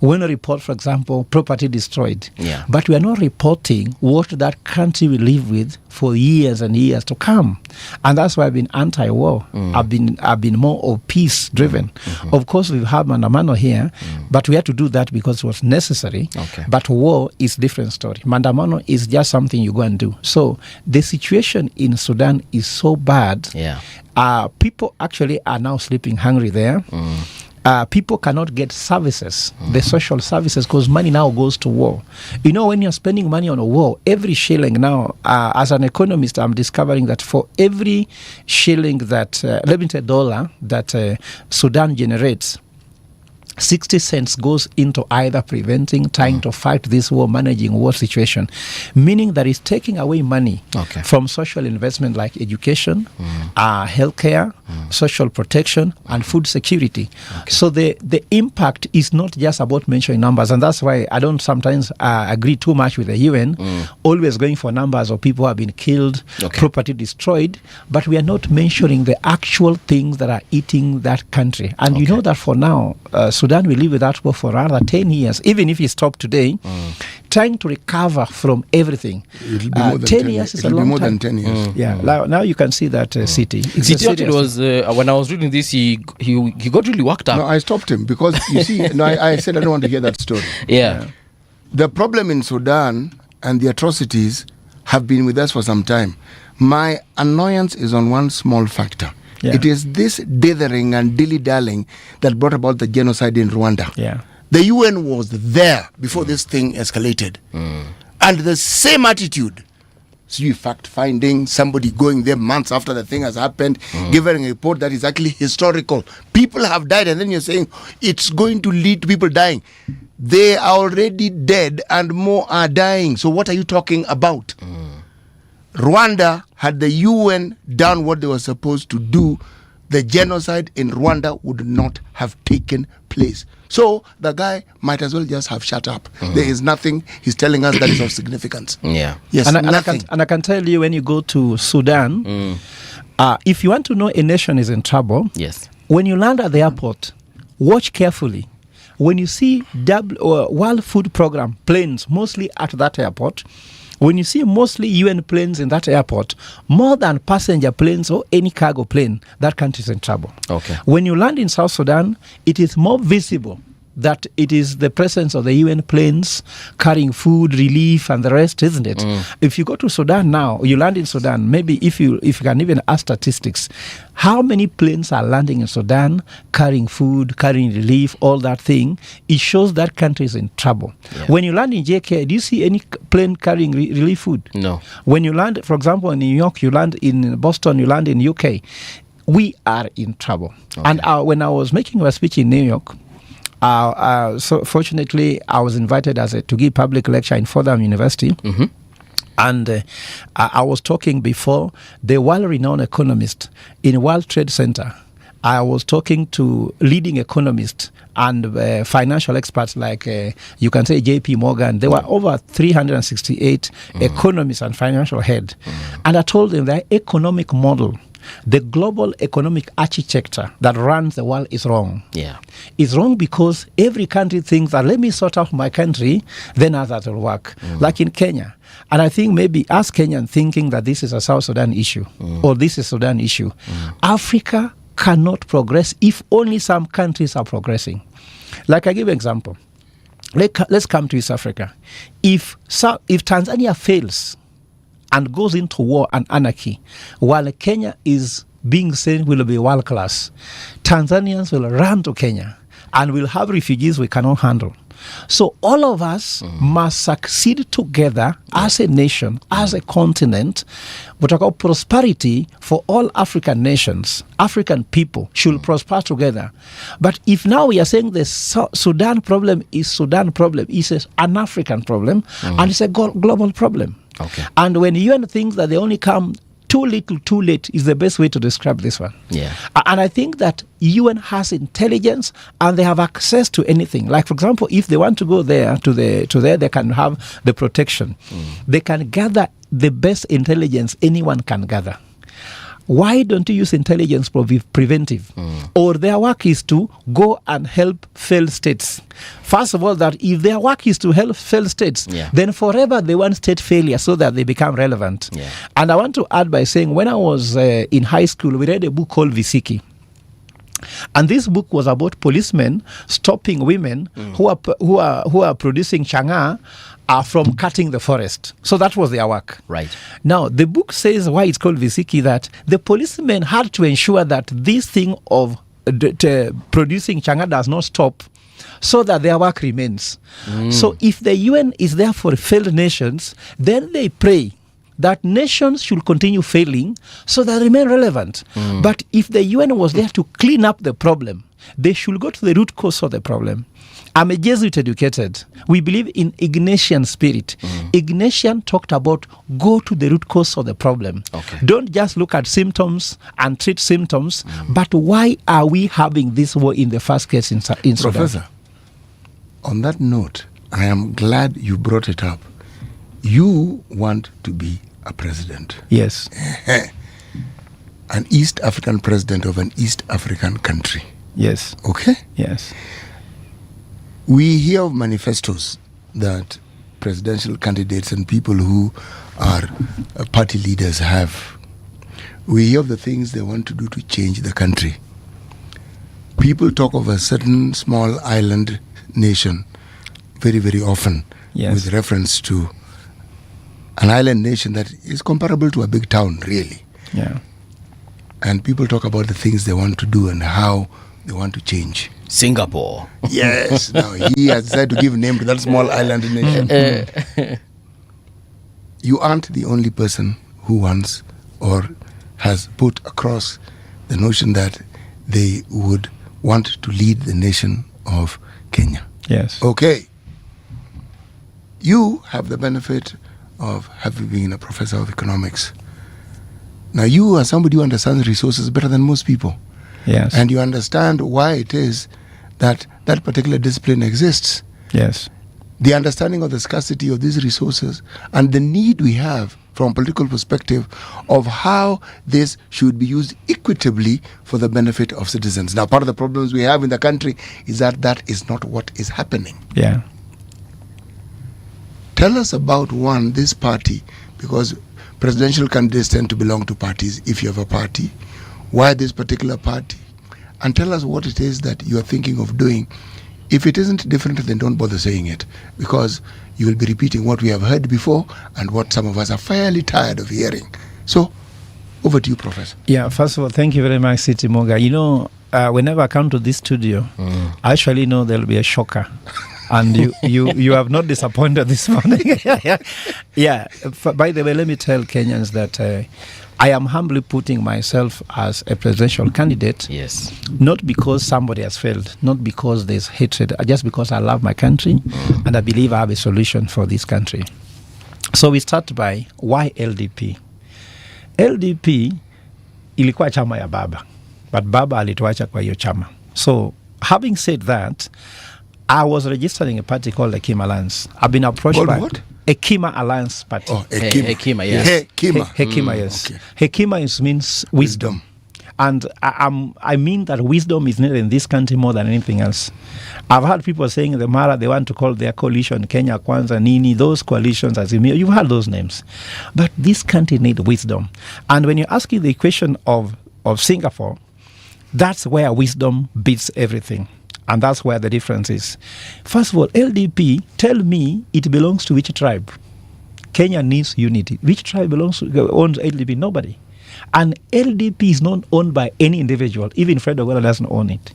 When we report, for example, property destroyed. But we are not reporting what that country will live with for years and years to come. And that's why I've been anti-war. I've been more of peace driven. Of course, we have Mandamano here, but we had to do that because it was necessary. But war is different story. Mandamano is just something you go and do. So the situation in Sudan is so bad. People actually are now sleeping hungry there. People cannot get services, the social services, because money now goes to war. You know, when you're spending money on a war, every shilling now, as an economist, I'm discovering that for every shilling that, let me say dollar, that Sudan generates, 60 cents goes into either preventing, trying to fight this war, managing war situation, meaning that it's taking away money from social investment like education, healthcare, social protection, and food security. So the impact is not just about mentioning numbers, and that's why I don't sometimes agree too much with the UN, always going for numbers of people who have been killed, property destroyed, but we are not mentioning the actual things that are eating that country. And you know that for now, Sudan will live without war for another 10 years, even if he stopped today, trying to recover from everything. It'll be more than 10 years is a long time. Than 10 years. Now you can see that city. City was when I was reading this, he got really worked up. No, I stopped him because you see, I said I don't want to hear that story. The problem in Sudan and the atrocities have been with us for some time. My annoyance is on one small factor. It is this dithering and dilly-dallying that brought about the genocide in Rwanda. The UN was there before this thing escalated. And the same attitude. So you fact-finding, somebody going there months after the thing has happened, giving a report that is actually historical. People have died, and then you're saying it's going to lead to people dying. They are already dead and more are dying. So what are you talking about? Rwanda, had the UN done what they were supposed to do, the genocide in Rwanda would not have taken place. So the guy might as well just have shut up. There is nothing he's telling us that is of significance. Yes, nothing. And I can tell you, when you go to Sudan, if you want to know a nation is in trouble, when you land at the airport, watch carefully. When you see World Food Program planes mostly at that airport, when you see mostly UN planes in that airport, more than passenger planes or any cargo plane, that country is in trouble. When you land in South Sudan, it is more visible that it is the presence of the UN planes carrying food, relief, and the rest, isn't it? If you go to Sudan now, you land in Sudan, maybe if you can even ask statistics, how many planes are landing in Sudan carrying food, carrying relief, all that thing, it shows that country is in trouble. When you land in JK, do you see any plane carrying relief food? No. When you land, for example, in New York, you land in Boston, you land in UK, we are in trouble. And when I was making a speech in New York, so fortunately, I was invited to give public lecture in Fordham University. And I was talking before the world-renowned economist in World Trade Center. I was talking to leading economists and financial experts like, you can say, J.P. Morgan. There were over 368 economists and financial heads. And I told them their economic model, the global economic architecture that runs the world, is wrong. It's wrong because every country thinks that, let me sort out my country, then others will work. Like in Kenya. And I think maybe us Kenyans thinking that this is a South Sudan issue or this is a Sudan issue. Africa cannot progress if only some countries are progressing. Like I give an example. Let's come to East Africa. If Tanzania fails and goes into war and anarchy, while Kenya is being said will be world class, Tanzanians will run to Kenya and will have refugees we cannot handle. So all of us must succeed together as a nation, as a continent. What I call prosperity for all African nations, African people should prosper together. But if now we are saying the Sudan problem is an African problem and it's a global problem. Okay. And when UN thinks that they only come too little, too late is the best way to describe this one. Yeah. And I think that UN has intelligence and they have access to anything. Like, for example, if they want to go there, they can have the protection. They can gather the best intelligence anyone can gather. Why don't you use intelligence preventive? Or their work is to go and help failed states. First of all, that if their work is to help failed states, then forever they want state failure so that they become relevant. And I want to add by saying, when I was in high school, we read a book called Visiki. And this book was about policemen stopping women who are producing changa from cutting the forest. So that was their work. Right. Now, the book says why it's called Visiki, that the policemen had to ensure that this thing of producing changa does not stop so that their work remains. So if the UN is there for failed nations, then they pray that nations should continue failing so that they remain relevant. But if the UN was there to clean up the problem, they should go to the root cause of the problem. I'm a Jesuit educated. We believe in Ignatian spirit. Ignatian talked about go to the root cause of the problem. Don't just look at symptoms and treat symptoms, but why are we having this war in the first case in Sudan? Professor, on that note, I am glad you brought it up. You want to be a president. Yes. An East African president of an East African country. Yes. Okay? Yes. We hear of manifestos that presidential candidates and people who are party leaders have. We hear of the things they want to do to change the country. People talk of a certain small island nation very, very often with reference to an island nation that is comparable to a big town, really. Yeah. And people talk about the things they want to do and how they want to change. Singapore. Yes. Now, he has decided to give name to that small island nation. You aren't the only person who wants or has put across the notion that they would want to lead the nation of Kenya. Yes. Okay. You have the benefit of having been a professor of economics. Now, you are somebody who understands resources better than most people. Yes. And you understand why it is that that particular discipline exists. Yes. The understanding of the scarcity of these resources and the need we have from a political perspective of how this should be used equitably for the benefit of citizens. Now, part of the problems we have in the country is that that is not what is happening. Yeah. Tell us about this party, because presidential candidates tend to belong to parties. If you have a party, why this particular party? And tell us what it is that you are thinking of doing. If it isn't different, then don't bother saying it, because you will be repeating what we have heard before and what some of us are fairly tired of hearing. So, over to you, Professor. Yeah, first of all, thank you very much, City Moga. You know, whenever I come to this studio, I actually know there will be a shocker. And you have not disappointed this morning. Yeah. By the way, let me tell Kenyans that I am humbly putting myself as a presidential candidate. Yes. Not because somebody has failed, not because there's hatred, just because I love my country and I believe I have a solution for this country. So we start by why LDP? LDP ilikuwa chama ya baba, but baba alituacha kwa hiyo chama. So having said that, I was registering a party called the Kima Alliance. I've been approached by what? a Kima Alliance party. Oh, Hekima, yes. Hekima, yes. Okay. Hekima means wisdom. And I mean that wisdom is needed in this country more than anything else. I've heard people saying the Mara, they want to call their coalition Kenya Kwanza, Nini, those coalitions, you've heard those names. But this country needs wisdom. And when you're asking the question of Singapore, That's where wisdom beats everything. And that's where the difference is. First of all, LDP, tell me it belongs to which tribe? Kenya needs unity. Which tribe owns LDP? Nobody. And LDP is not owned by any individual. Even Fred Ogola doesn't own it.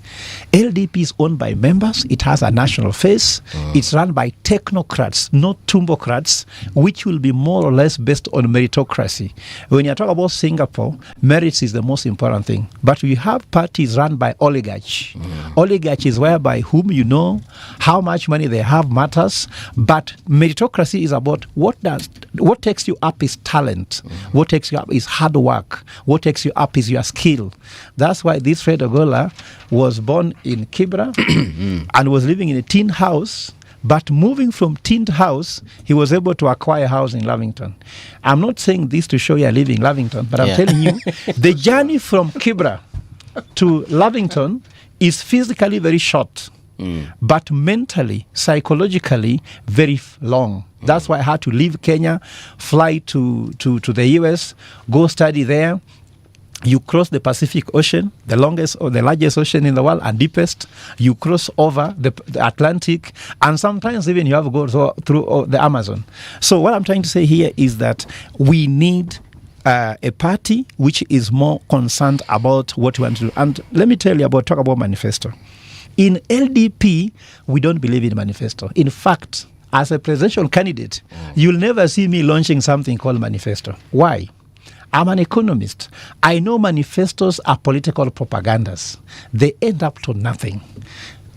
LDP is owned by members. It has a national face. It's run by technocrats, not tumbocrats, which will be more or less based on meritocracy. When you talk about Singapore, merits is the most important thing. But we have parties run by oligarchy. Oligarchy is whereby whom you know, how much money they have matters. But meritocracy is about what takes you up is talent. What takes you up is hard work. What takes you up is your skill. That's why this Fred Ogola was born in Kibra and was living in a tin house. But moving from tin house, he was able to acquire a house in Lavington. I'm not saying this to show you are living in Lavington, but I'm telling you, the journey from Kibra to Lavington is physically very short, but mentally, psychologically, very long. That's why I had to leave Kenya, fly to the US, go study there. You cross the Pacific Ocean, the longest or the largest ocean in the world and deepest. You cross over the Atlantic, and sometimes even you have to go through the Amazon. So what I'm trying to say here is that we need a party which is more concerned about what we want to do. And let me tell you talk about manifesto. In LDP, we don't believe in manifesto. In fact, as a presidential candidate, you'll never see me launching something called manifesto. Why? I'm an economist. I know manifestos are political propagandas. They end up to nothing.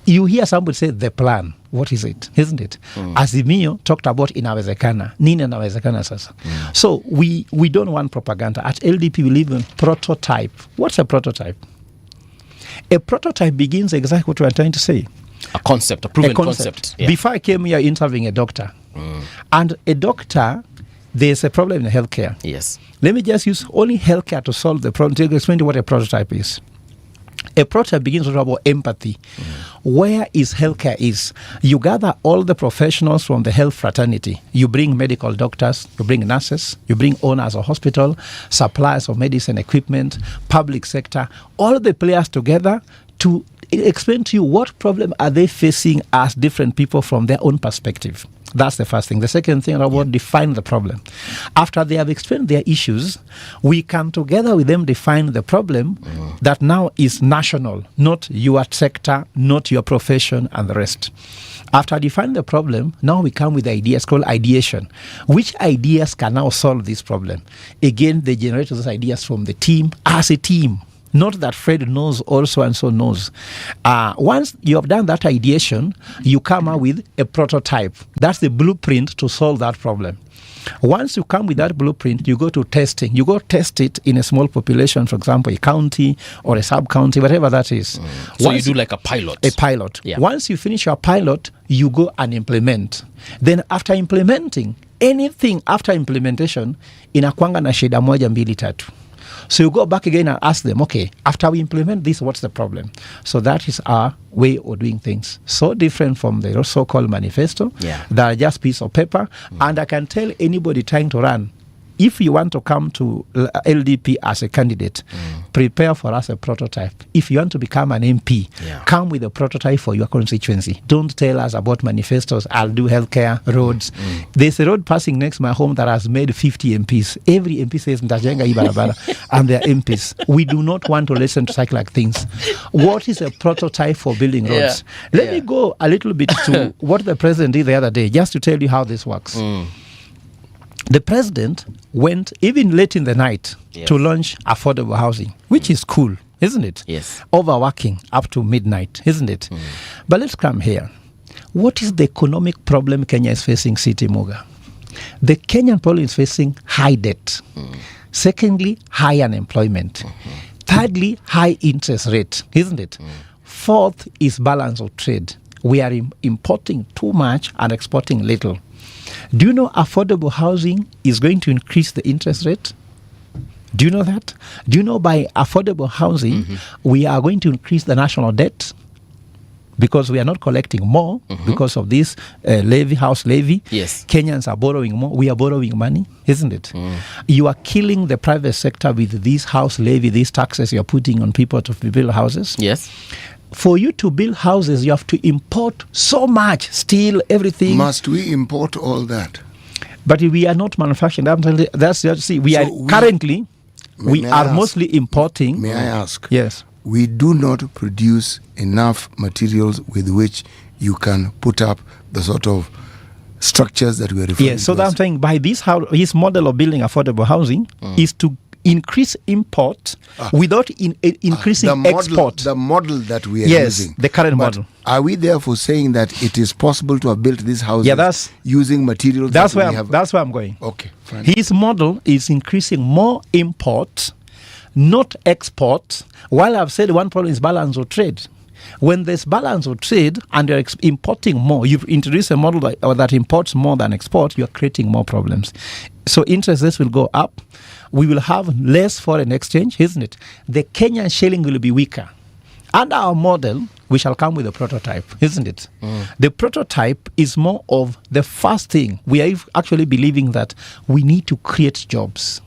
You hear somebody say the plan. What is it? Isn't it? Azimio talked about inawezekana. Nini inawezekana sasa? So we don't want propaganda. At LDP, we live in prototype. What's a prototype? A prototype begins exactly what we are trying to say. A concept, a proven concept. Yeah. Before I came here interviewing a doctor, and a doctor, there's a problem in healthcare. Yes. Let me just use only healthcare to solve the problem, to explain to you what a prototype is. A prototype begins with about empathy. Where is healthcare is? You gather all the professionals from the health fraternity. You bring medical doctors, you bring nurses, you bring owners of hospital, suppliers of medicine equipment, public sector, all the players together to explain to you what problem are they facing as different people from their own perspective. That's the first thing. The second thing about define the problem. After they have explained their issues, we can together with them define the problem that now is national, not your sector, not your profession and the rest. After defining the problem, now we come with ideas called ideation. Which ideas can now solve this problem? Again, they generate those ideas from the team as a team. Not that Fred knows also and so knows. Once you have done that ideation, you come out with a prototype. That's the blueprint to solve that problem. Once you come with that blueprint, you go to testing. You go test it in a small population, for example, a county or a sub-county, whatever that is. So you do like a pilot. A pilot. Yeah. Once you finish your pilot, you go and implement. Then after implementing, anything after implementation, inakwanga na shida moja mbili tatu. So you go back again and ask them, okay, after we implement this, what's the problem? So that is our way of doing things. So different from the so-called manifesto. Yeah. They are just piece of paper. And I can tell anybody trying to run, if you want to come to LDP as a candidate, prepare for us a prototype. If you want to become an MP, come with a prototype for your constituency. Don't tell us about manifestos. I'll do healthcare, roads. There's a road passing next to my home that has made 50 MPs. Every MP says, Ntajenga hii barabara, and they're MPs. We do not want to listen to such like things. What is a prototype for building roads? Let me go a little bit to what the president did the other day, just to tell you how this works. The president went even late in the night to launch affordable housing, which is cool, isn't it? Yes. Overworking up to midnight, isn't it? But let's come here. What is the economic problem Kenya is facing, City Muga? The Kenyan problem is facing high debt. Secondly, high unemployment. Thirdly, high interest rate, isn't it? Fourth is balance of trade. We are importing too much and exporting little. Do you know affordable housing is going to increase the interest rate? Do you know that? Do you know by affordable housing, we are going to increase the national debt? because we are not collecting more because of this house levy. Yes. Kenyans are borrowing more. We are borrowing money, isn't it? You are killing the private sector with this house levy, these taxes you're putting on people to build houses. Yes. For you to build houses, you have to import so much steel, everything. Must we import all that? But we are not manufacturing. That's just see. We are currently mostly importing. May I ask? Yes. We do not produce enough materials with which you can put up the sort of structures that we are referring to. Yes. So that I'm saying by his model of building affordable housing is to increase import without increasing export. The model that we are using. The current model. Are we therefore saying that it is possible to have built these houses using materials that's where I'm going. Okay, fine. His model is increasing more import, not export. While I've said one problem is balance of trade. When there's balance of trade and you're importing more, you've introduced a model that imports more than export, you're creating more problems. So interest rates will go up. We will have less foreign exchange, isn't it? The Kenyan shilling will be weaker. Under our model, we shall come with a prototype, isn't it? The prototype is more of the first thing. We are actually believing that we need to create jobs.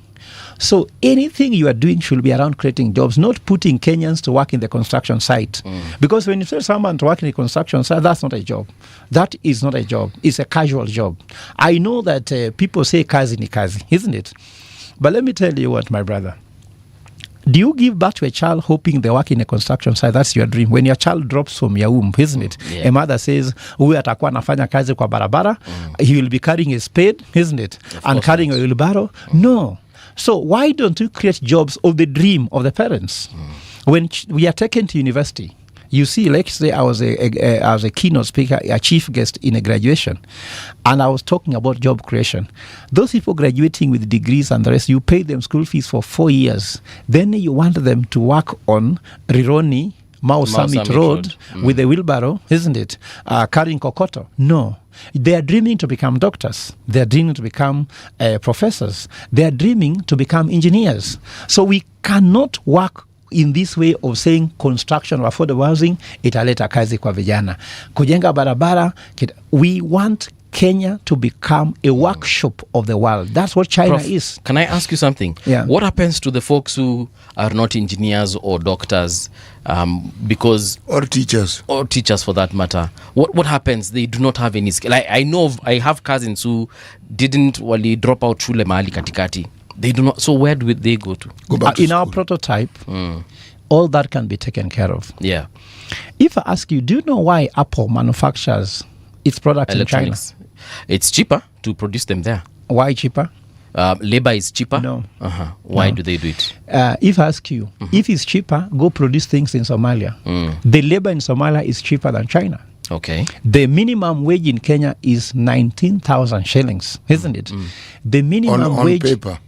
So anything you are doing should be around creating jobs, not putting Kenyans to work in the construction site. Because when you tell someone to work in a construction site, that's not a job. That is not a job. It's a casual job. I know that people say kazi ni kazi, isn't it? But let me tell you what, my brother. Do you give birth to a child hoping they work in a construction site? That's your dream. When your child drops from your womb, isn't it? A mother says, huyu atakuwa anafanya kazi kwa barabara, he will be carrying a spade, isn't it? And carrying a wheelbarrow. No. So why don't you create jobs of the dream of the parents? When we are taken to university, you see, like say I was a keynote speaker, a chief guest in a graduation, and I was talking about job creation. Those people graduating with degrees and the rest, you pay them school fees for 4 years. Then you want them to work on Rironi, Mau Summit Road with a wheelbarrow, isn't it? Carrying kokoto. No. They are dreaming to become doctors. They are dreaming to become professors. They are dreaming to become engineers. So we cannot work in this way of saying construction of affordable housing, italeta kazi kwa vijana. Kujenga barabara, we want Kenya to become a workshop of the world. That's what China is. Can I ask you something? Yeah. What happens to the folks who are not engineers or doctors, or teachers for that matter? What happens? They do not have any skill. I know I have cousins who didn't drop out shule mahali katikati. They do not. So where do they go to? In our prototype, all that can be taken care of. Yeah. If I ask you, do you know why Apple manufactures its products in China? It's cheaper to produce them there. Why cheaper? Labor is cheaper? No. Why do they do it? If I ask you, if it's cheaper, go produce things in Somalia. The labor in Somalia is cheaper than China. Okay. The minimum wage in Kenya is 19,000 shillings, isn't it? The minimum wage... On paper.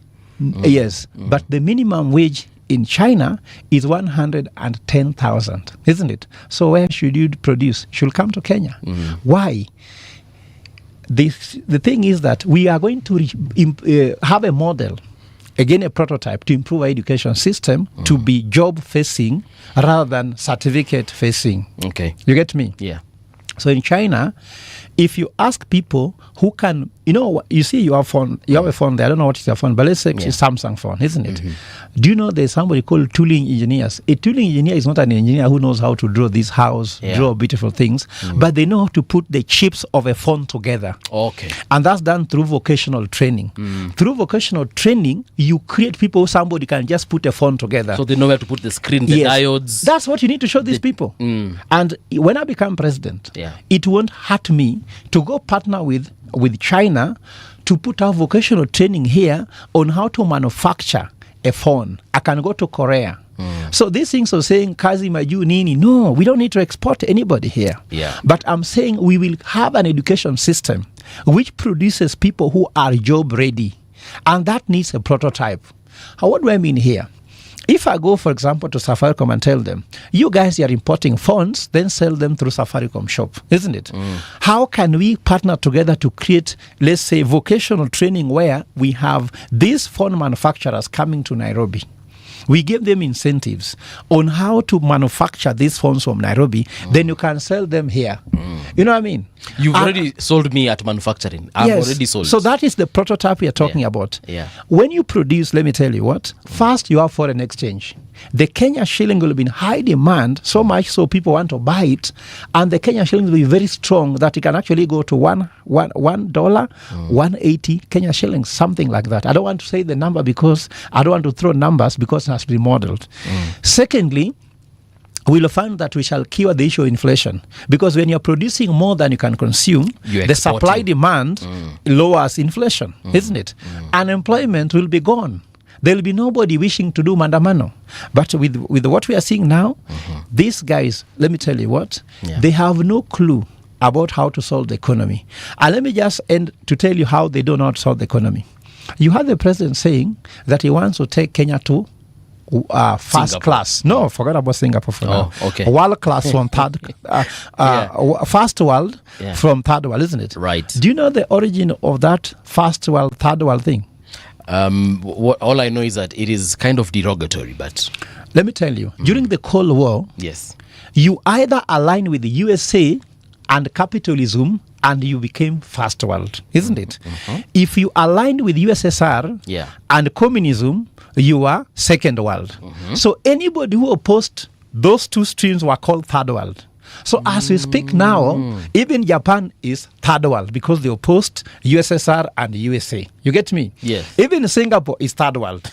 Yes, but the minimum wage in China is 110,000, isn't it? So where should you produce? Should come to Kenya. Why? The thing is that we are going to have a model, again a prototype, to improve our education system to be job-facing rather than certificate-facing. Okay. You get me? Yeah. So in China, if you ask people who can, you see you have a phone there, I don't know what is your phone, but let's say it's a Samsung phone, isn't it? Do you know there's somebody called tooling engineers? A tooling engineer is not an engineer who knows how to draw this house, draw beautiful things, but they know how to put the chips of a phone together. Okay. And that's done through vocational training. Through vocational training, you create people, somebody can just put a phone together. So they know where to put the screen, the diodes. That's what you need to show these people. And when I become president, it won't hurt me to go partner with China to put our vocational training here on how to manufacture a phone. I can go to Korea. So these things of saying kazi maju nini, no, we don't need to export anybody here. But I'm saying we will have an education system which produces people who are job ready, and that needs a prototype. What do I mean here? If I go, for example, to Safaricom and tell them, you guys are importing phones, then sell them through Safaricom shop, isn't it? How can we partner together to create, let's say, vocational training where we have these phone manufacturers coming to Nairobi? We gave them incentives on how to manufacture these phones from Nairobi. Then you can sell them here. You know what I mean? You've already sold me at manufacturing. I've already sold. So that is the prototype we are talking about. Yeah. When you produce, let me tell you what. First, you have foreign exchange. The Kenya shilling will be in high demand, so much so people want to buy it, and the Kenya shilling will be very strong that it can actually go to $1, 180 Kenya shillings, something like that. I don't want to say the number because I don't want to throw numbers because it has to be modeled. Secondly, we'll find that we shall cure the issue of inflation, because when you're producing more than you can consume, the supply demand lowers inflation, isn't it? Unemployment will be gone. There will be nobody wishing to do mandamano. But with what we are seeing now, these guys, let me tell you what, they have no clue about how to solve the economy. And let me just end to tell you how they don't know how to solve the economy. You had the president saying that he wants to take Kenya to first class. No, forget about Singapore for now. Okay. World class from third, first world from third world, isn't it? Right. Do you know the origin of that first world, third world thing? All I know is that it is kind of derogatory, but let me tell you, during the Cold War, you either align with the USA and capitalism and you became first world, isn't it? If you aligned with USSR and communism, you are second world. So anybody who opposed those two streams were called third world. So as we speak now, even Japan is third world because they opposed USSR and USA. You get me? Yes. Even Singapore is third world.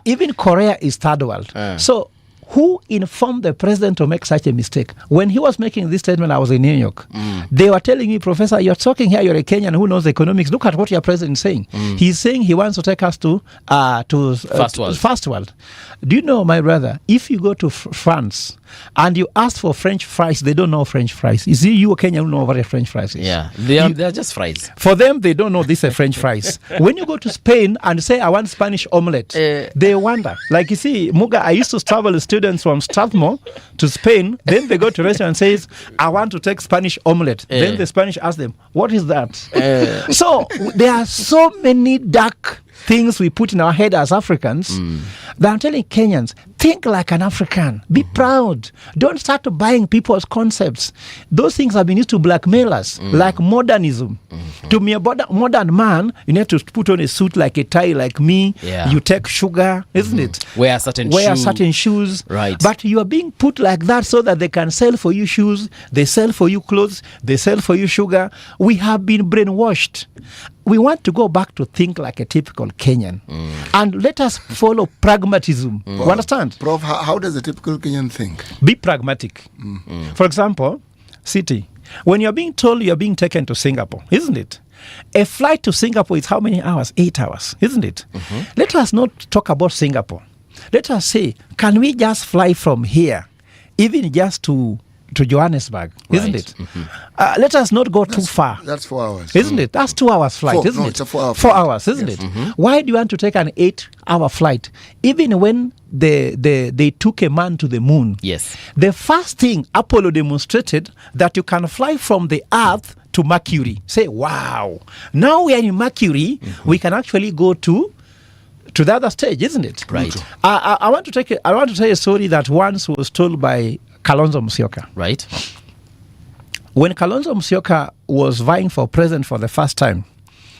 Even Korea is third world. So who informed the president to make such a mistake? When he was making this statement, I was in New York. They were telling me, Professor, you're talking here, you're a Kenyan who knows economics. Look at what your president is saying. He's saying he wants to take us to first world. Do you know, my brother, if you go to France and you ask for French fries, they don't know French fries. Is it you, Kenya, who know what a French fries is? Yeah, they're just fries. For them, they don't know this is French fries. When you go to Spain and say, I want Spanish omelette, they wonder. Like you see, Muga, I used to travel with students from Strathmore to Spain. Then they go to a restaurant and says, I want to take Spanish omelette. Then the Spanish ask them, what is that? So there are so many dark things we put in our head as Africans that I'm telling Kenyans, think like an African. Be proud. Don't start buying people's concepts. Those things have been used to blackmail us, like modernism. To be a modern man, you need to put on a suit like a tie like me. You take sugar, isn't it? Wear certain shoes. Right. But you are being put like that so that they can sell for you shoes, they sell for you clothes, they sell for you sugar. We have been brainwashed. We want to go back to think like a typical Kenyan. And let us follow pragmatism. You understand? Prof, how does a typical Kenyan think? Be pragmatic. For example, City, when you're being told you're being taken to Singapore, isn't it? A flight to Singapore is how many hours? 8 hours, isn't it? Let us not talk about Singapore. Let us say, can we just fly from here, even just to Johannesburg, isn't it? Let us not go too far. That's 4 hours. Isn't it? That's 2 hours flight, isn't it? It's a 4 hour 4 hours, isn't it? Why do you want to take an 8 hour flight? Even when they took a man to the moon. Yes. The first thing Apollo demonstrated that you can fly from the Earth to Mercury. Say, wow. Now we are in Mercury, we can actually go to the other stage, isn't it? Right. I want to tell you a story that once was told by Kalonzo Musyoka. Right. When Kalonzo Musyoka was vying for president for the first time,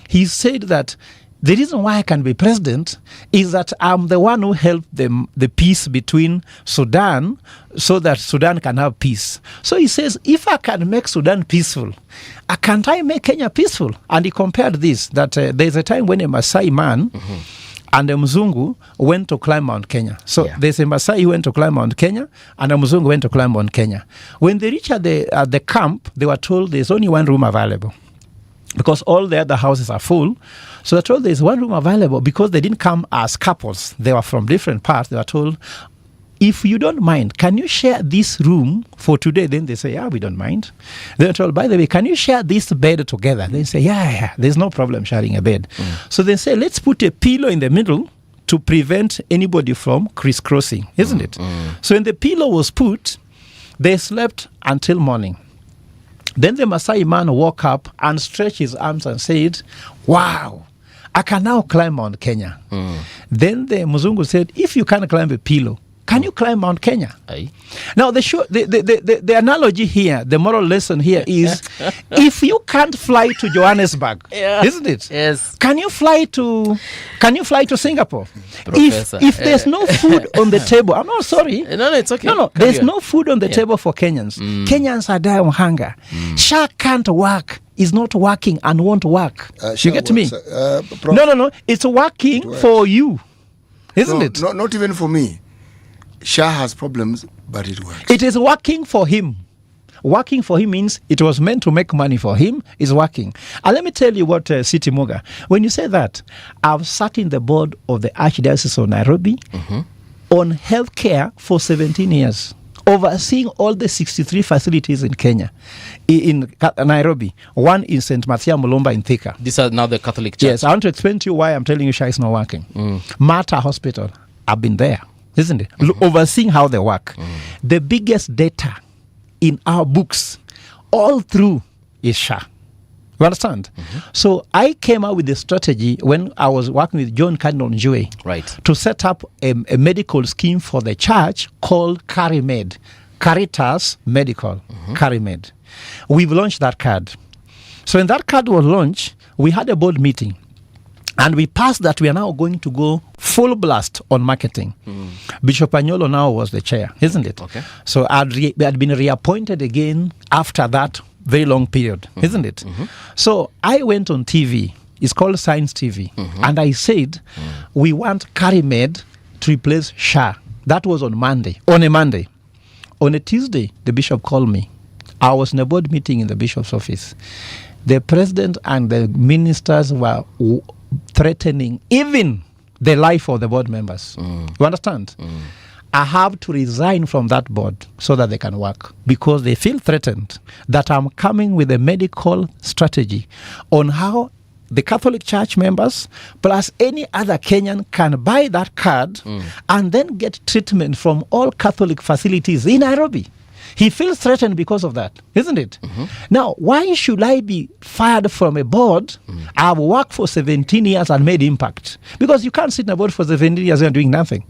he said that the reason why I can be president is that I'm the one who helped the peace between Sudan so that Sudan can have peace. So he says, if I can make Sudan peaceful, can't I make Kenya peaceful? And he compared this, that there's a time when a Maasai man and a Mzungu went to climb Mount Kenya. So there's a Maasai who went to climb Mount Kenya and a Mzungu went to climb Mount Kenya. When they reached at the camp, they were told there's only one room available because all the other houses are full. So they're told there's one room available because they didn't come as couples. They were from different parts. They were told, if you don't mind, can you share this room for today? Then they say, yeah, we don't mind. They're told, by the way, can you share this bed together? They say, yeah, there's no problem sharing a bed. So they say, let's put a pillow in the middle to prevent anybody from crisscrossing, isn't it? So when the pillow was put, they slept until morning. Then the Maasai man woke up and stretched his arms and said, wow, I can now climb Mount Kenya. Then the Muzungu said, if you can't climb a pillow, can you climb Mount Kenya? Aye. Now, the analogy here, the moral lesson here is, if you can't fly to Johannesburg, isn't it? Yes. Can you fly to Singapore? Professor. If there's no food on the table, I'm not sorry. No, it's okay. No, Carry there's on. no food on the table for Kenyans. Kenyans are dying of hunger. SHA can't work. Is not working and won't work. You get me? No. It's working for you, isn't it? No, not even for me. Shah has problems, but it works. It is working for him. Working for him means it was meant to make money for him. Is working. And let me tell you what, City Muga, when you say that, I've sat in the board of the Archdiocese of Nairobi on healthcare for 17 years, overseeing all the 63 facilities in Kenya, in Nairobi, one in St. Mathia Mulumba in Thika. These are now the Catholic Church. Yes, I want to explain to you why I'm telling you Shah is not working. Martha Hospital, I've been there, isn't it? Overseeing how they work. The biggest data in our books all through is Shah. You understand? So I came out with the strategy when I was working with John Cardinal Njue, right, to set up a medical scheme for the church called CariMed, Caritas Medical, CariMed. We've launched that card. So when that card was launched, we had a board meeting. And we passed that we are now going to go full blast on marketing. Bishop Agnolo now was the chair, isn't it? Okay. So we had been reappointed again after that very long period, isn't it? So I went on TV. It's called Science TV. And I said, we want CariMed to replace Shah. That was on a Monday. On a Tuesday, the bishop called me. I was in a board meeting in the bishop's office. The president and the ministers were threatening even the life of the board members. You understand? I have to resign from that board so that they can work, because they feel threatened that I'm coming with a medical strategy on how the Catholic Church members plus any other Kenyan can buy that card and then get treatment from all Catholic facilities in Nairobi. He feels threatened because of that, isn't it? Now, why should I be fired from a board? I've worked for 17 years and made impact. Because you can't sit in a board for 17 years and doing nothing.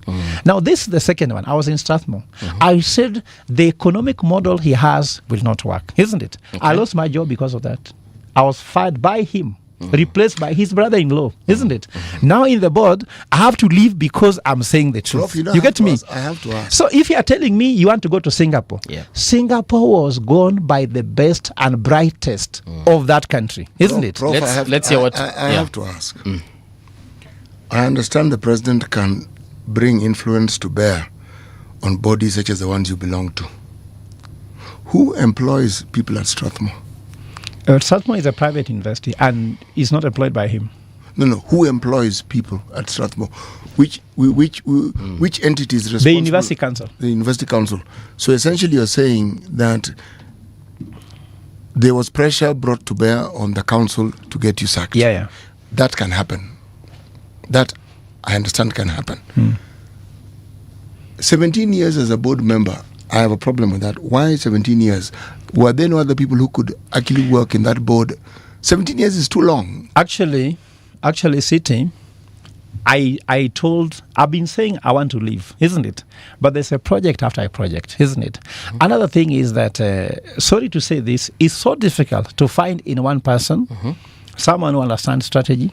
Now, this is the second one. I was in Strathmore. I said the economic model he has will not work, isn't it? I lost my job because of that. I was fired by him. Replaced by his brother-in-law, isn't it? Now in the board, I have to leave because I'm saying the truth. Prof, you get me? I have to ask. So if you are telling me you want to go to Singapore, Singapore was gone by the best and brightest of that country, isn't it? Prof, let's hear what I have to ask. I understand the president can bring influence to bear on bodies such as the ones you belong to. Who employs people at Strathmore? Strathmore is a private university and is not employed by him. No. Who employs people at Strathmore? Which entity is responsible? The University Council. The University Council. So essentially you're saying that there was pressure brought to bear on the council to get you sacked. Yeah. That can happen. That, I understand, can happen. 17 years as a board member, I have a problem with that. Why 17 years? Were there no other people who could actually work in that board? 17 years is too long. Actually, City, I've been saying I want to leave, isn't it? But there's a project after a project, isn't it? Another thing is that, sorry to say this, it's so difficult to find in one person someone who understands strategy,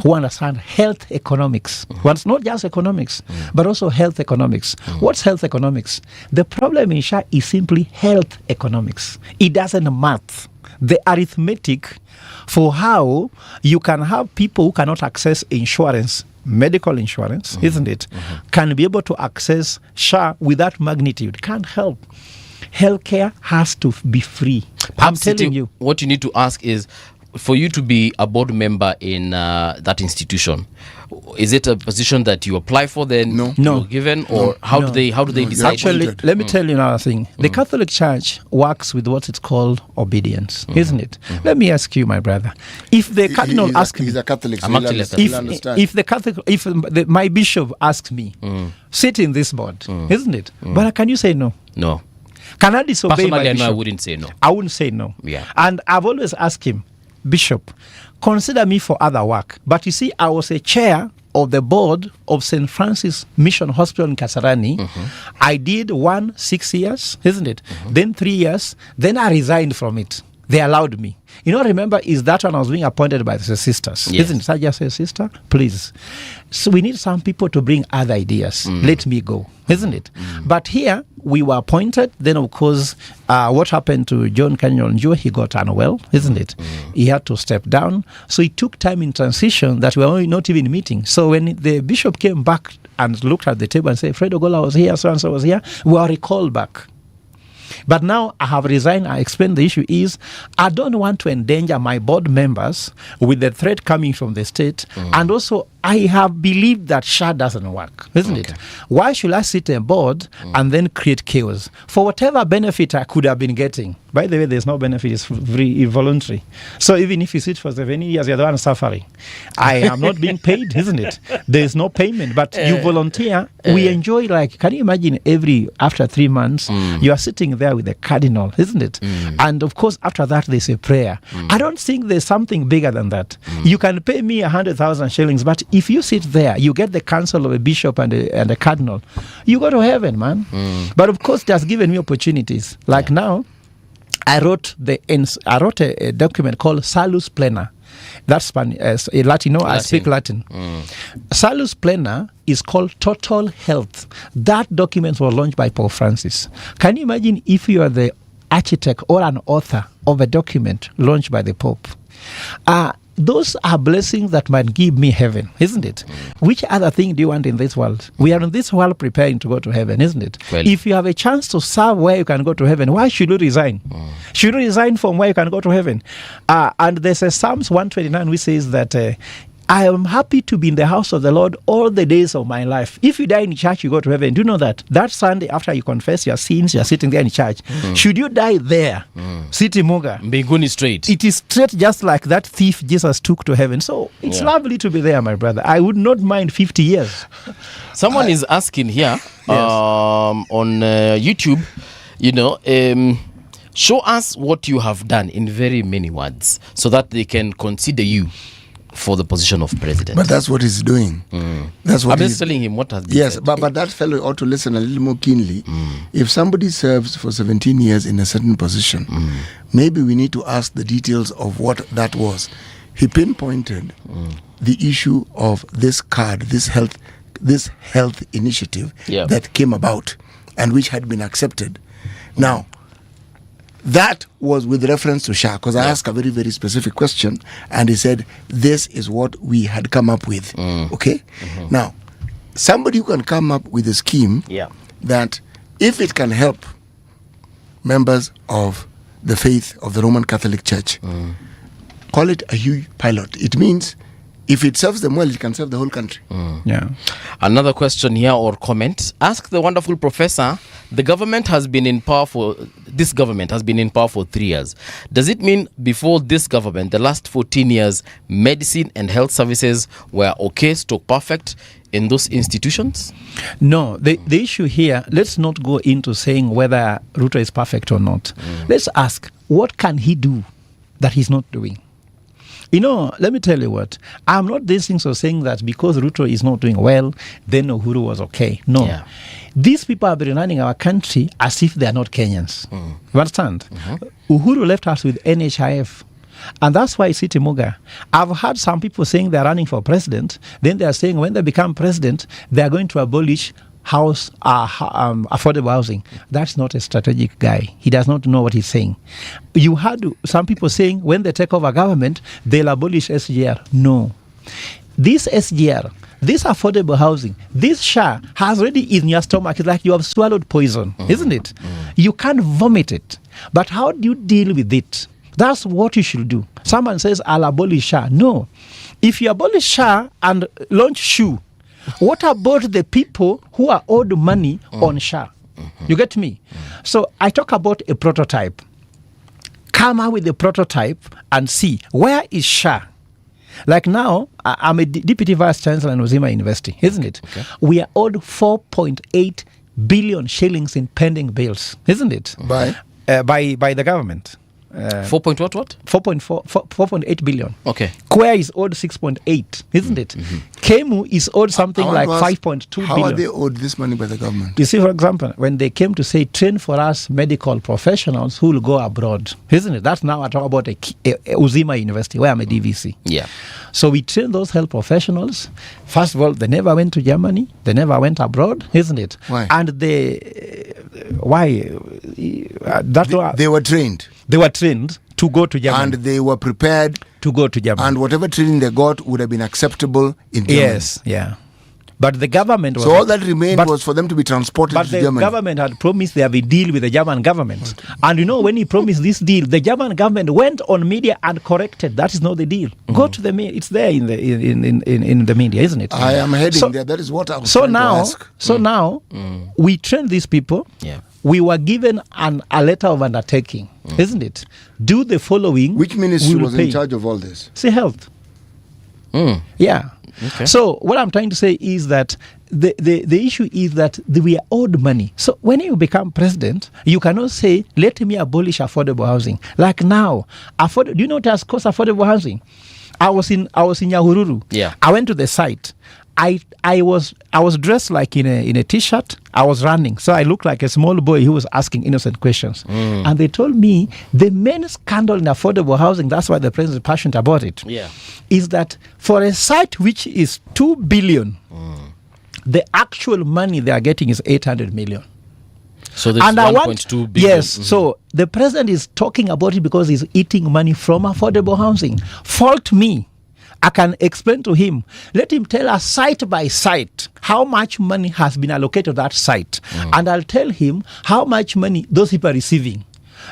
who understands health economics. It's not just economics, but also health economics. What's health economics? The problem in Shah is simply health economics. It doesn't math. The arithmetic for how you can have people who cannot access insurance, medical insurance, isn't it, can be able to access Shah with that magnitude. Can't help. Healthcare has to be free. I'm telling you. What you need to ask is, for you to be a board member in that institution, is it a position that you apply for then you're given, or how do they decide? Actually, let me tell you another thing. The Catholic Church works with what it's called obedience, isn't it? Let me ask you, my brother, if the cardinal asks me, he's a Catholic, so if my bishop asks me, sit in this board, isn't it? But can you say no? No. Can I disobey Personally, my bishop? I wouldn't say no. I wouldn't say no. Yeah. And I've always asked him, Bishop, consider me for other work. But you see, I was a chair of the board of St. Francis Mission Hospital in Kasarani. I did 6 years, isn't it? Then 3 years. Then I resigned from it. They allowed me. Remember, is that when I was being appointed by the sisters? Yes. Isn't it? I just say, sister, please. So we need some people to bring other ideas. Let me go, isn't it? But here, we were appointed. Then, of course, what happened to John Kanyonjo, he got unwell, isn't it? He had to step down. So it took time in transition that we were not even meeting. So when the bishop came back and looked at the table and said, Fred Ogola was here, so-and-so was here, we were recalled back. But now I have resigned. I explained the issue is I don't want to endanger my board members with the threat coming from the state. And also I have believed that SHA doesn't work, isn't it? Why should I sit on board and then create chaos? For whatever benefit I could have been getting. By the way, there's no benefit. It's free, voluntary. So even if you sit for 7 years, you're the one suffering. I am not being paid, isn't it? There's no payment, but you volunteer. We enjoy, can you imagine after 3 months, you are sitting there with the cardinal, isn't it? And of course, after that, there's a prayer. I don't think there's something bigger than that. You can pay me 100,000 shillings, but if you sit there, you get the counsel of a bishop and a cardinal, you go to heaven, man. But of course, it has given me opportunities. Now, I wrote a document called Salus Plena. That's Spanish, Latin. I speak Latin. Salus Plena is called Total Health. That document was launched by Pope Francis. Can you imagine if you are the architect or an author of a document launched by the Pope? Those are blessings that might give me heaven, isn't it? Which other thing do you want in this world? We are in this world preparing to go to heaven, isn't it? Well, if you have a chance to serve where you can go to heaven, why should you resign? Should you resign from where you can go to heaven? And there's a Psalms 129 which says that I am happy to be in the house of the Lord all the days of my life. If you die in church, you go to heaven. Do you know that? That Sunday, after you confess your sins, you're sitting there in church. Should you die there, City Muga? Mbinguni straight. It is straight, just like that thief Jesus took to heaven. So it's lovely to be there, my brother. I would not mind 50 years. Someone is asking here on YouTube, show us what you have done in very many words so that they can consider you for the position of president. But that's what he's doing. That's what I'm just telling him what has been Yes, said. but that fellow ought to listen a little more keenly. If somebody serves for 17 years in a certain position, maybe we need to ask the details of what that was. He pinpointed the issue of this card, this health initiative that came about and which had been accepted. Now, that was with reference to SHA, because I asked a very, very specific question, and he said, this is what we had come up with. Okay? Now, somebody who can come up with a scheme that, if it can help members of the faith of the Roman Catholic Church, call it a huge pilot. It means, if it serves them well, it can serve the whole country. Another question here or comment. Ask the wonderful professor, this government has been in power for 3 years. Does it mean before this government, the last 14 years, medicine and health services were perfect in those institutions? No, the issue here, let's not go into saying whether Ruto is perfect or not. Let's ask, what can he do that he's not doing? Let me tell you what, I'm not saying that because Ruto is not doing well, then Uhuru was okay. No. These people have been running our country as if they are not Kenyans. You understand? Uhuru left us with NHIF. And that's why City Muga. I've heard some people saying they're running for president. Then they're saying when they become president, they're going to abolish affordable housing. That's not a strategic guy. He does not know what he's saying. You had some people saying when they take over government, they'll abolish SGR. No. This SGR, this affordable housing, this SHA has already in your stomach. It's like you have swallowed poison, isn't it? You can't vomit it. But how do you deal with it? That's what you should do. Someone says, I'll abolish SHA. No. If you abolish SHA and launch SHU, what about the people who are owed money on SHA? You get me? So I talk about a prototype. Come out with a prototype and see, where is SHA? Like now, I'm a deputy vice chancellor in Uzima University, isn't it? We are owed 4.8 billion shillings in pending bills, isn't it? By the government. 4 point what? 4.8 billion. Okay. Kwea is owed 6.8, isn't it? Kemu is owed something like 5.2 billion. How are they owed this money by the government? You see, for example, when they came to say, train for us medical professionals who will go abroad, isn't it? That's now I talk about a Uzima University, where I'm a DVC. Yeah. So we train those health professionals. First of all, they never went to Germany. They never went abroad, isn't it? Why? And why? They were trained. They were trained to go to Germany. And they were prepared to go to Germany. And whatever training they got would have been acceptable in Germany. Yes, yeah. But the government was... So all that remained was for them to be transported to Germany. But the government had promised they have a deal with the German government. Okay. And you know, when he promised this deal, the German government went on media and corrected. That is not the deal. Go to the media. It's there in the media, isn't it? I am heading there. That is what I was trying to ask. So now, we train these people. Yeah. We were given a letter of undertaking, isn't it? Do the following. Which ministry was in charge of all this? Say health. Yeah. Okay. So what I'm trying to say is that the issue is that we are owed money. So when you become president, you cannot say, let me abolish affordable housing. Like now, do you know what has caused affordable housing? I was in Nyahururu. Yeah. I went to the site. I was dressed like in a t-shirt. I was running, so I looked like a small boy who was asking innocent questions. And they told me the main scandal in affordable housing, that's why the president is passionate about it, is that for a site which is 2 billion, the actual money they are getting is 800 million. So there's 1.2 billion. Yes, so the president is talking about it because he's eating money from affordable housing. Fault me. I can explain to him. Let him tell us site by site how much money has been allocated to that site. And I'll tell him how much money those people are receiving.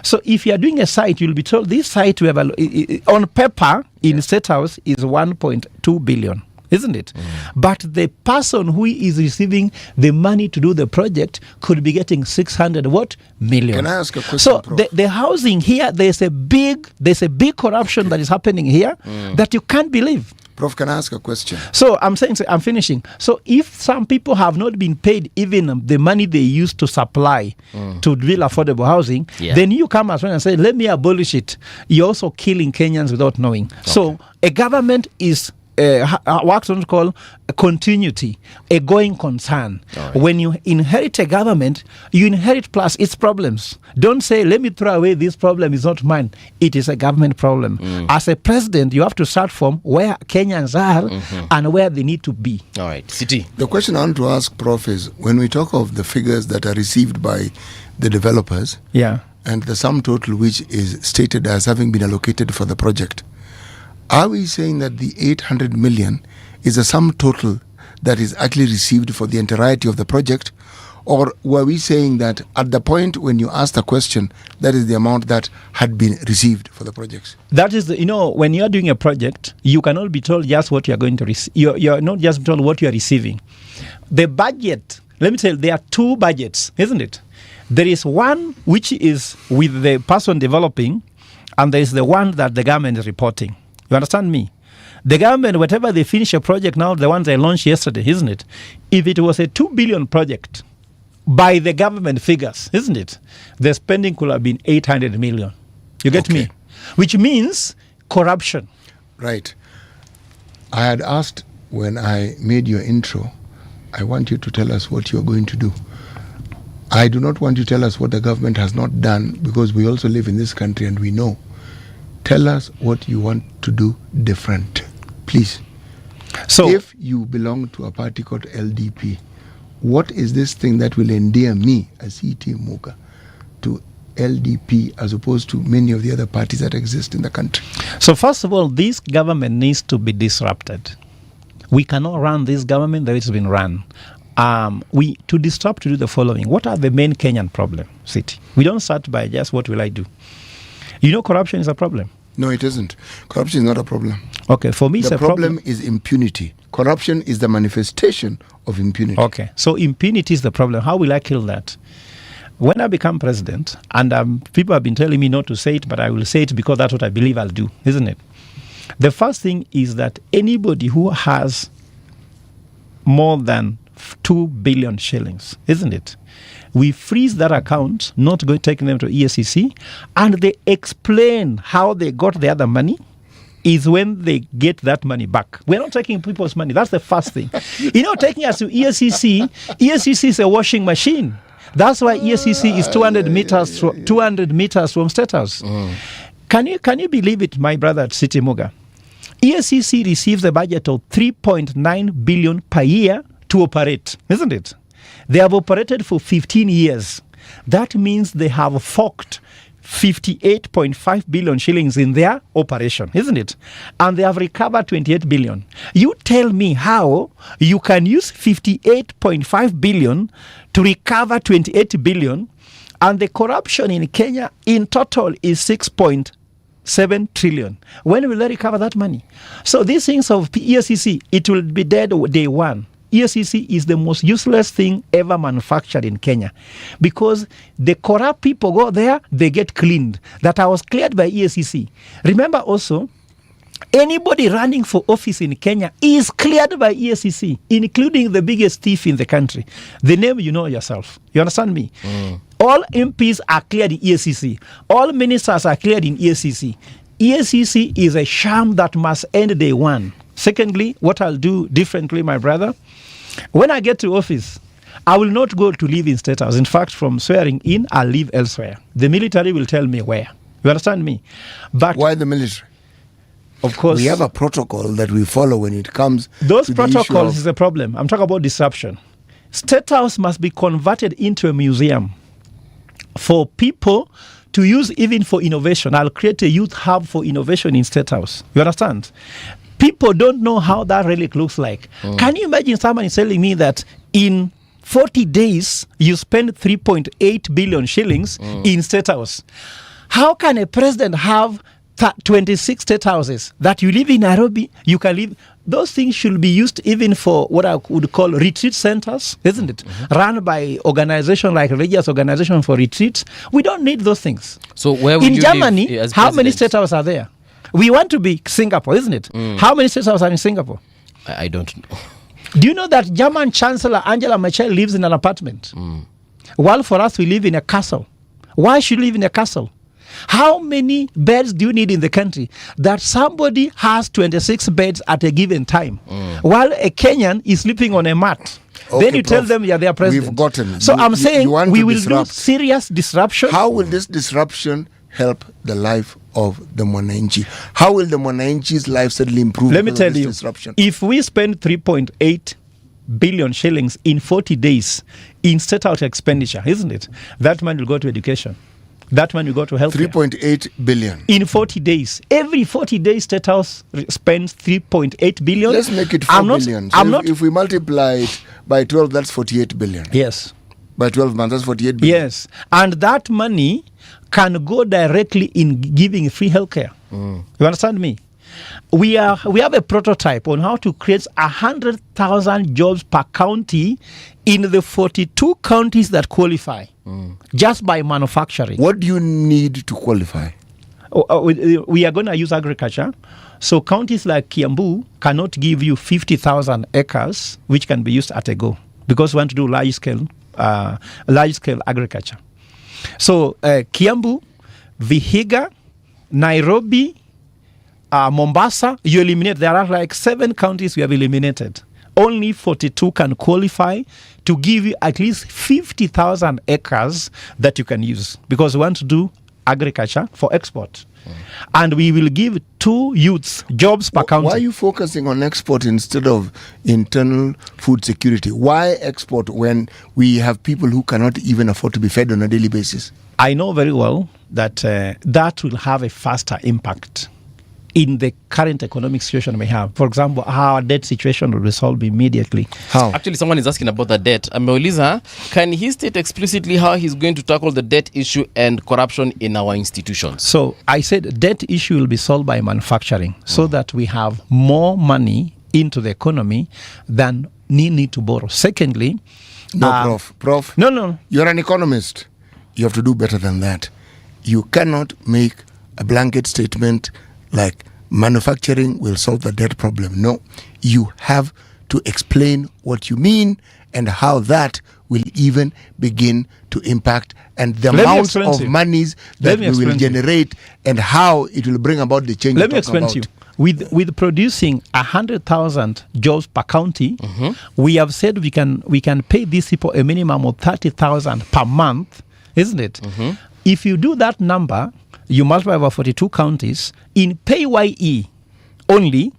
So if you are doing a site, you'll be told this site we have on paper in State House is 1.2 billion. Isn't it? But the person who is receiving the money to do the project could be getting 600 million. Can I ask a question? So Prof? the housing here, there's a big corruption that is happening here that you can't believe. Prof, can I ask a question? So I'm finishing. So if some people have not been paid even the money they used to supply to build affordable housing, then you come as well and say, let me abolish it. You're also killing Kenyans without knowing. Okay. So a government is what we call a continuity, a going concern. Right. When you inherit a government, you inherit plus its problems. Don't say, let me throw away this problem, it's not mine. It is a government problem. As a president, you have to start from where Kenyans are and where they need to be. All right, City. The question I want to ask, Prof, is when we talk of the figures that are received by the developers and the sum total which is stated as having been allocated for the project, are we saying that the 800 million is a sum total that is actually received for the entirety of the project? Or were we saying that at the point when you asked the question, that is the amount that had been received for the projects? That is, when you are doing a project, you cannot be told just what you are going to receive. You're not just told what you are receiving. The budget, let me tell you, there are two budgets, isn't it? There is one which is with the person developing, and there is the one that the government is reporting. You understand me? The government, whatever they finish a project now, the ones they launched yesterday, isn't it? If it was a 2 billion project by the government figures, isn't it? The spending could have been 800 million. You get me? Which means corruption. Right. I had asked when I made your intro, I want you to tell us what you're going to do. I do not want you to tell us what the government has not done, because we also live in this country and we know. Tell us what you want to do different, please. So, if you belong to a party called LDP, what is this thing that will endear me as E.T. Muga to LDP as opposed to many of the other parties that exist in the country? So first of all, this government needs to be disrupted. We cannot run this government that has been run. To disrupt, to do the following. What are the main Kenyan problem, City? We don't start by just what will I do. Corruption is a problem. No, it isn't. Corruption is not a problem. Okay, for me, it's a problem. The problem is impunity. Corruption is the manifestation of impunity. Okay, so impunity is the problem. How will I kill that? When I become president, and people have been telling me not to say it, but I will say it because that's what I believe I'll do, isn't it? The first thing is that anybody who has more than 2 billion shillings, isn't it? We freeze that account, not going taking them to ESCC, and they explain how they got the other money is when they get that money back. We're not taking people's money. That's the first thing. Taking us to ESCC is a washing machine. That's why ESCC is 200 meters from State House. Can you believe it, my brother at City Muga? ESCC receives a budget of 3.9 billion per year to operate, isn't it? They have operated for 15 years. That means they have forked 58.5 billion shillings in their operation, isn't it? And they have recovered 28 billion. You tell me how you can use 58.5 billion to recover 28 billion, and the corruption in Kenya in total is 6.7 trillion. When will they recover that money? So these things of ESCC, it will be dead day one. ESCC is the most useless thing ever manufactured in Kenya, because the corrupt people go there, they get cleaned. That I was cleared by ESCC. Remember also, anybody running for office in Kenya is cleared by ESCC, including the biggest thief in the country. The name you know yourself. You understand me? All MPs are cleared in ESCC. All ministers are cleared in ESCC. ESCC is a sham that must end day one. Secondly, what I'll do differently, my brother, when I get to office, I will not go to live in State House. In fact, from swearing in, I'll live elsewhere. The military will tell me where. You understand me? But why the military? Of course. We have a protocol that we follow when it comes Those to the issue protocols of- is a problem. I'm talking about disruption. State House must be converted into a museum for people to use even for innovation. I'll create a youth hub for innovation in State House. You understand? People don't know how that relic looks like. Can you imagine someone is telling me that in 40 days you spend 3.8 billion shillings in State House? How can a president have 26 state houses that you live in Nairobi? You can live. Those things should be used even for what I would call retreat centers, isn't it? Run by organization like religious organization for retreats. We don't need those things. So where would in you Germany, live as how many president? state houses are there? We want to be Singapore, isn't it? How many state houses are in Singapore? I don't know. Do you know that German Chancellor Angela Merkel lives in an apartment? While for us, we live in a castle. Why should you live in a castle? How many beds do you need in the country that somebody has 26 beds at a given time, while a Kenyan is sleeping on a mat? Okay, Then you tell Prof, them you're their president. we've gotten. So You- I'm you- saying you want we to will disrupt. do serious disruption. How will this disruption help the life of the Mwananchi? How will the Mwananchi's life suddenly improve? Let me because of tell this you, disruption? if we spend 3.8 billion shillings in 40 days in state out expenditure, isn't it? That money will go to education. That money will go to health. 3.8 billion. In 40 days. Every 40 days, State House spends 3.8 billion. Let's make it 4 billion. So if we multiply it by 12, that's 48 billion. Yes. By 12 months, that's 48 billion. Yes. And that money can go directly in giving free healthcare. You understand me? We have a prototype on how to create 100,000 jobs per county in the 42 counties that qualify just by manufacturing. What do you need to qualify? We are going to use agriculture. So counties like Kiambu cannot give you 50,000 acres, which can be used at a go, because we want to do large scale agriculture. So Kiambu, Vihiga, Nairobi, Mombasa, you eliminate. There are like 7 counties we have eliminated. Only 42 can qualify to give you at least 50,000 acres that you can use, because we want to do agriculture for export. And we will give 2 youths jobs per county. Why are you focusing on export instead of internal food security? Why export when we have people who cannot even afford to be fed on a daily basis? I know very well that that will have a faster impact in the current economic situation we have. For example, our debt situation will resolve immediately. How? Actually, someone is asking about the debt. Ameuliza, can he state explicitly how he's going to tackle the debt issue and corruption in our institutions? So I said debt issue will be solved by manufacturing, so that we have more money into the economy than need to borrow. Secondly, Prof. No. You're an economist. You have to do better than that. You cannot make a blanket statement like manufacturing will solve the debt problem. No, you have to explain what you mean and how that will even begin to impact and the Let me amounts explain of to you. monies Let that me we will explain to you. generate and how it will bring about the change. Let me you talk explain to you. With producing 100,000 jobs per county, we have said we can pay these people a minimum of 30,000 per month, isn't it? If you do that number, you multiply by 42 counties in PAYE only,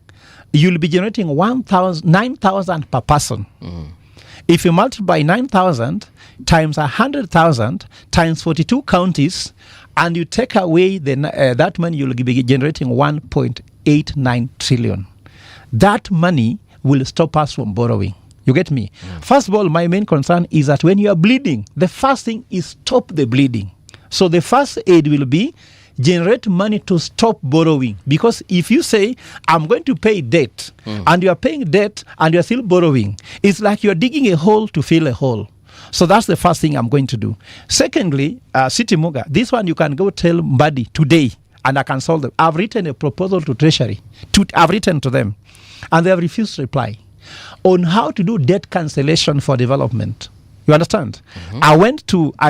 you'll be generating 9,000 per person. If you multiply 9,000 times 100,000 times 42 counties, and you take away that money, you'll be generating 1.89 trillion. That money will stop us from borrowing. You get me? First of all, my main concern is that when you are bleeding, the first thing is stop the bleeding. So the first aid will be generate money to stop borrowing. Because if you say, I'm going to pay debt, and you are paying debt and you are still borrowing, it's like you are digging a hole to fill a hole. So that's the first thing I'm going to do. Secondly, City Muga, this one you can go tell Mbadi today, and I can solve them. I've written a proposal to Treasury. I've written to them, and they have refused to reply on how to do debt cancellation for development. You understand? I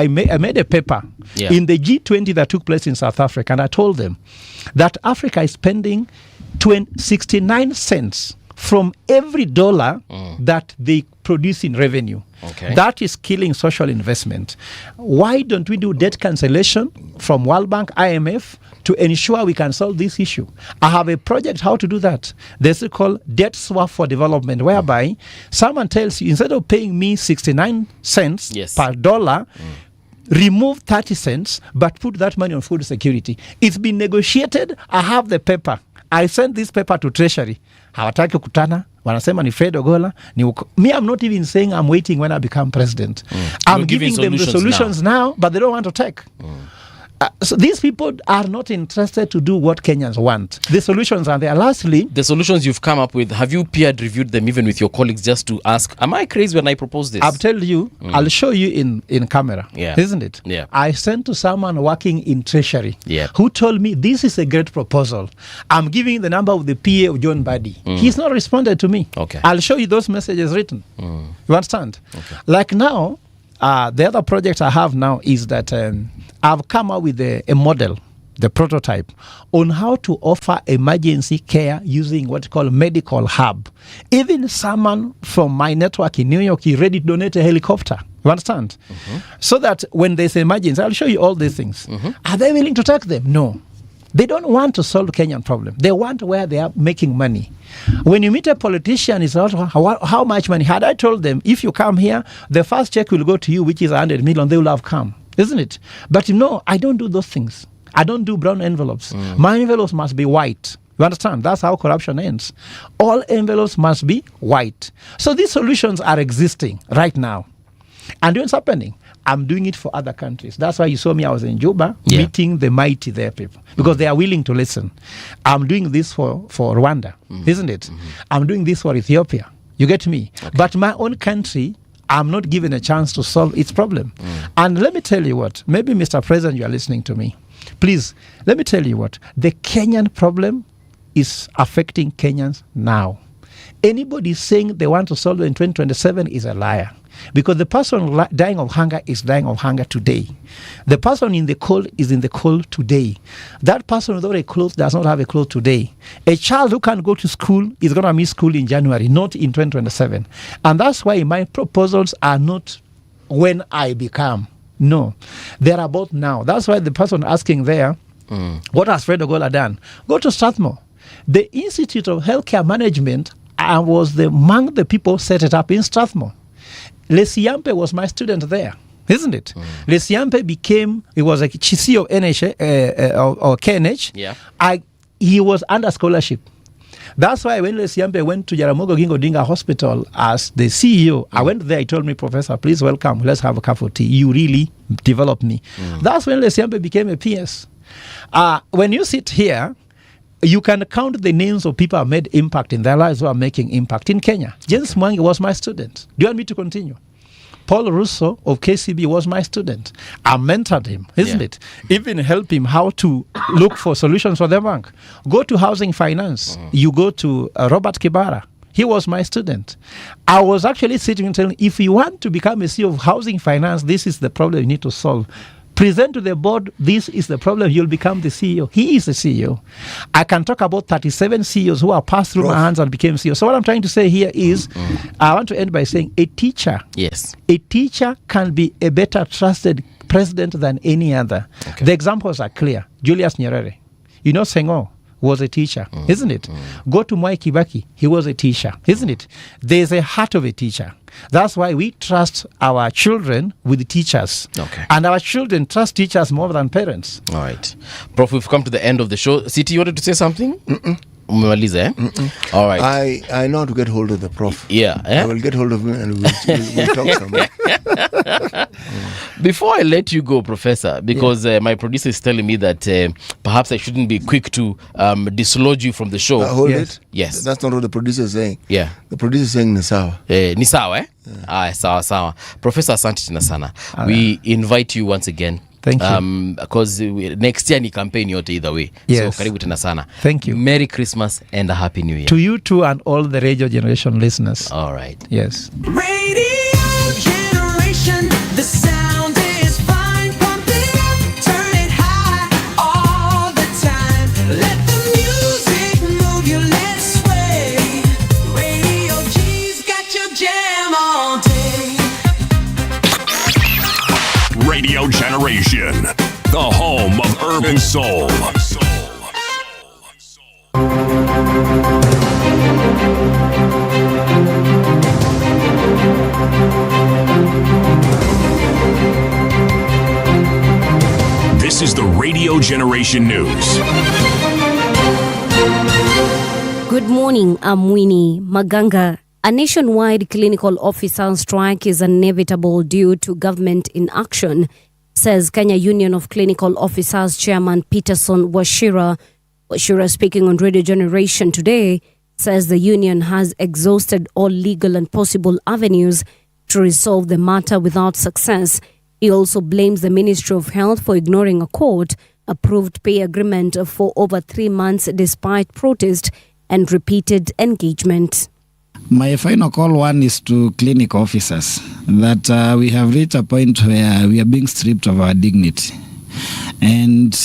made a paper in the G20 that took place in South Africa, and I told them that Africa is spending 69 cents from every dollar that they produce in revenue. That is killing social investment. Why don't we do debt cancellation from World Bank, IMF, to ensure we can solve this issue? I have a project how to do that. This is called debt swap for development, whereby someone tells you, instead of paying me 69 cents per dollar, remove 30 cents, but put that money on food security. It's been negotiated. I have the paper. I sent this paper to Treasury. Hawataki kutana. Wanasema ni Fred Ogola. Me, I'm not even saying I'm waiting when I become president. I'm giving them the solutions now, but they don't want to take. So these people are not interested to do what Kenyans want. The solutions are there. Lastly, the solutions you've come up with, have you peer reviewed them even with your colleagues just to ask, am I crazy when I propose this? I'll tell you, I'll show you in camera, isn't it? Yeah. I sent to someone working in Treasury who told me this is a great proposal. I'm giving the number of the PA of John Buddy. He's not responded to me. I'll show you those messages written. You understand? Like now, the other project I have now is that I've come up with a model, the prototype, on how to offer emergency care using what you call medical hub. Even someone from my network in New York is ready to donate a helicopter. You understand? So that when there's emergency, I'll show you all these things. Are they willing to take them? No. They don't want to solve Kenyan problem. They want where they are making money. When you meet a politician, it's not how much money. Had I told them, if you come here, the first check will go to you, which is 100 million, they will have come. Isn't it? But no, I don't do those things. I don't do brown envelopes. My envelopes must be white. You understand? That's how corruption ends. All envelopes must be white. So these solutions are existing right now. And what's happening? I'm doing it for other countries. That's why you saw me, I was in Juba, meeting the mighty there people, because they are willing to listen. I'm doing this for Rwanda, isn't it? I'm doing this for Ethiopia. You get me? But my own country, I'm not given a chance to solve its problem. And let me tell you what, maybe Mr. President, you are listening to me. Please, let me tell you what, the Kenyan problem is affecting Kenyans now. Anybody saying they want to solve it in 2027 is a liar. Because the person dying of hunger is dying of hunger today. The person in the cold is in the cold today. That person without a clothes does not have a clothes today. A child who can't go to school is going to miss school in January, not in 2027. And that's why my proposals are not when I become. No, they're about now. That's why the person asking there, what has Fred Ogola done? Go to Strathmore. The Institute of Healthcare Management was among the people set it up in Strathmore. Lesiampe was my student there, isn't it? Lesiampe he was a CEO of NH or KNH. He was under scholarship. That's why when Lesiampe went to Jaramogi Oginga Odinga Hospital as the CEO, I went there, he told me, Professor, please welcome, let's have a cup of tea. You really developed me. That's when Lesiampe became a PS. When you sit here, you can count the names of people who have made impact in their lives who are making impact in Kenya. James Mwangi was my student. Do you want me to continue? Paul Russo of KCB was my student. I mentored him, isn't it? Even help him how to look for solutions for the bank. Go to housing finance. You go to Robert Kibara. He was my student. I was actually sitting and telling, if you want to become a CEO of housing finance, this is the problem you need to solve. Present to the board, this is the problem, you'll become the CEO. He is the CEO. I can talk about 37 CEOs who are passed through my hands and became CEO. So what I'm trying to say here is, I want to end by saying a teacher can be a better trusted president than any other. The examples are clear. Julius Nyerere. You know Senghor was a teacher, isn't it? Go to Mwai Kibaki, he was a teacher, isn't it? There's a heart of a teacher. That's why we trust our children with teachers. And our children trust teachers more than parents. All right. Prof, we've come to the end of the show. City, you wanted to say something? All right. I know how to get hold of the prof. Yeah. I will get hold of him and we'll talk somewhere. Before I let you go, Professor, because my producer is telling me that perhaps I shouldn't be quick to dislodge you from the show. Hold it? Yes. That's not what the producer is saying. Yeah. The producer is saying Nisawa. Nisawa, sawa. Professor, asante tena sana. We invite you once again. Thank you. Because next year ni campaign yote either way. Yes. So karibu tena sana. Thank you. Merry Christmas and a Happy New Year. To you too and all the radio generation listeners. All right. Yes. Radio generation, the sound is fine. Pump it up, turn it high all the time. Let the music move you, let's sway. Radio G's got your jam all day. Radio Generation, the home of urban soul. This is the Radio Generation News. Good morning, I'm Winnie Maganga. A nationwide clinical officer strike is inevitable due to government inaction, says Kenya Union of Clinical Officers Chairman Peterson Washira. Washira, speaking on Radio Generation today, says the union has exhausted all legal and possible avenues to resolve the matter without success. He also blames the Ministry of Health for ignoring a court-approved pay agreement for over 3 months despite protest and repeated engagement. My final call one is to clinic officers that we have reached a point where we are being stripped of our dignity and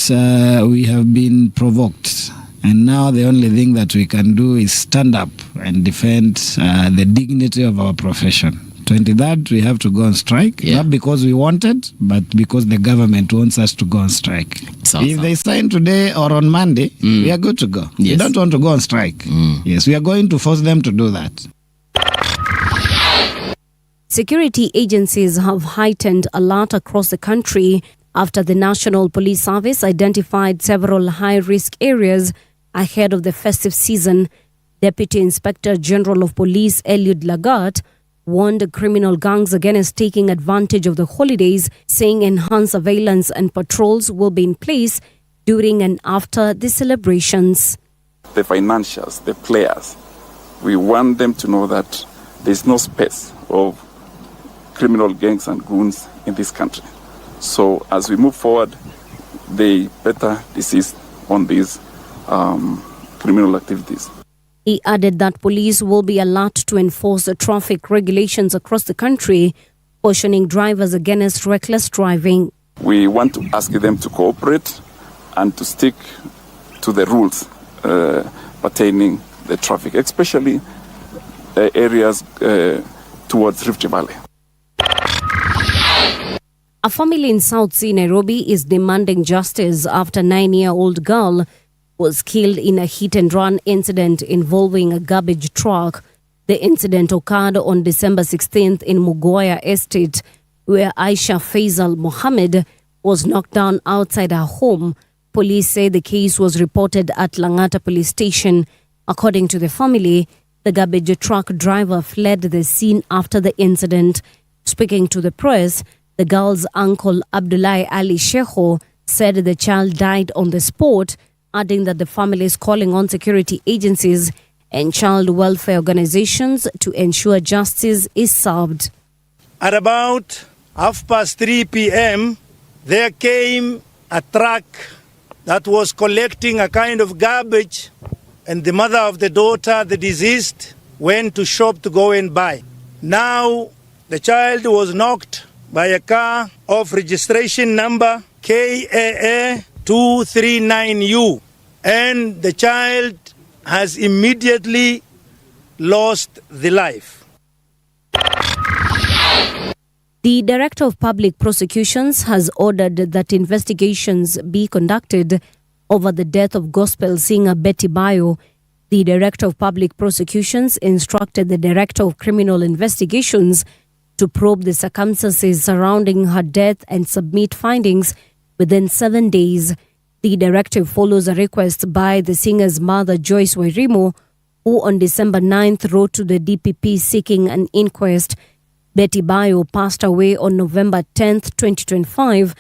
we have been provoked. And now the only thing that we can do is stand up and defend the dignity of our profession. 23rd, we have to go on strike, not because we wanted, but because the government wants us to go on strike. If they sign today or on Monday, we are good to go. We don't want to go on strike. Yes, we are going to force them to do that. Security agencies have heightened alert across the country after the National Police Service identified several high-risk areas ahead of the festive season. Deputy Inspector General of Police Eliud Lagat warned criminal gangs against taking advantage of the holidays, saying enhanced surveillance and patrols will be in place during and after the celebrations. The financials, the players, we want them to know that there's no space of criminal gangs and goons in this country. So as we move forward, they better desist on these criminal activities. He added that police will be alert to enforce the traffic regulations across the country, cautioning drivers against reckless driving. We want to ask them to cooperate and to stick to the rules pertaining the traffic, especially areas towards Rift Valley. A family in South Sea, Nairobi, is demanding justice after a 9-year-old girl was killed in a hit-and-run incident involving a garbage truck. The incident occurred on December 16th in Mugoya Estate, where Aisha Faisal Mohammed was knocked down outside her home. Police say the case was reported at Langata Police Station. According to the family, the garbage truck driver fled the scene after the incident. Speaking to the press, the girl's uncle Abdullahi Ali Sheho said the child died on the spot, adding that the family is calling on security agencies and child welfare organizations to ensure justice is served. At about 3:30 p.m., there came a truck that was collecting a kind of garbage, and the mother of the daughter, the deceased, went to shop to go and buy. Now, the child was knocked by a car of registration number KAA 239U, and the child has immediately lost the life. The Director of Public Prosecutions has ordered that investigations be conducted over the death of gospel singer Betty Bayo. The Director of Public Prosecutions instructed the Director of Criminal Investigations to probe the circumstances surrounding her death and submit findings within 7 days. The directive follows a request by the singer's mother, Joyce Wairimo, who on December 9th wrote to the DPP seeking an inquest. Betty Bayo passed away on November 10th, 2025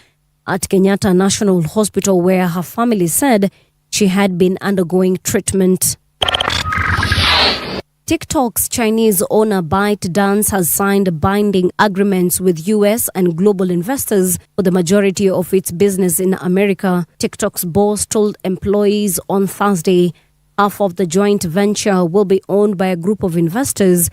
at Kenyatta National Hospital, where her family said she had been undergoing treatment. TikTok's Chinese owner ByteDance has signed binding agreements with US and global investors for the majority of its business in America. TikTok's boss told employees on Thursday half of the joint venture will be owned by a group of investors,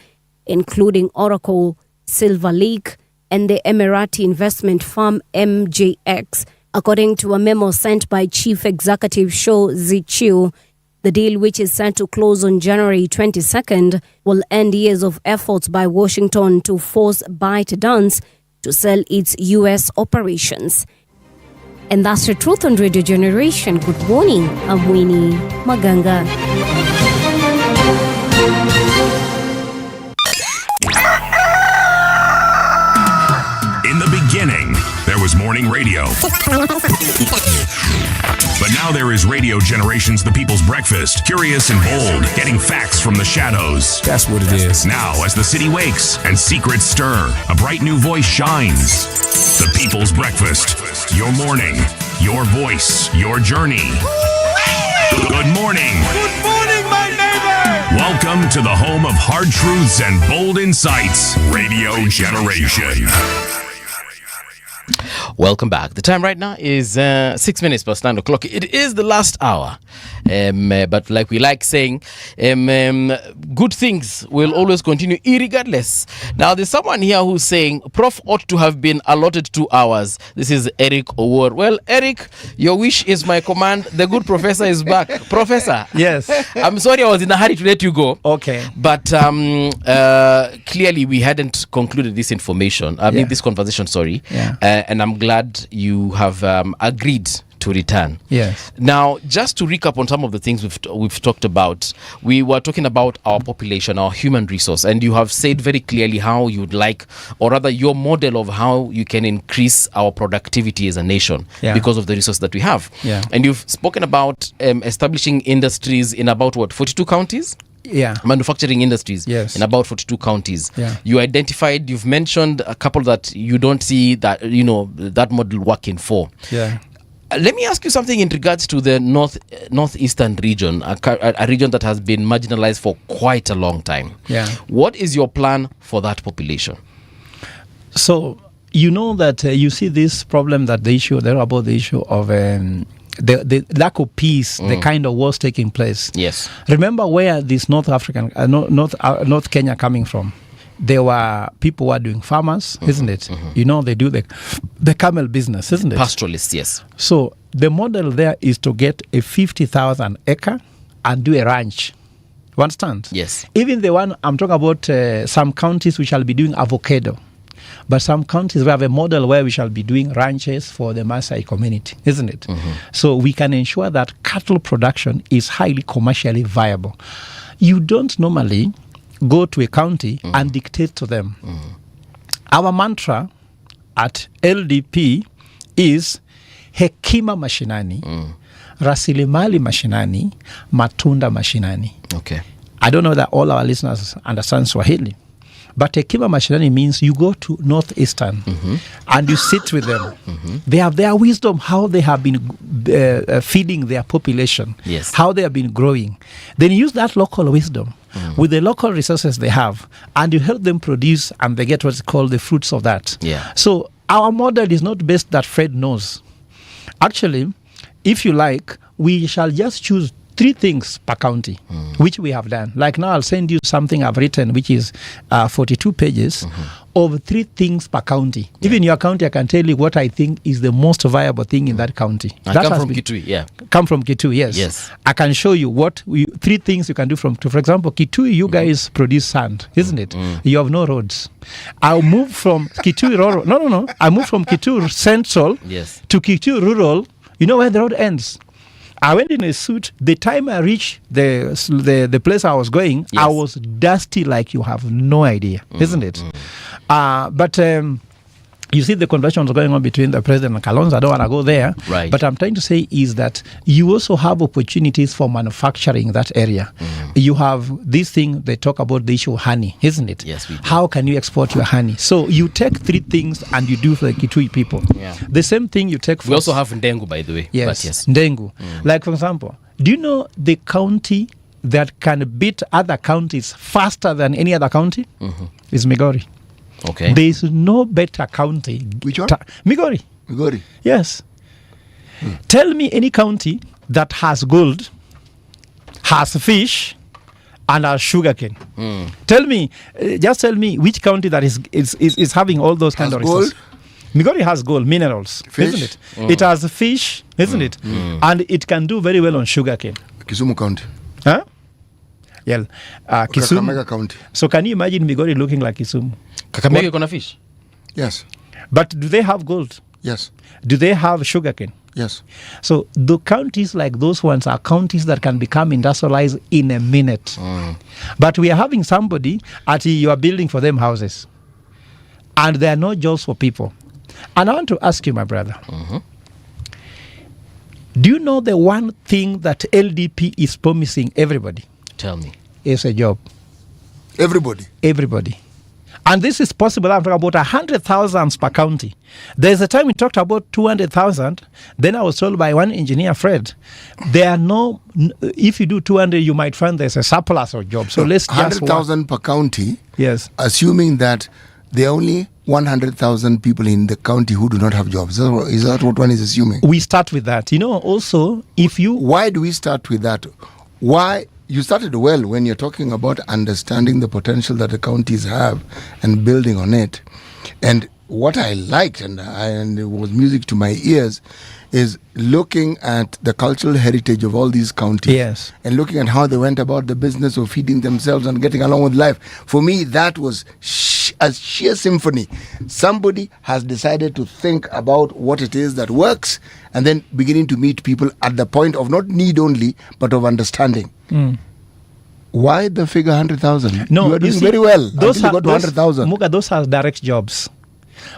including Oracle, Silver Lake, and the Emirati investment firm MJX. According to a memo sent by Chief Executive Shou Ziqiu, the deal, which is set to close on January 22nd, will end years of efforts by Washington to force ByteDance to sell its U.S. operations. And that's the truth on Radio Generation. Good morning. I'm Winnie Maganga. In the beginning, there was morning radio. But now there is Radio Generations, the People's Breakfast. Curious and bold, getting facts from the shadows. That's what it is. Now, as the city wakes and secrets stir, a bright new voice shines. The People's Breakfast. Your morning, your voice, your journey. Good morning. Good morning, my neighbor. Welcome to the home of hard truths and bold insights. Radio Generation. Welcome back. The time right now is 6 minutes past 9 o'clock. It is the last hour. But like we like saying, good things will always continue irregardless. Now, there's someone here who's saying Prof ought to have been allotted 2 hours. This is Eric Owor. Well, Eric, your wish is my command. The good professor is back. Professor. Yes. I'm sorry I was in a hurry to let you go. Okay. But clearly we hadn't concluded this information. This conversation, sorry. Yeah. And I'm glad you have agreed to return. Yes. Now, just to recap on some of the things we've talked about, we were talking about our population, our human resource, and you have said very clearly how you'd like, or rather your model of how you can increase our productivity as a nation because of the resource that we have. Yeah. And you've spoken about establishing industries in about 42 counties? Yeah. Manufacturing industries Yes. in about 42 counties. Yeah. You've mentioned a couple that you don't see that, that model working for. Yeah. Let me ask you something in regards to the northeastern region, a region that has been marginalized for quite a long time. Yeah. What is your plan for that population? So, you know that you see this problem that there about the issue of the lack of peace, the kind of wars taking place. Yes. Remember where this North Kenya coming from? There were people who are doing farmers, isn't it? They do the camel business, isn't it? Pastoralists, yes. So the model there is to get a 50,000 acre and do a ranch. You understand? Yes. Even the one I'm talking about, some counties we shall be doing avocado. But some counties we have a model where we shall be doing ranches for the Maasai community, isn't it? So we can ensure that cattle production is highly commercially viable. You don't normally go to a county and dictate to them. Our mantra at LDP is hekima mashinani, rasilimali mashinani, matunda mashinani. Okay. I don't know that all our listeners understand Swahili. But hekima mashinani means you go to Northeastern and you sit with them. They have their wisdom, how they have been feeding their population, yes, how they have been growing. Then you use that local wisdom with the local resources they have, and you help them produce, and they get what's called the fruits of that. Yeah. So our model is not based that Fred knows. Actually, if you like, we shall just choose 3 things per county, which we have done. Like now, I'll send you something I've written, which is 42 pages of 3 things per county. Even your county, I can tell you what I think is the most viable thing in that county. I That come has from been- Kitui, yeah. Come from Kitui, yes. Yes. I can show you 3 things you can do from. For example, Kitui, you guys produce sand, isn't it? You have no roads. I'll move from Kitui rural. No. I moved from Kitui Central Yes. to Kitui Rural. You know where the road ends? I went in a suit. The time I reached the place I was going, I was dusty like you have no idea, isn't it? But you see the conversations going on between the president and Kalonzo. I don't want to go there. Right. But I'm trying to say is that you also have opportunities for manufacturing that area. You have this thing, they talk about the issue of honey, isn't it? Yes, we do. How can you export your honey? So you take 3 things and you do for the Kitui people. Yeah. The same thing you take for... We also have Ndengu, by the way. Yes, But yes. Ndengu. Like, for example, do you know the county that can beat other counties faster than any other county? Is Migori. Okay. There is no better county. Which one? Migori. Migori. Yes. Tell me any county that has gold, has fish, and has sugarcane. Tell me, just tell me which county that is having all those kind Has of resources. gold? Migori has gold, minerals, Fish? isn't it? It has fish, isn't it? And it can do very well on sugarcane. Kisumu County. Huh? Yeah. Kisumu. Kakamega County. So can you imagine Migori looking like Kisumu? Kakamega gonna fish? Yes. But do they have gold? Yes. Do they have sugarcane? Yes. So the counties like those ones are counties that can become industrialized in a minute. But we are having somebody you are building for them houses. And there are no jobs for people. And I want to ask you, my brother, do you know the one thing that LDP is promising everybody? Tell me. Is a job. Everybody. Everybody. And this is possible. I'm talking about 100,000 per county. There's a time we talked about 200,000. Then I was told by one engineer, Fred, there are no, if you do 200, you might find there's a surplus of jobs. So let's just 100,000 per county. Yes. Assuming that there are only 100,000 people in the county who do not have jobs. Is that what one is assuming? We start with that. You know, also, if you... Why do we start with that? Why... You started well when you're talking about understanding the potential that the counties have and building on it. And what I liked, and it was music to my ears, is looking at the cultural heritage of all these counties. Yes. And looking at how they went about the business of feeding themselves and getting along with life. For me, that was a sheer symphony. Somebody has decided to think about what it is that works and then beginning to meet people at the point of not need only, but of understanding. Why the figure 100,000? No, you are doing see, very well. Those Until you got to 100,000. Muga, those are direct jobs.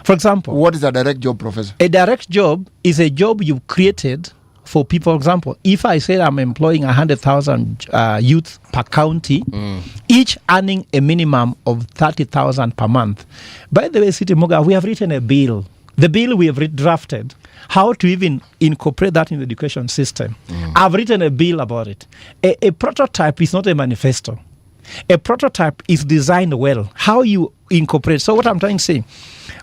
For example, what is a direct job, Professor? A direct job is a job you've created for people. For example, if I say I'm employing 100,000 youth per county, each earning a minimum of 30,000 per month. By the way, City Muga, we have written a bill. The bill we have drafted, how to even incorporate that in the education system. I've written a bill about it. A prototype is not a manifesto. A prototype is designed well. How you incorporate. So what I'm trying to say,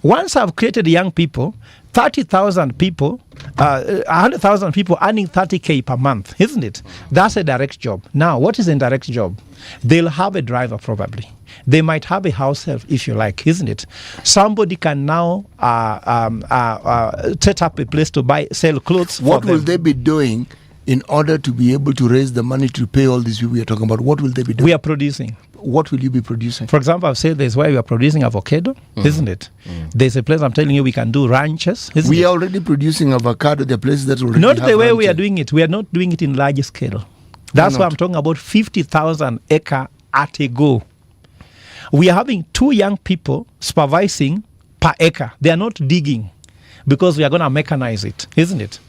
once I've created young people, 30,000 people, 100,000 people earning 30K per month, isn't it? That's a direct job. Now, what is a direct job? They'll have a driver probably. They might have a house help, if you like, isn't it? Somebody can now set up a place to sell clothes. What will they be doing in order to be able to raise the money to pay all these people we are talking about? What will they be doing? We are producing. What will you be producing? For example, I've said there's where we are producing avocado, isn't it? There's a place I'm telling you we can do ranches. We are already producing avocado. There are places that already not have the way ranches. we are doing it. We are not doing it in large scale. That's why I'm talking about 50,000 acre at a go. We are having 2 young people supervising per acre. They are not digging because we are going to mechanize it, isn't it?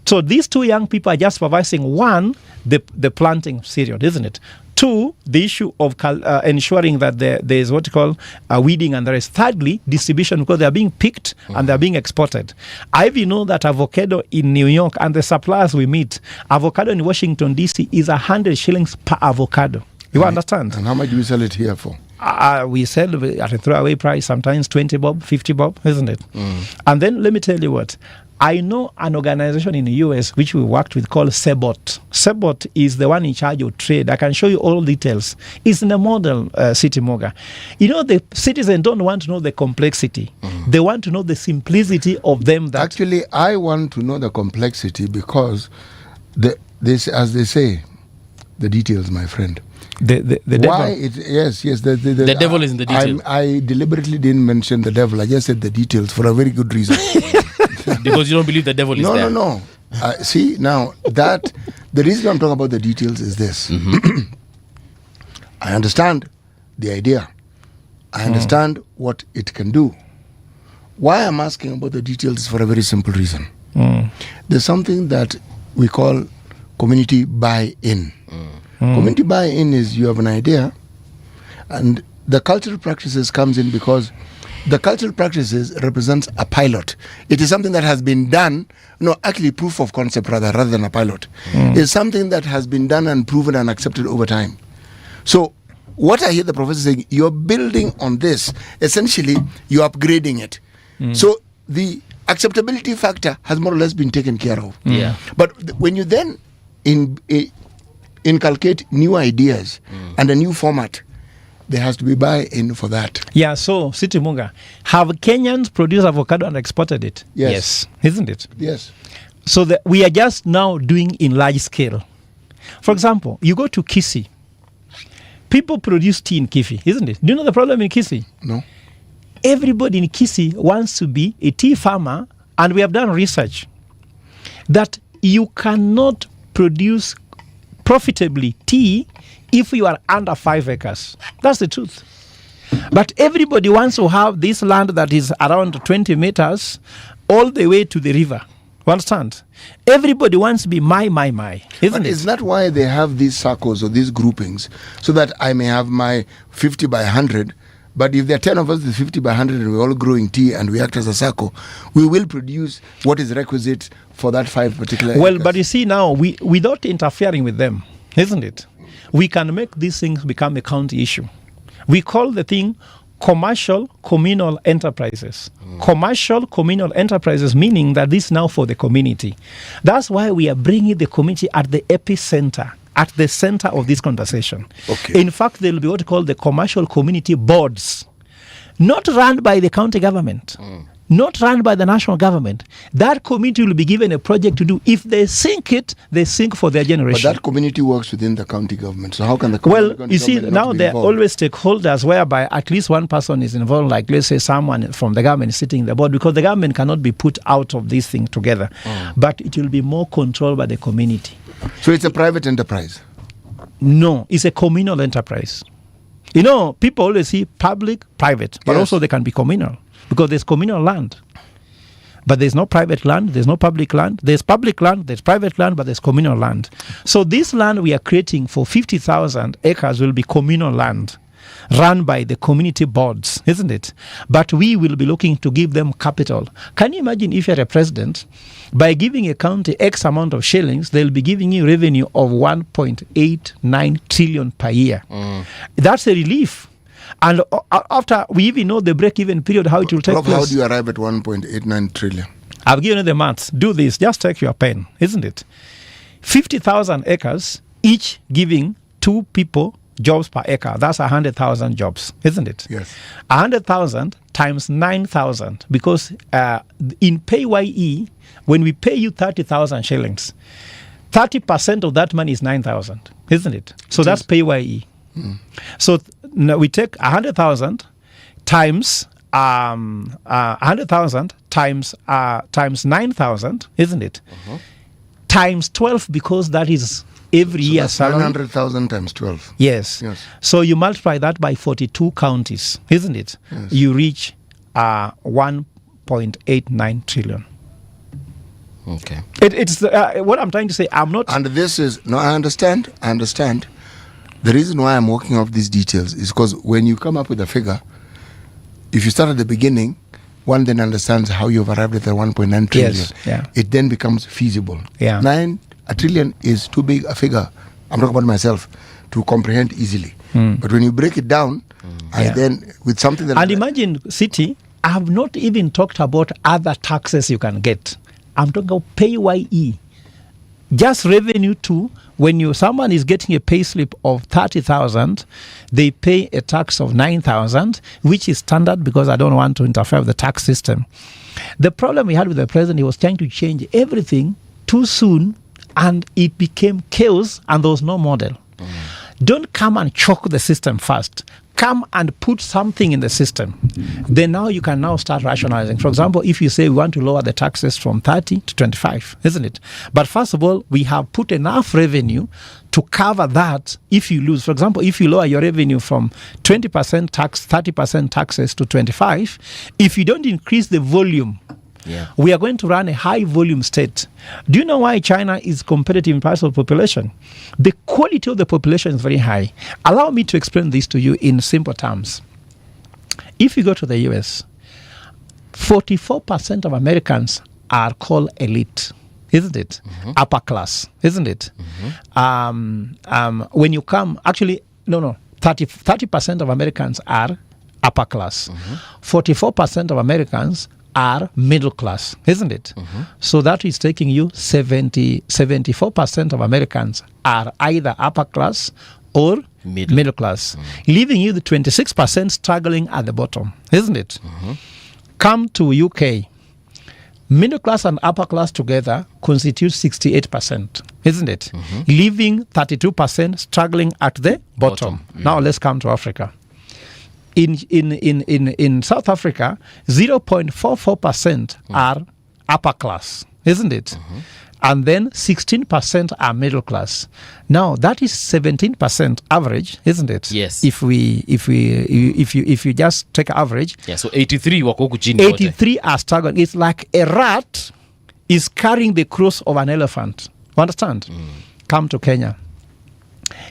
So these 2 young people are just supervising, 1, the planting period, isn't it? 2, the issue of ensuring that there is what you call weeding, and there is, thirdly, distribution, because they are being picked and they are being exported. I even know that avocado in New York and the suppliers we meet, avocado in Washington, D.C. is 100 shillings per avocado. You understand? And how much do we sell it here for? We sell at a throwaway price, sometimes 20 bob, 50 bob, isn't it? And then let me tell you what. I know an organization in the US which we worked with called SEBOT. SEBOT is the one in charge of trade. I can show you all details. It's in a model city, Moga. You know, the citizens don't want to know the complexity. They want to know the simplicity of them. That Actually, I want to know the complexity because this, as they say, the details, my friend. The Why devil. Yes, the devil is in the detail. I deliberately didn't mention the devil. I just said the details for a very good reason. Because you don't believe the devil is there. No. See, now, the reason I'm talking about the details is this. I understand the idea. I understand what it can do. Why I'm asking about the details is for a very simple reason. There's something that we call community buy-in. Community buy-in is you have an idea, and the cultural practices comes in because the cultural practices represents a pilot. It is something that has been done, actually proof of concept rather than a pilot. It's something that has been done and proven and accepted over time. So what I hear the professor saying, you're building on this. Essentially, you're upgrading it. So the acceptability factor has more or less been taken care of. Yeah. But when you then inculcate new ideas and a new format, there has to be buy-in for that. Yeah, so, City Munga, have Kenyans produced avocado and exported it? Yes. Isn't it? Yes. So we are just now doing in large scale. For example, you go to Kisii. People produce tea in Kisii, isn't it? Do you know the problem in Kisii? No. Everybody in Kisii wants to be a tea farmer, and we have done research that you cannot produce profitably tea if you are under 5 acres. That's the truth. But everybody wants to have this land that is around 20 meters all the way to the river. You understand? Everybody wants to be my, isn't it? Is that why they have these circles or these groupings? So that I may have my 50 by 100, but if there are 10 of us, the 50 by 100, and we're all growing tea and we act as a circle, we will produce what is requisite for that 5 particular acres. But you see now, without interfering with them, isn't it? We can make these things become a county issue. We call the thing commercial communal enterprises. Commercial communal enterprises, meaning that this is now for the community. That's why we are bringing the community at the epicenter, at the center of this conversation. Okay. In fact, there will be what we call the commercial community boards, not run by the county government, not run by the national government. That community will be given a project to do. If they sink it, they sink for their generation. But that community works within the county government. So how can the county Well, you see, government now not be there are involved? always stakeholders whereby at least one person is involved, like let's say someone from the government is sitting in the board, because the government cannot be put out of this thing together. But it will be more controlled by the community. So it's a private enterprise? No, it's a communal enterprise. You know, people always see public, private, but also they can be communal because there's communal land. But there's no private land, there's no public land. There's public land, there's private land, but there's communal land. So this land we are creating for 50,000 acres will be communal land run by the community boards, isn't it? But we will be looking to give them capital. Can you imagine if you're a president, by giving a county X amount of shillings, they'll be giving you revenue of 1.89 trillion per year. That's a relief. And after we even know the break-even period, how it will take place. How do you arrive at 1.89 trillion? I've given you the maths. Do this. Just take your pen, isn't it? 50,000 acres, each giving 2 people jobs per acre. That's 100,000 jobs, isn't it? Yes. 100,000 times 9,000. Because in PAYE, when we pay you 30,000 shillings, 30% of that money is 9,000, isn't it? So that's PAYE. So now we take 100,000 times 100,000 times 9,000, isn't it? Times 12, because that is every year salary. 900,000 times 12. Yes. So you multiply that by 42 counties, isn't it? Yes. You reach 1.89 trillion. Okay. It's what I'm trying to say. I'm not. And this is I understand. The reason why I'm working off these details is because when you come up with a figure, if you start at the beginning, one then understands how you've arrived at the 1.9 trillion. Yes, yeah. It then becomes feasible. Yeah. 9 trillion is too big a figure. I'm talking about myself to comprehend easily. But when you break it down, I then with something that and imagine, City, I have not even talked about other taxes you can get. I'm talking about PAYE. Just revenue to when someone is getting a pay slip of 30,000, they pay a tax of 9,000, which is standard because I don't want to interfere with the tax system. The problem we had with the president, he was trying to change everything too soon, and it became chaos, and there was no model. Don't come and choke the system first. Come and put something in the system. Then now you can now start rationalizing. For example, if you say we want to lower the taxes from 30 to 25, isn't it? But first of all, we have put enough revenue to cover that if you lose. For example, if you lower your revenue from 20% tax, 30% taxes to 25, if you don't increase the volume, we are going to run a high volume state. Do you know why China is competitive in terms of population? The quality of the population is very high. Allow me to explain this to you in simple terms. If you go to the US, 44% of Americans are called elite, isn't it? Upper class, isn't it? When you come, actually, 30% of Americans are upper class. 44% of Americans are middle class, isn't it? So that is taking you 74% of Americans are either upper class or middle class, leaving you the 26% struggling at the bottom, isn't it? Come to UK, middle class and upper class together constitute 68%, isn't it? Leaving 32% struggling at the bottom. Now let's come to Africa. In South Africa, 0.44% are upper class, isn't it? And then 16% are middle class. Now that is 17% average, isn't it? Yes. If you just take average. Yeah, so 83 wako huku chini. 83 are struggling. It's like a rat is carrying the cross of an elephant. You understand? Come to Kenya.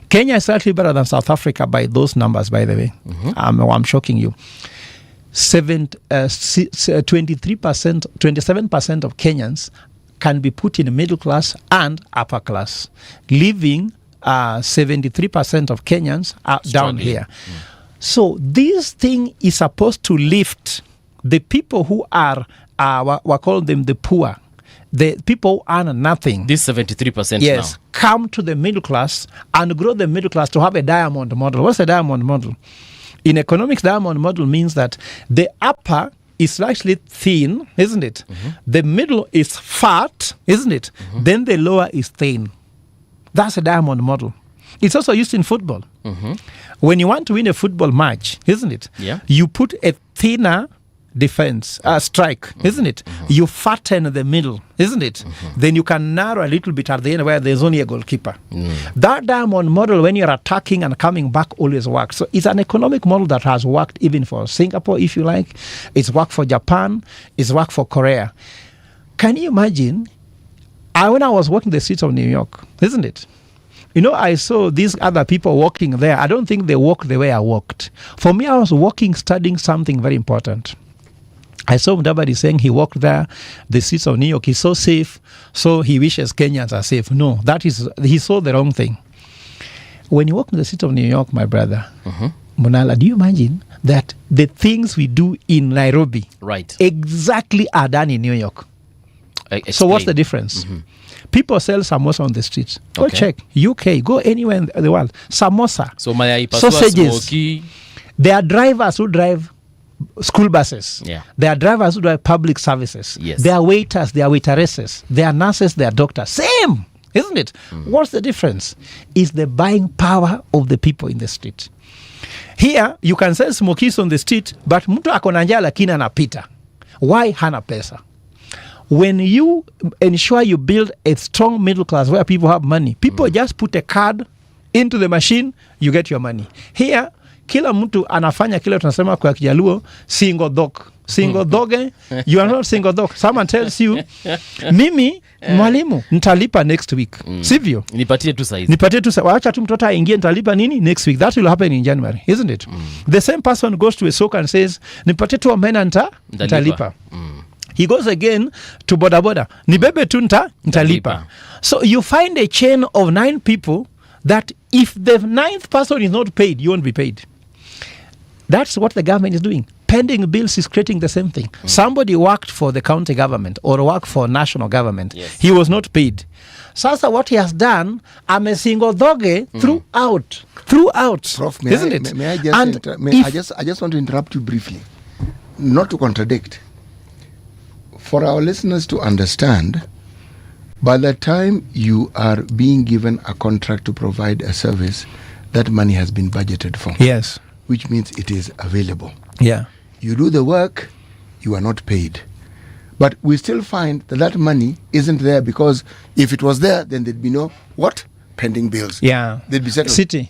Kenya is slightly better than South Africa by those numbers, by the way. I'm shocking you. 27% of Kenyans can be put in middle class and upper class, leaving 73% of Kenyans are down here. So this thing is supposed to lift the people who are, we call them the poor. The people who earn nothing. This 73% yes, now. Come to the middle class and grow the middle class to have a diamond model. What's a diamond model? In economics, diamond model means that the upper is actually thin, isn't it? The middle is fat, isn't it? Then the lower is thin. That's a diamond model. It's also used in football. When you want to win a football match, isn't it? Yeah. You put a thinner defense strike, isn't it? You fatten the middle, isn't it? Then you can narrow a little bit at the end where there's only a goalkeeper. That diamond model, when you're attacking and coming back, always works. So it's an economic model that has worked even for Singapore, if you like. It's worked for Japan. It's worked for Korea. Can you imagine? When I was walking the streets of New York, isn't it? You know, I saw these other people walking there. I don't think they walked the way I walked. For me, I was walking, studying something very important. I saw Mudavadi saying he walked there, the streets of New York, he's so safe, so he wishes Kenyans are safe. No, he saw the wrong thing. When you walk in the streets of New York, my brother, Munala, do you imagine that the things we do in Nairobi exactly are done in New York? So what's the difference? People sell samosa on the streets. Go check. UK, go anywhere in the world. Samosa, so sausages. Smoky. There are drivers who drive school buses. Yeah. There are drivers who drive public services. Yes. There are waiters, there are waiteresses, there are nurses, there are doctors. Same, isn't it? What's the difference? Is the buying power of the people in the street. Here, you can sell smokies on the street, but mtu akona njaa lakini anapita. Why hana pesa? When you ensure you build a strong middle class where people have money, people just put a card into the machine, you get your money. Here, kila mtu anafanya kile tunasema kwa Kijaluo single dog. Single dog, you are not single dog. Someone tells you, mimi mwalimu nitalipa next week. Sivyo? Nipatie tu size. Waacha tu mtoto aingie nitalipa nini next week. That will happen in January, isn't it? The same person goes to a sock and says, nipatie tu omena nitalipa. He goes again to boda boda. Nibebe tu nitalipa. So you find a chain of 9 people that if the 9th person is not paid, you won't be paid. That's what the government is doing. pending bills is creating the same thing. Somebody worked for the county government or worked for national government. He was not paid. Sasa what he has done, amesingo doge throughout, Prof, isn't it? May I just I just want to interrupt you briefly, not to contradict. For our listeners to understand, by the time you are being given a contract to provide a service, that money has been budgeted for. Yes. Which means it is available. Yeah. You do the work, you are not paid. But we still find that that money isn't there, because if it was there, then there'd be no what? Pending bills. Yeah. They'd be settled. City,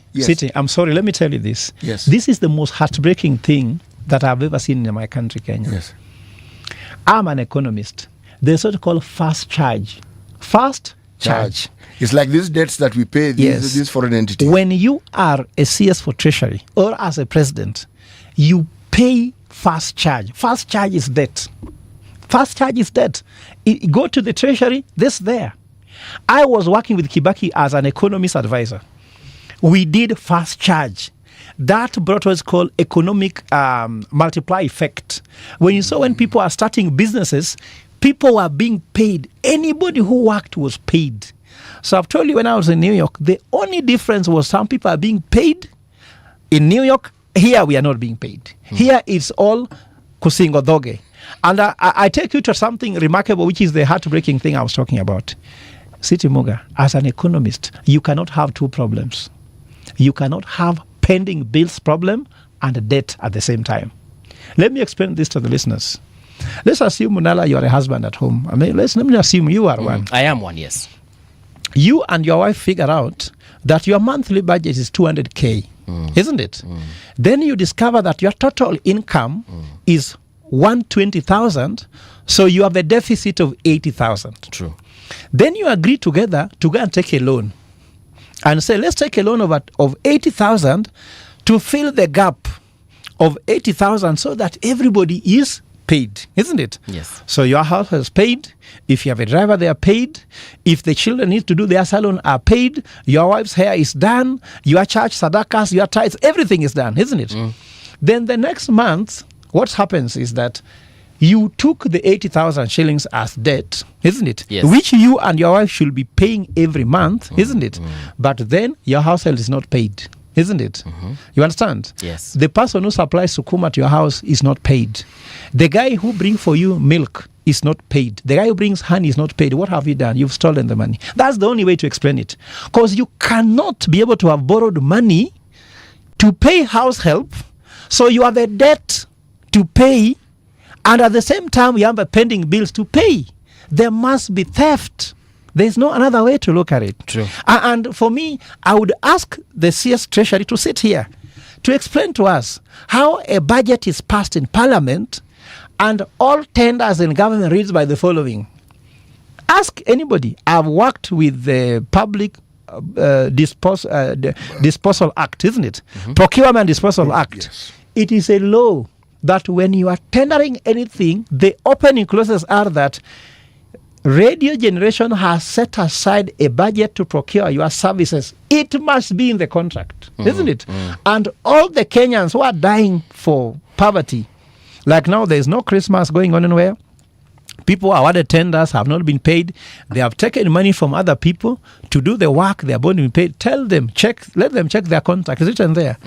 I'm sorry, let me tell you this. Yes. This is the most heartbreaking thing that I've ever seen in my country, Kenya. Yes. I'm an economist. There's what called fast charge. Fast charge. It's like these debts that we pay these foreign entities. When you are a CS for Treasury or as a president, you pay fast charge. Fast charge is debt. Fast charge is debt. Go to the Treasury, this there. I was working with Kibaki as an economist advisor. We did fast charge. That brought what's called economic multiply effect. When people are starting businesses, people were being paid. Anybody who worked was paid. So I've told you, when I was in New York, the only difference was some people are being paid. In New York, here we are not being paid. Here it's all kusingo doge. And I take you to something remarkable, which is the heartbreaking thing I was talking about. City Muga, as an economist, you cannot have two problems. You cannot have pending bills problem and debt at the same time. Let me explain this to the listeners. Let's assume, Munala, you are a husband at home. Let me assume you are one. I am one, yes. You and your wife figure out that your monthly budget is 200K, isn't it? Then you discover that your total income is 120,000, so you have a deficit of 80,000. True. Then you agree together to go and take a loan and say, let's take a loan of 80,000 to fill the gap of 80,000 so that everybody is paid, isn't it? Yes. So your house is paid. If you have a driver, they are paid. If the children need to do their salon, are paid. Your wife's hair is done. Your church, sadakas, your tithes, everything is done, isn't it? Then the next month, what happens is that you took the 80,000 shillings as debt, isn't it? Yes. Which you and your wife should be paying every month, isn't it? But then your household is not paid, isn't it? You understand? Yes. The person who supplies sukuma to your house is not paid. The guy who brings for you milk is not paid. The guy who brings honey is not paid. What have you done? You've stolen the money. That's the only way to explain it. Because you cannot be able to have borrowed money to pay house help, so you have a debt to pay, and at the same time you have a pending bills to pay. There must be theft. There's no another way to look at it. True. And for me, I would ask the CS Treasury to sit here to explain to us how a budget is passed in Parliament and all tenders in government reads by the following. Ask anybody. I've worked with the Public Disposal Act, isn't it? Procurement Disposal Act. Yes. It is a law that when you are tendering anything, the opening clauses are that radio generation has set aside a budget to procure your services. It must be in the contract, isn't it? And all the Kenyans who are dying for poverty, like now there's no Christmas going on anywhere. People awarded tenders have not been paid. They have taken money from other people to do the work they are going to be paid. Tell them, let them check their contract. It's written there.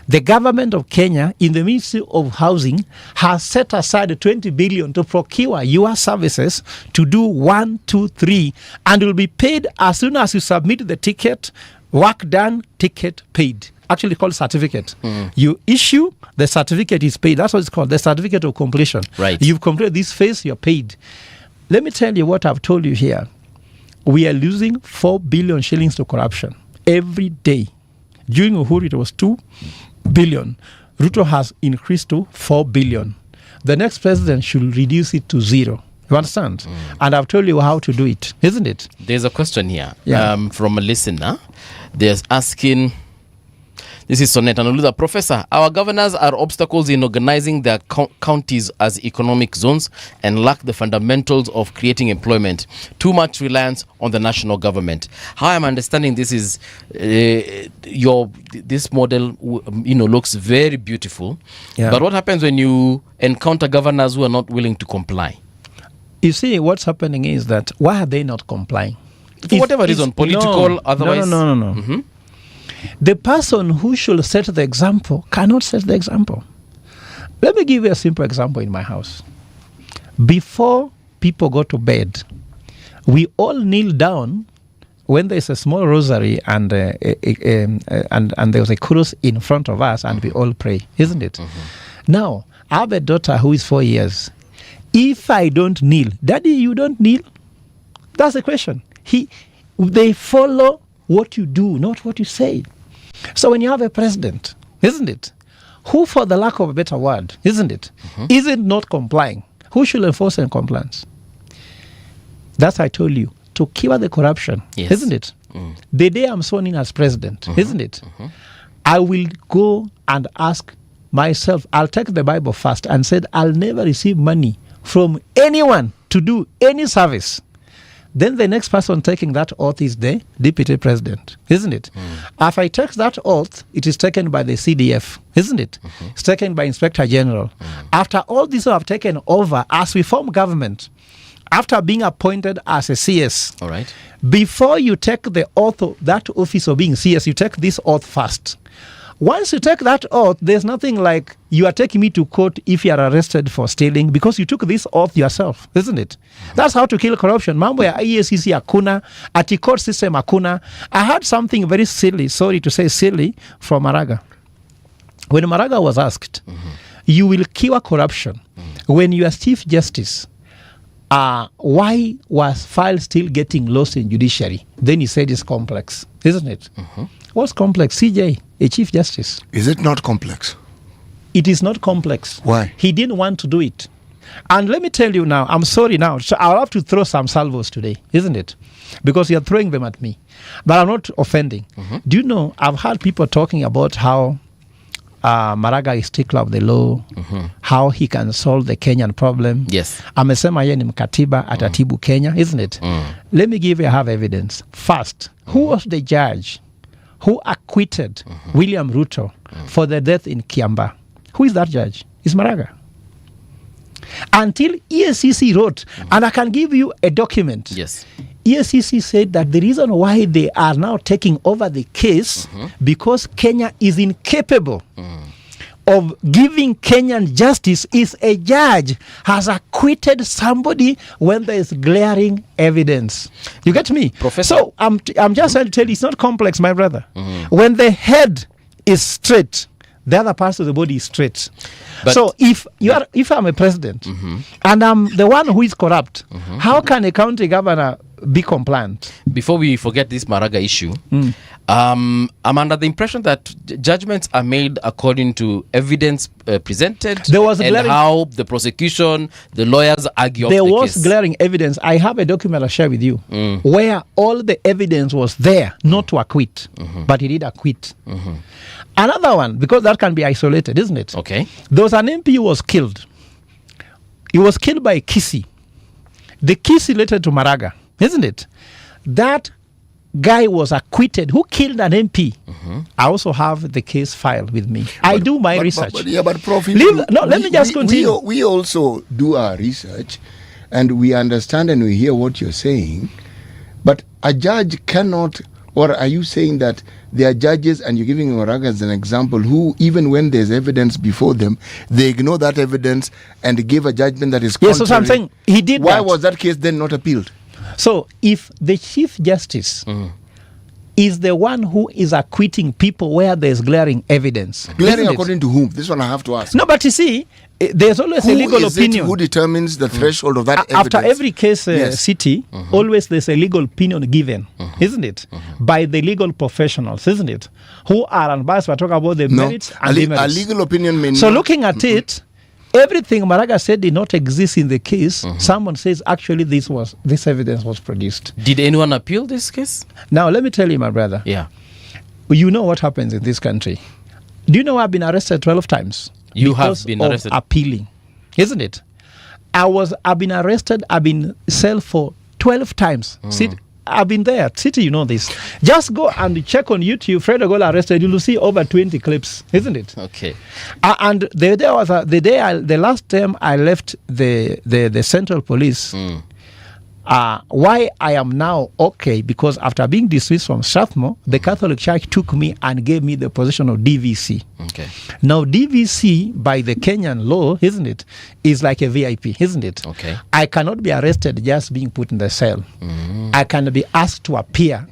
The government of Kenya, in the Ministry of Housing, has set aside 20 billion to procure your services to do 1, 2, 3, and will be paid as soon as you submit the ticket. Work done, ticket paid. Actually called certificate. You issue, the certificate is paid. That's what it's called, the certificate of completion. Right. You've completed this phase, you're paid. Let me tell you what I've told you here. We are losing 4 billion shillings to corruption every day. During Uhuru, it was 2 billion. Ruto has increased to 4 billion. The next president should reduce it to 0. You understand? And I've told you how to do it, isn't it? There's a question here Yeah. from a listener. They're asking, This is Sonet Anuluda. Professor, our governors are obstacles in organizing their counties as economic zones and lack the fundamentals of creating employment. Too much reliance on the national government. How I'm understanding this is this model looks very beautiful. Yeah. But what happens when you encounter governors who are not willing to comply? You see, what's happening is that why are they not complying? For whatever reason, political, otherwise. No. Mm-hmm. The person who should set the example cannot set the example. Let me give you a simple example in my house. Before people go to bed, we all kneel down when there's a small rosary and there's a cross in front of us, and we all pray, isn't it? Now, I have a daughter who is 4 years. If I don't kneel, Daddy, you don't kneel? That's the question. They follow what you do, not what you say. So when you have a president, isn't it, who, for the lack of a better word, isn't it, isn't not complying, who should enforce compliance? That's I told you, to cure the corruption, yes. Isn't it? The day I'm sworn in as president, isn't it, I will go and ask myself, I'll take the Bible first and said, I'll never receive money from anyone to do any service. Then the next person taking that oath is the deputy president, isn't it? If I take that oath, it is taken by the CDF, isn't it? It's taken by Inspector General. After all these have taken over, as we form government, after being appointed as a CS, all right. Before you take the oath of that office of being CS, you take this oath first. Once you take that oath, there's nothing like you are taking me to court if you are arrested for stealing, because you took this oath yourself, isn't it? That's how to kill corruption. Mambo ya EACC hakuna, ati court system hakuna. I heard something very silly, sorry to say silly, from Maraga. When Maraga was asked, you will cure corruption when you are Chief Justice, why was file still getting lost in judiciary? Then he said it's complex, isn't it? What's complex? CJ, a Chief Justice. Is it not complex? It is not complex. Why? He didn't want to do it. And let me tell you now, I'm sorry now, so I'll have to throw some salvos today, isn't it? Because you're throwing them at me. But I'm not offending. Do you know, I've heard people talking about how Maraga is stickler of the law, how he can solve the Kenyan problem. Yes. Amesema yeye ni mkatiba atatibu Kenya, isn't it? Let me give you, I have evidence. First, who was the judge who acquitted William Ruto for the death in Kiamba? Who is that judge? It's Maraga. Until EACC wrote, and I can give you a document. Yes. EACC said that the reason why they are now taking over the case because Kenya is incapable of giving Kenyan justice is a judge has acquitted somebody when there is glaring evidence. You get me? Professor. So I'm just trying to tell you, it's not complex, my brother. When the head is straight, the other parts of the body is straight. But so if I'm a president and I'm the one who is corrupt, how can a county governor be compliant? Before we forget this Maraga issue, I'm under the impression that judgments are made according to evidence presented and how the prosecution, the lawyers argue there up the was case. glaring evidence. I have a document I'll share with you where all the evidence was there not to acquit, but he did acquit. Another one, because that can be isolated, isn't it? Okay. There was an MP who was killed. He was killed by a Kisi. The Kisi related to Maraga, isn't it? That guy was acquitted. Who killed an MP? I also have the case filed with me. I do my research. But Prof, let me just continue. We also do our research, and we understand and we hear what you're saying. But a judge cannot, or are you saying that there are judges, and you're giving Maraga as an example, who even when there's evidence before them, they ignore that evidence and give a judgment that is contrary? Yes, so I'm saying he did Why that. was that case then not appealed? So if the Chief Justice is the one who is acquitting people where there's glaring evidence. Glaring according to whom? This one I have to ask. No, but you see, there's always a legal opinion. Who determines the threshold of that evidence? After every case, city, always there's a legal opinion given, isn't it? By the legal professionals, isn't it? Who are unbiased, we're talking about the merits and demerits. A legal opinion may So looking at it, everything Maraga said did not exist in the case. Someone says actually this evidence was produced. Did anyone appeal this case? Now let me tell you, my brother. Yeah. you know what happens in this country. Do you know I've been arrested 12 times? You have because been of arrested. appealing, isn't it? I've been arrested. I've been cell for 12 times. I've been there. City, you know this. Just go and check on YouTube. Fred Ogola arrested. You'll see over 20 clips, isn't it? Okay. And the last time I left the Central Police. Why I am now okay, because after being dismissed from Strathmore, the Catholic Church took me and gave me the position of DVC. Okay. Now, DVC, by the Kenyan law, isn't it, is like a VIP, isn't it? Okay. I cannot be arrested just being put in the cell. I can be asked to appear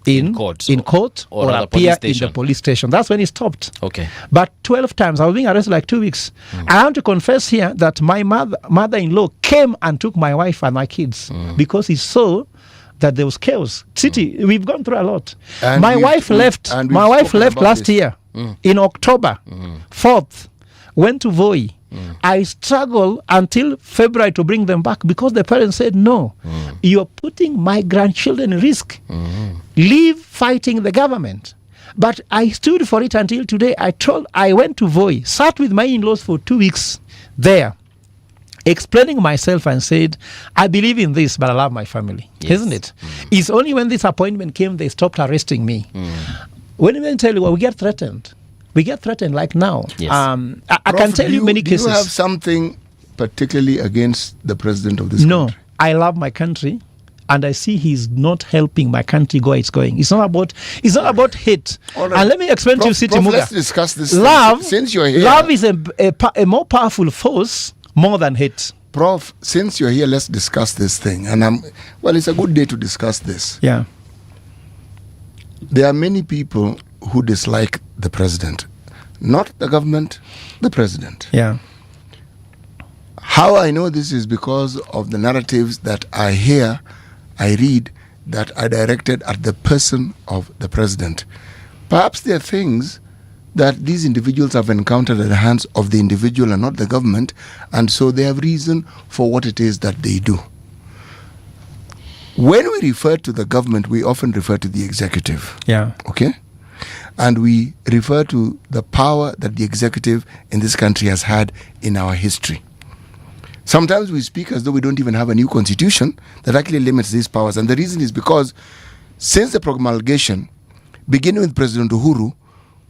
in court or at the appear police in the police station. That's when it stopped. Okay. But 12 times, I was being arrested like 2 weeks. I want to confess here that my mother-in-law came and took my wife and my kids because he saw that there was chaos. City, we've gone through a lot. And My wife left last year in October 4th, went to Voi. I struggled until February to bring them back because the parents said, no, you're putting my grandchildren in risk. Leave fighting the government. But I stood for it until today. I went to Voi, sat with my in-laws for 2 weeks there, explaining myself and said, I believe in this, but I love my family. Isn't it? It's only when this appointment came, they stopped arresting me. When they tell you, well, we get threatened. We get threatened like now. Yes. I can tell you many cases. Do you have something particularly against the president of this No, country? I love my country, and I see he's not helping my country go. It's going. It's not about hate. All right. And let me explain to you, City Muga. Let's discuss this. Love, since you're here, love is a more powerful force more than hate. Prof, since you're here, let's discuss this thing. And it's a good day to discuss this. Yeah. There are many people who dislike the president. Not the government, the president. Yeah. How I know this is because of the narratives that I hear, I read, that are directed at the person of the president. Perhaps there are things that these individuals have encountered at the hands of the individual and not the government, and so they have reason for what it is that they do. When we refer to the government, we often refer to the executive. Yeah. Okay? And we refer to the power that the executive in this country has had in our history. Sometimes we speak as though we don't even have a new constitution that actually limits these powers. And the reason is because since the promulgation, beginning with President Uhuru,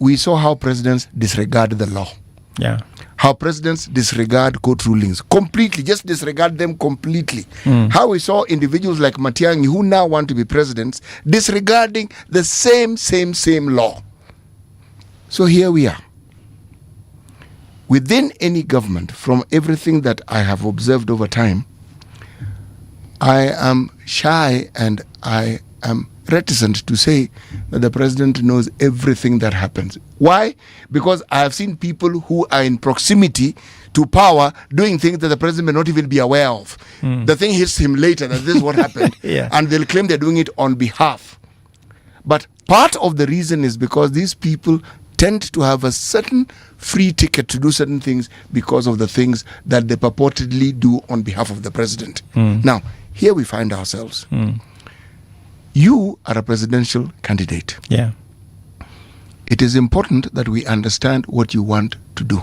we saw how presidents disregard the law. Yeah. How presidents disregard court rulings completely, just disregard them completely. How we saw individuals like Matiang'i, who now want to be presidents, disregarding the same law. So here we are. Within any government, from everything that I have observed over time, I am shy and I am reticent to say that the president knows everything that happens. Why? Because I have seen people who are in proximity to power doing things that the president may not even be aware of. The thing hits him later that this is what happened. Yeah. And they'll claim they're doing it on behalf. But part of the reason is because these people tend to have a certain free ticket to do certain things because of the things that they purportedly do on behalf of the president. Now, here we find ourselves. You are a presidential candidate. Yeah. It is important that we understand what you want to do.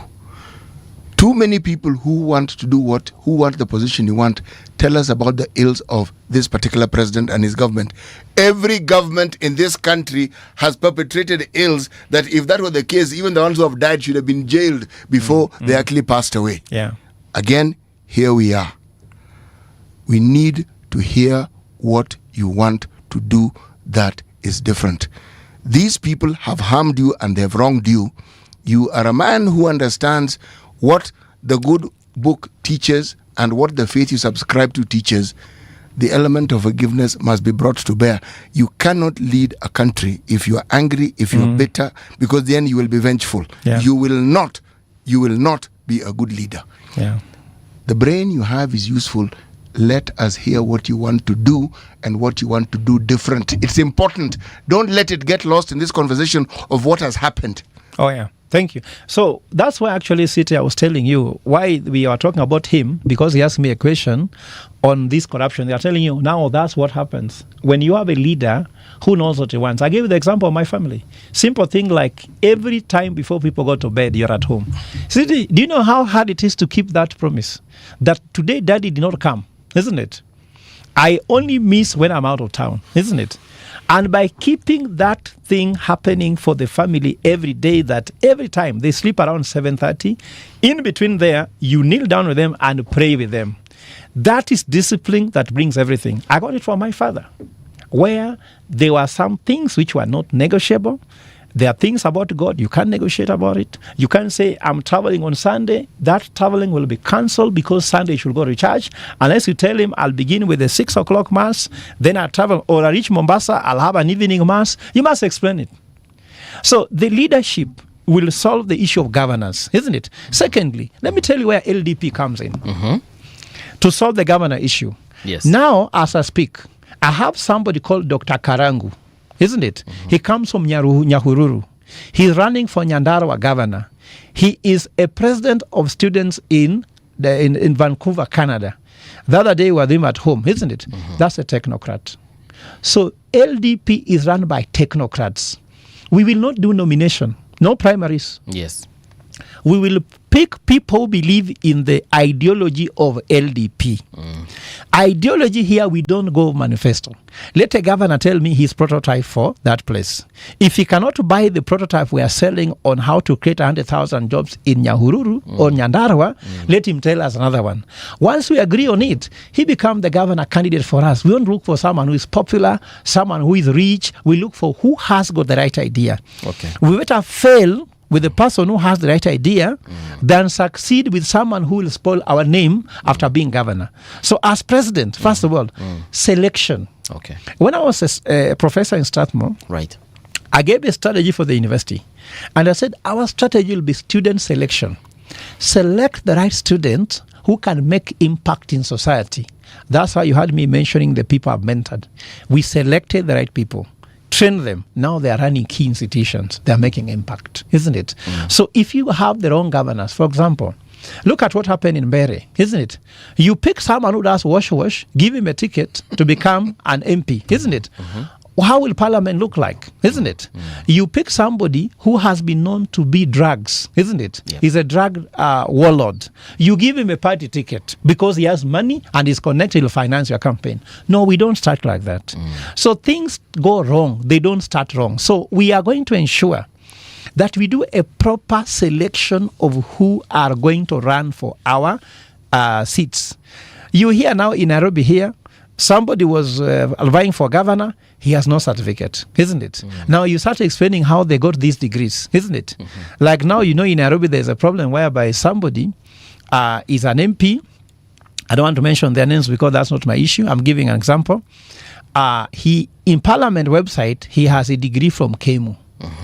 Too many people who want to do who want the position you want, tell us about the ills of this particular president and his government. Every government in this country has perpetrated ills that, if that were the case, even the ones who have died should have been jailed before they actually passed away. Yeah. Again, here we are. We need to hear what you want to do that is different. These people have harmed you and they have wronged you. You are a man who understands what the good book teaches and what the faith you subscribe to teaches. The element of forgiveness must be brought to bear. You cannot lead a country if you are angry, if you are bitter, because then you will be vengeful. Yeah. You will not be a good leader. Yeah. The brain you have is useful. Let us hear what you want to do and what you want to do different. It's important. Don't let it get lost in this conversation of what has happened. Oh, yeah. Thank you. So that's why actually, City, I was telling you why we are talking about him, because he asked me a question on this corruption. They are telling you now that's what happens when you have a leader who knows what he wants. I gave you the example of my family. Simple thing like every time before people go to bed, you're at home. City, do you know how hard it is to keep that promise? That today daddy did not come, isn't it? I only miss when I'm out of town, isn't it? And by keeping that thing happening for the family every day, that every time they sleep around 7:30, in between there, you kneel down with them and pray with them. That is discipline that brings everything. I got it from my father, where there were some things which were not negotiable. There are things about God, you can't negotiate about it. You can't say, I'm traveling on Sunday. That traveling will be cancelled because Sunday you should go to church. Unless you tell him, I'll begin with a 6 o'clock mass, then I travel, or I reach Mombasa, I'll have an evening mass. You must explain it. So the leadership will solve the issue of governance, isn't it? Secondly, let me tell you where LDP comes in. To solve the governor issue. Yes. Now, as I speak, I have somebody called Dr. Karangu, isn't it? He comes from Nyahururu. He's running for Nyandarua governor. He is a president of students in Vancouver, Canada. The other day we were them at home, isn't it? That's a technocrat. So LDP is run by technocrats. We will not do nomination, no primaries. Yes. We will pick people who believe in the ideology of LDP. Ideology here, we don't go manifesto. Let a governor tell me his prototype for that place. If he cannot buy the prototype we are selling on how to create 100,000 jobs in Nyahururu or Nyandarua, let him tell us another one. Once we agree on it, he becomes the governor candidate for us. We don't look for someone who is popular, someone who is rich. We look for who has got the right idea. Okay. We better fail with the person who has the right idea than succeed with someone who will spoil our name after being governor. So as president, first of all, selection. Okay. When I was a professor in Strathmore, right, I gave a strategy for the university. And I said, our strategy will be student selection. Select the right student who can make impact in society. That's how you heard me mentioning the people I've mentored. We selected the right people. Train them. Now they are running key institutions. They are making impact, isn't it? So if you have the wrong governors, for example, look at what happened in Mbere, isn't it? You pick someone who does wash, give him a ticket to become an MP, isn't it? How will parliament look like, isn't it? You pick somebody who has been known to be drugs, isn't it? He's a drug warlord. You give him a party ticket because he has money and is connected to finance your campaign. No, we don't start like that. So things go wrong. They don't start wrong. So we are going to ensure that we do a proper selection of who are going to run for our seats. You hear now in Nairobi here, somebody was vying for governor. He has no certificate, isn't it? Now you start explaining how they got these degrees, isn't it? Like now, you know, in Nairobi, there's a problem whereby somebody is an MP. I don't want to mention their names because that's not my issue. I'm giving an example. He, in Parliament website, he has a degree from KEMU,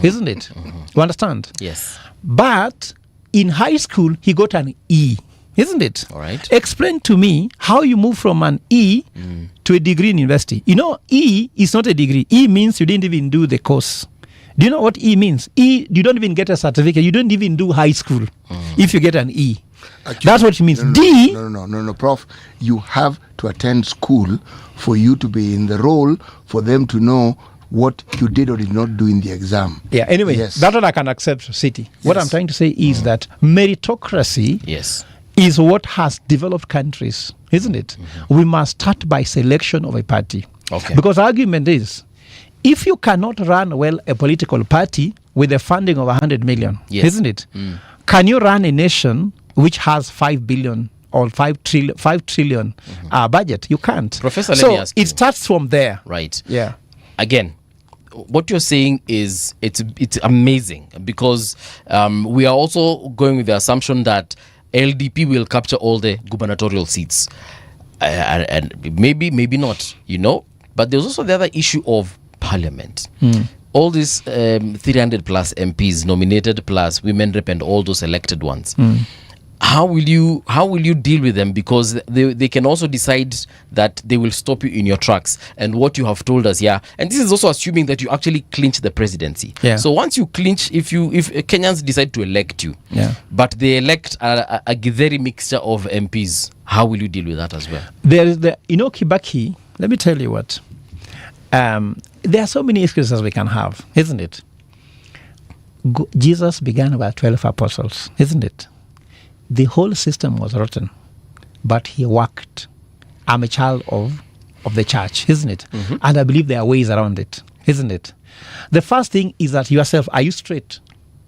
isn't it? You understand? Yes. But in high school, he got an E. Isn't it? All right. Explain to me how you move from an E to a degree in university. You know, E is not a degree. E means you didn't even do the course. Do you know what E means? E, you don't even get a certificate. You don't even do high school if you get an E. Actually, that's what it means. D. No, Prof. You have to attend school for you to be in the role for them to know what you did or did not do in the exam. Yeah, anyway, that's what I can accept, City. What I'm trying to say is that meritocracy is what has developed countries, isn't it? We must start by selection of a party. Okay. Because the argument is, if you cannot run well a political party with a funding of 100 million, isn't it? Can you run a nation which has 5 billion or 5 trillion budget? You can't. Professor, let me ask you. It starts from there. Right. Yeah. Again, what you're saying is it's amazing because we are also going with the assumption that LDP will capture all the gubernatorial seats, and maybe not, you know. But there's also the other issue of parliament. All these 300 plus MPs nominated plus women rep and all those elected ones. how will you deal with them? Because they can also decide that they will stop you in your tracks. And what you have told us, and this is also assuming that you actually clinch the presidency. So once you clinch, if Kenyans decide to elect you, but they elect a githeri mixture of MPs, how will you deal with that as well? There is Kibaki. Let me tell you what. There are so many excuses we can have, isn't it? Jesus began with 12 apostles, isn't it? The whole system was rotten, but he worked. I'm a child of the church, isn't it? And I believe there are ways around it, isn't it? The first thing is that yourself, are you straight?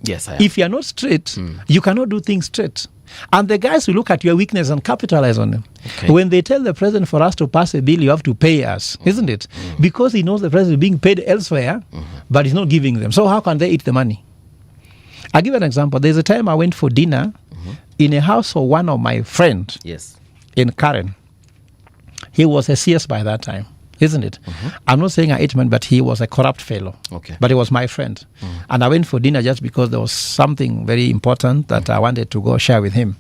Yes, I am. If you are not straight, you cannot do things straight. And the guys will look at your weakness and capitalize on them. Okay. When they tell the president, for us to pass a bill, you have to pay us, isn't it? Because he knows the president is being paid elsewhere, but he's not giving them. So how can they eat the money? I'll give an example. There's a time I went for dinner in a house of one of my friends in Karen. He was a CS by that time, isn't it? I'm not saying I ate money, but he was a corrupt fellow. But he was my friend. And I went for dinner just because there was something very important that I wanted to go share with him.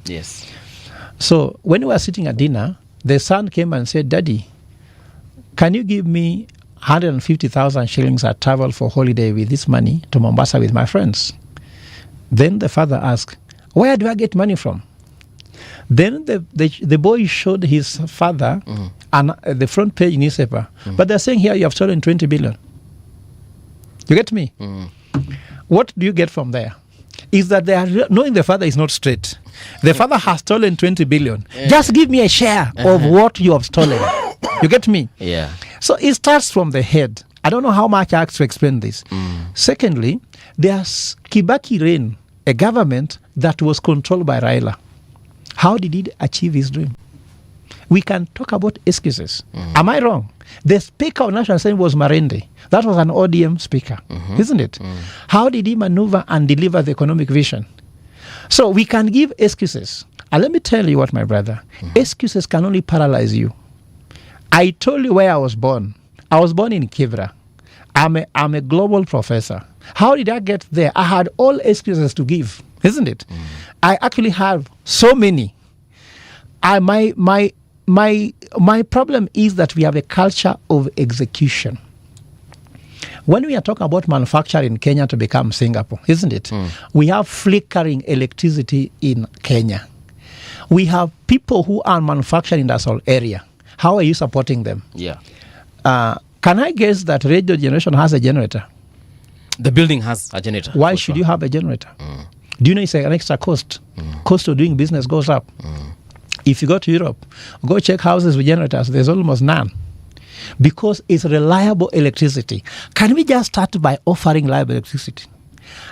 So when we were sitting at dinner, the son came and said, Daddy, can you give me 150,000 shillings I travel for holiday with this money to Mombasa with my friends? Then the father asked, where do I get money from? Then the boy showed his father and the front page newspaper. But they're saying here you have stolen 20 billion. You get me? What do you get from there? Is that they are knowing the father is not straight. The father has stolen 20 billion. Just give me a share of what you have stolen. You get me? So it starts from the head. I don't know how much I have to explain this. Secondly, there's Kibaki reign, a government that was controlled by Raila. How did he achieve his dream? We can talk about excuses. Am I wrong? The Speaker of National Assembly was Malindi. That was an ODM speaker, isn't it? How did he maneuver and deliver the economic vision? So we can give excuses. And let me tell you what, my brother. Excuses can only paralyze you. I told you where I was born. I was born in Kivra. I'm a global professor. How did I get there? I had all excuses to give, isn't it? I actually have so many. My problem is that we have a culture of execution. When we are talking about manufacturing in Kenya to become Singapore, isn't it? We have flickering electricity in Kenya. We have people who are manufacturing in that whole area. How are you supporting them? Can I guess that radio generation has a generator? The building has a generator. Why should you have a generator? Do you know it's an extra cost? Cost of doing business goes up. If you go to Europe, go check houses with generators. There's almost none. Because it's reliable electricity. Can we just start by offering reliable electricity?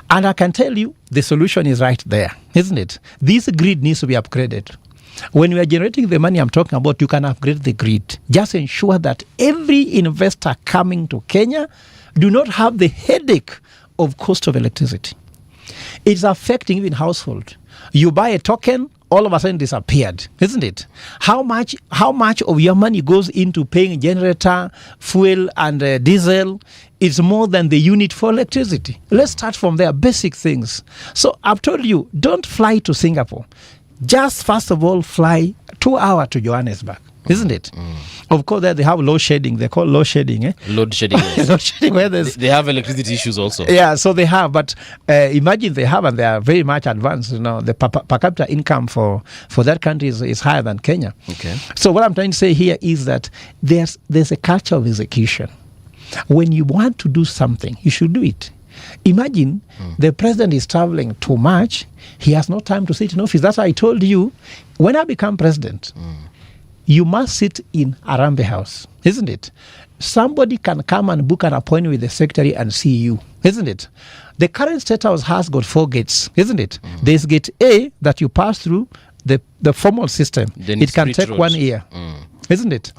And I can tell you, the solution is right there, isn't it? This grid needs to be upgraded. When we are generating the money I'm talking about, you can upgrade the grid. Just ensure that every investor coming to Kenya do not have the headache of cost of electricity. It's affecting even household. You buy a token, all of a sudden disappeared, isn't it? How much of your money goes into paying generator, fuel, and diesel? It's more than the unit for electricity. Let's start from there, basic things. So I've told you, don't fly to Singapore. Just first of all, fly 2 hours to Johannesburg, isn't it? Of course, there they have load shedding. They call load shedding. Load shedding. Load shedding. Where they have electricity issues also. Yeah, so they have. But imagine they have, and they are very much advanced. You know, the per capita income for that country is higher than Kenya. So what I'm trying to say here is that there's a culture of execution. When you want to do something, you should do it. Imagine the president is traveling too much. He has no time to sit in office. That's why I told you, when I become president, you must sit in Arambe House, isn't it? Somebody can come and book an appointment with the secretary and see you, isn't it? The current State House has got 4 gates, isn't it? There's gate A that you pass through the formal system. Then it can take 1 year. Isn't it?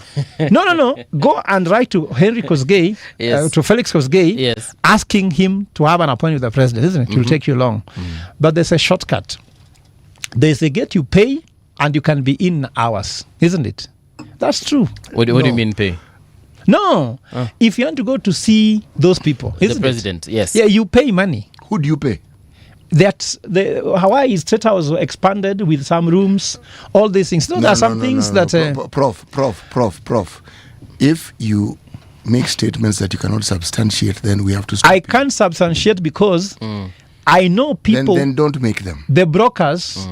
No. Go and write to Henry Kosgei, to Felix Kosgei, asking him to have an appointment with the president, isn't it? It will take you long. But there's a shortcut. There's a gate you pay, and you can be in hours, isn't it? That's true. What do you mean pay? No. If you want to go to see those people, isn't the president, it? Yes. Yeah, you pay money. Who do you pay? that the Hawaii State House expanded with some rooms, all these things. No, there are some things that... Prof. If you make statements that you cannot substantiate, then we have to stop. I can't substantiate because I know people... Then don't make them. The brokers,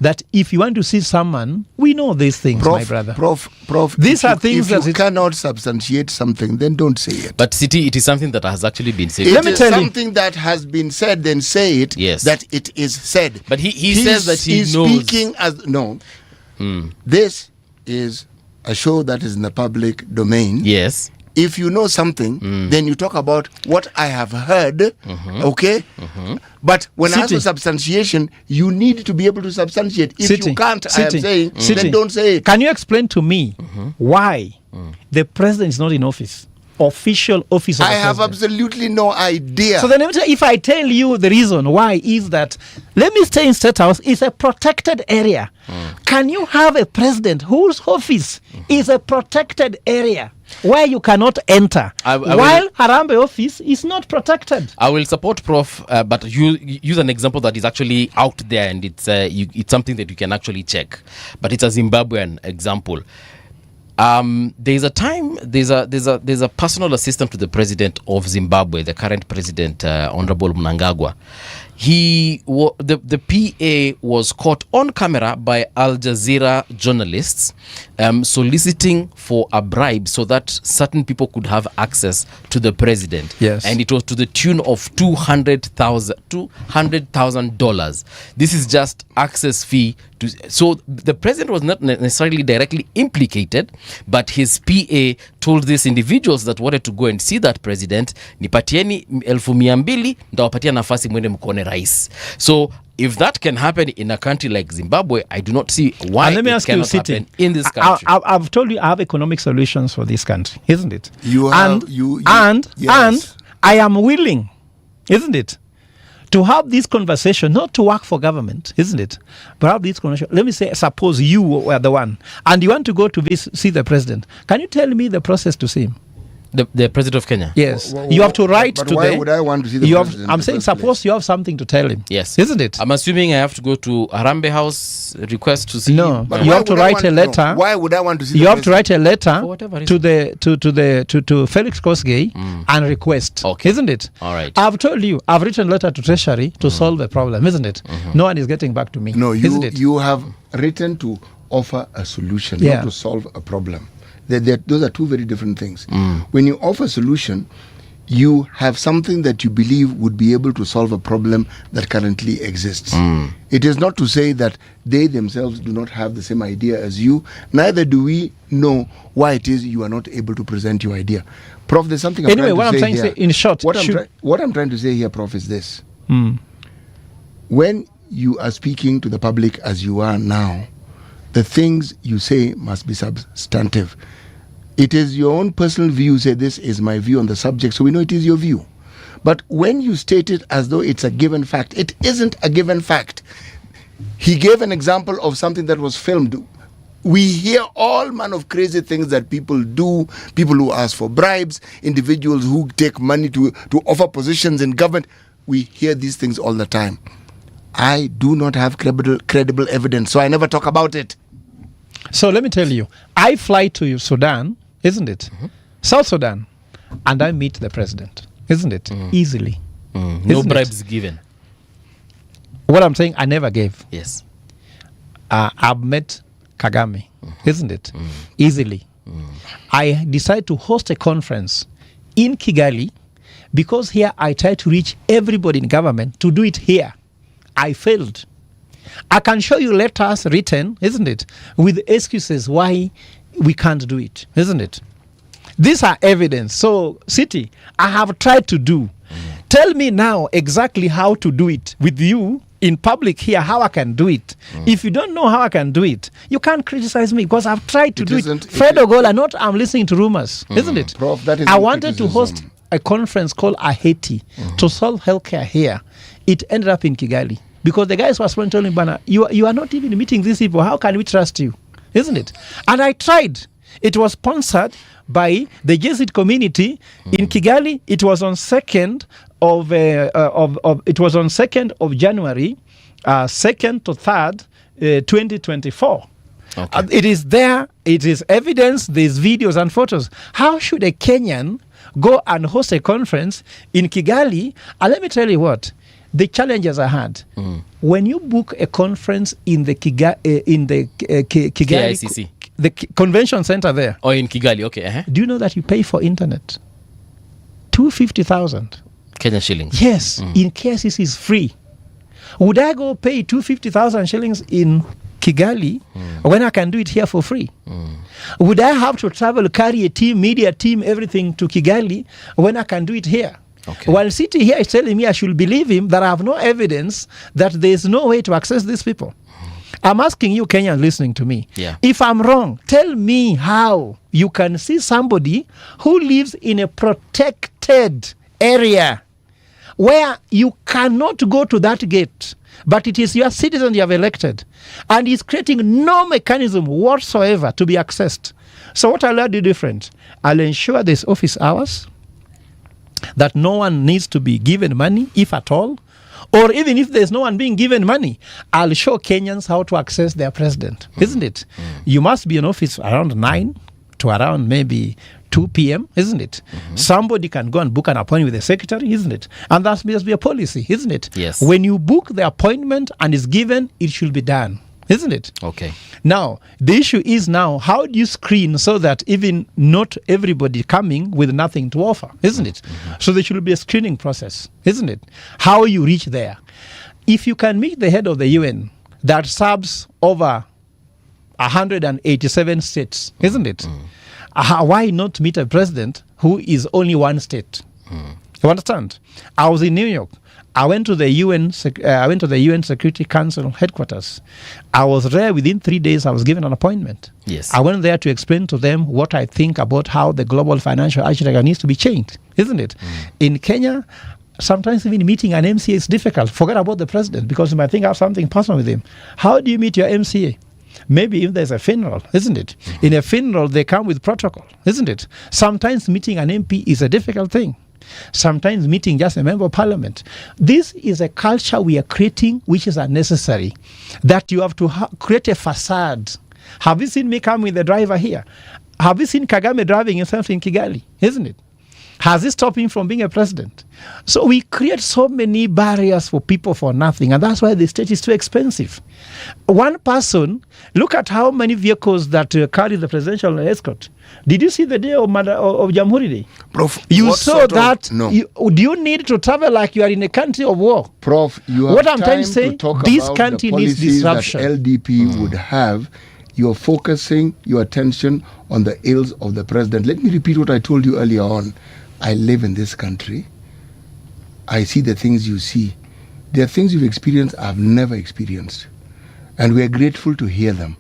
that if you want to see someone, we know these things, my brother. Prof, these are things if you cannot substantiate something, then don't say it. But City, it is something that has actually been said. Let me tell you. Something that has been said, then say it. Yes. That it is said. But he says that he knows. Speaking as... No. This is a show that is in the public domain. Yes. If you know something, then you talk about what I have heard, okay? But when I ask for substantiation, you need to be able to substantiate. If you can't, I am saying, then don't say it. Can you explain to me why the president is not in office? Official office of the I have president. absolutely no idea. So then if I tell you the reason why is that, let me stay in State House, it's a protected area. Can you have a president whose office is a protected area where you cannot enter, while Harambe office is not protected? I will support Prof, but you use an example that is actually out there, and it's something that you can actually check. But it's a Zimbabwean example. There's a personal assistant to the president of Zimbabwe, the current president, Honorable Mnangagwa. The PA was caught on camera by Al Jazeera journalists soliciting for a bribe so that certain people could have access to the president. Yes. And it was to the tune of $200,000. This is just access fee. So the president was not necessarily directly implicated, but his PA told these individuals that wanted to go and see that president, nipatieni 200,000 ndawapatia nafasi mwende mkone rais. So if that can happen in a country like Zimbabwe, I do not see why it cannot happen in this country. I've told you I have economic solutions for this country, isn't it? Yes. And I am willing, isn't it, to have this conversation, not to work for government, isn't it? But have this conversation. Let me say, suppose you were the one, and you want to go to see the president. Can you tell me the process to see him? The president of Kenya? Yes. You have to write to why would I want to see the president? I'm saying, suppose you have something to tell him. Yes. Isn't it? I'm assuming I have to go to Harambe House, request to see him. But You have to write a letter. Why would I want to see You the have to write a letter For whatever to reason. to Felix Kosgei and request. Okay. Isn't it? All right. I've told you, I've written a letter to Treasury to solve the problem, isn't it? No one is getting back to me. No, isn't it? you have written to offer a solution, Yeah. not to solve a problem. Those are two very different things. When you offer a solution, you have something that you believe would be able to solve a problem that currently exists. It is not to say that they themselves do not have the same idea as you. Neither do we know why it is you are not able to present your idea. Prof, there's something I'm Anyway, trying what to I'm say trying to here. say, in short, What I'm trying to say here, Prof, is this. When you are speaking to the public as you are now, the things you say must be substantive. It is your own personal view. Say, this is my view on the subject, so we know it is your view. But when you state it as though it's a given fact, it isn't a given fact. He gave an example of something that was filmed. We hear all manner of crazy things that people do, people who ask for bribes, individuals who take money to offer positions in government. We hear these things all the time. I do not have credible evidence, so I never talk about it. So let me tell you, I fly to Sudan, isn't it? South Sudan, and I meet the president, isn't it? Easily. No Isn't bribes given. What I'm saying, I never gave. Yes. I've met Kagame, isn't it? Easily. I decided to host a conference in Kigali because here I tried to reach everybody in government to do it here. I failed. I can show you letters written, isn't it, with excuses why we can't do it, isn't it? These are evidence. So, City, I have tried to do. Tell me now exactly how to do it with you in public here, how I can do it. If you don't know how I can do it, you can't criticize me because I've tried to do it. Fred Ogola, not I'm listening to rumors, isn't it? Prof, that is I wanted to host a conference called Aheti to solve healthcare here. It ended up in Kigali because the guys were telling me, Bana, you are not even meeting these people. How can we trust you? Isn't it? And I tried. It was sponsored by the Jesuit community in Kigali. It was on 2nd of it was on 2nd of January, 2nd to 3rd, 2024. Okay. It is there. It is evidence. There's videos and photos. How should a Kenyan go and host a conference in Kigali? And let me tell you what the challenges I had. When you book a conference in the Kigali, KICC. the convention center there. Or in Kigali, okay. Uh-huh. Do you know that you pay for internet? 250,000 Kenyan shillings. Yes, in KICC is free. Would I go pay 250,000 shillings in Kigali when I can do it here for free? Would I have to travel, carry a team, media team, everything to Kigali when I can do it here? Okay. While City here is telling me I should believe him that I have no evidence that there is no way to access these people. I'm asking you, Kenyans listening to me, if I'm wrong, tell me how you can see somebody who lives in a protected area where you cannot go to that gate, but it is your citizen you have elected, and is creating no mechanism whatsoever to be accessed. So what I'll do different, I'll ensure there's office hours, that no one needs to be given money, if at all, or even if there's no one being given money, I'll show Kenyans how to access their president, isn't it? You must be in office around 9 to around maybe 2 p.m., isn't it? Somebody can go and book an appointment with the secretary, isn't it? And that must be a policy, isn't it? Yes. When you book the appointment and is given, it should be done, isn't it? Okay. Now, the issue is now, how do you screen so that even not everybody coming with nothing to offer, isn't it? So there should be a screening process, isn't it? How you reach there. If you can meet the head of the UN that serves over 187 states, isn't it? Why not meet a president who is only one state? You understand? I was in New York. I went to the UN Security Council headquarters. I was there within 3 days. I was given an appointment. Yes. I went there to explain to them what I think about how the global financial architecture needs to be changed, isn't it? In Kenya, sometimes even meeting an MCA is difficult. Forget about the president, because you might think I have something personal with him. How do you meet your MCA? Maybe if there's a funeral, isn't it? In a funeral, they come with protocol, isn't it? Sometimes meeting an MP is a difficult thing. Sometimes meeting just a member of parliament. This is a culture we are creating which is unnecessary. That you have to create a facade. Have you seen me come with the driver here? Have you seen Kagame driving himself in Kigali? Isn't it? Has it stopped him from being a president? So we create so many barriers for people for nothing, and that's why the state is too expensive. One person, look at how many vehicles that carry the presidential escort. Did you see the day of Jamhuri Day? Prof, you saw that. No. Do you need to travel like you are in a country of war? Prof, you have what I'm time trying to say, talk this about country the needs policies disruption. that LDP would have. You're focusing your attention on the ills of the president. Let me repeat what I told you earlier on. I live in this country. I see the things you see. There are things you've experienced I've never experienced. And we are grateful to hear them.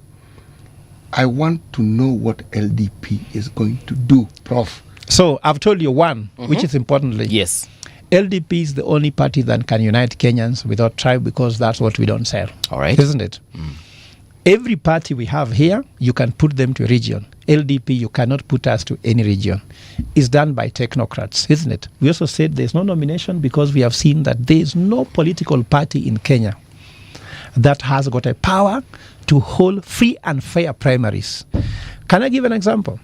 I want to know what LDP is going to do, Prof. So I've told you one, which is importantly. Yes. LDP is the only party that can unite Kenyans without tribe, because that's what we don't sell. All right. Isn't it? Every party we have here, you can put them to a region. LDP, you cannot put us to any region. It's done by technocrats, isn't it? We also said there's no nomination because we have seen that there is no political party in Kenya that has got a power to hold free and fair primaries. Can I give an example?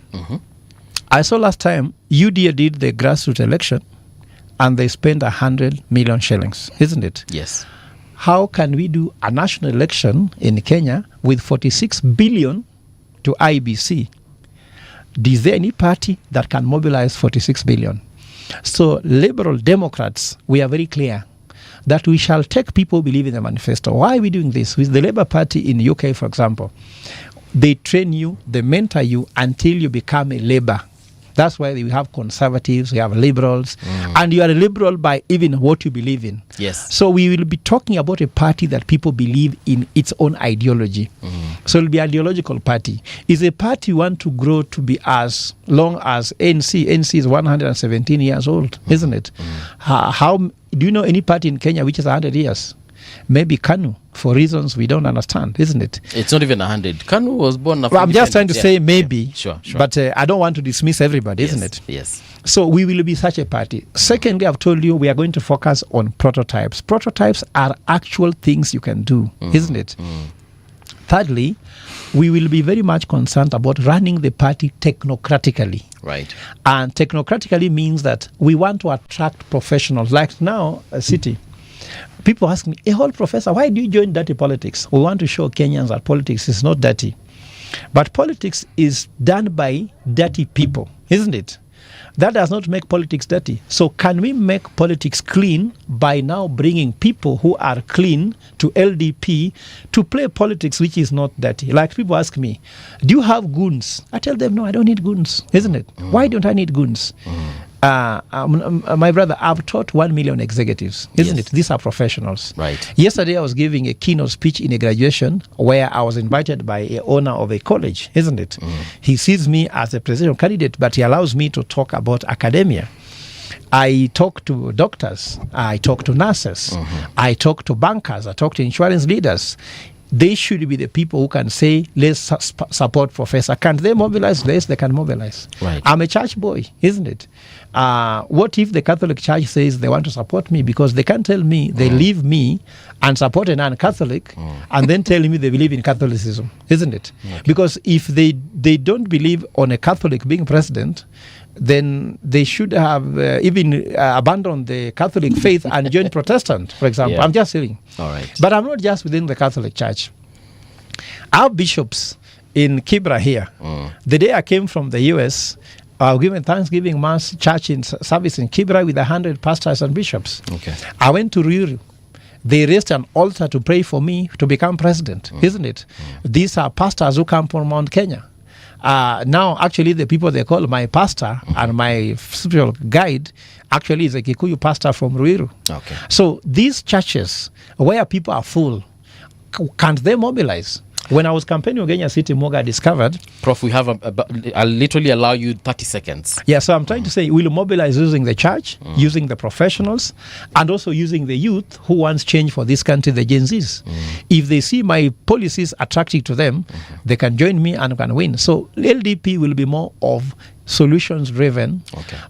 I saw last time UDA did the grassroots election and they spent 100 million shillings, isn't it? Yes. How can we do a national election in Kenya with 46 billion to IBC? Is there any party that can mobilize 46 billion? So Liberal Democrats, we are very clear that we shall take people who believe in the manifesto. Why are we doing this? With the Labour Party in UK, for example, they train you, they mentor you until you become a Labour. That's why we have conservatives, we have liberals, and you are a liberal by even what you believe in. Yes. So we will be talking about a party that people believe in its own ideology. So it will be an ideological party. Is a party you want to grow to be as long as ANC? ANC is 117 years old, isn't it? How do you know any party in Kenya which is 100 years? Maybe KANU, for reasons we don't understand, isn't it? It's not even 100. KANU was born after. Well, I'm just trying to say maybe. Sure. But I don't want to dismiss everybody, isn't it? Yes. So we will be such a party. Secondly, I've told you we are going to focus on prototypes. Prototypes are actual things you can do, isn't it? Thirdly, we will be very much concerned about running the party technocratically. Right. And technocratically means that we want to attract professionals. Like now, a city. People ask me, hey, whole professor, why do you join dirty politics? We want to show Kenyans that politics is not dirty. But politics is done by dirty people, isn't it? That does not make politics dirty. So can we make politics clean by now bringing people who are clean to LDP to play politics which is not dirty? Like people ask me, do you have goons? I tell them, no, I don't need goons, isn't it? Why don't I need goons? My brother, I've taught 1 million executives, isn't it? These are professionals. Right. Yesterday, I was giving a keynote speech in a graduation where I was invited by a owner of a college, isn't it? He sees me as a presidential candidate, but he allows me to talk about academia. I talk to doctors, I talk to nurses, I talk to bankers, I talk to insurance leaders. They should be the people who can say, let's support Professor. Can't they mobilize? Yes, they can mobilize. Right. I'm a church boy, isn't it? What if the Catholic Church says they want to support me? Because they can't tell me they leave me and support a non-Catholic and then tell me they believe in Catholicism, isn't it? Okay. Because if they don't believe on a Catholic being president, then they should have even abandoned the Catholic faith and joined Protestant, for example. Yeah. I'm just saying. All right. But I'm not just within the Catholic Church. Our bishops in Kibra here, the day I came from the US, I was given Thanksgiving Mass church in service in Kibra with 100 pastors and bishops. Okay. I went to Ruiru. They raised an altar to pray for me to become president, isn't it? These are pastors who come from Mount Kenya. Now, actually, the people they call my pastor and my spiritual guide actually is a Kikuyu pastor from Ruiru. Okay. So these churches where people are full, can't they mobilize? When I was campaigning in Kenya City, Moga discovered... Prof, we have I'll literally allow you 30 seconds. Yeah, so I'm trying to say we'll mobilize using the church, using the professionals, and also using the youth who wants change for this country, the Gen Zs. If they see my policies attractive to them, they can join me and can win. So LDP will be more of solutions driven,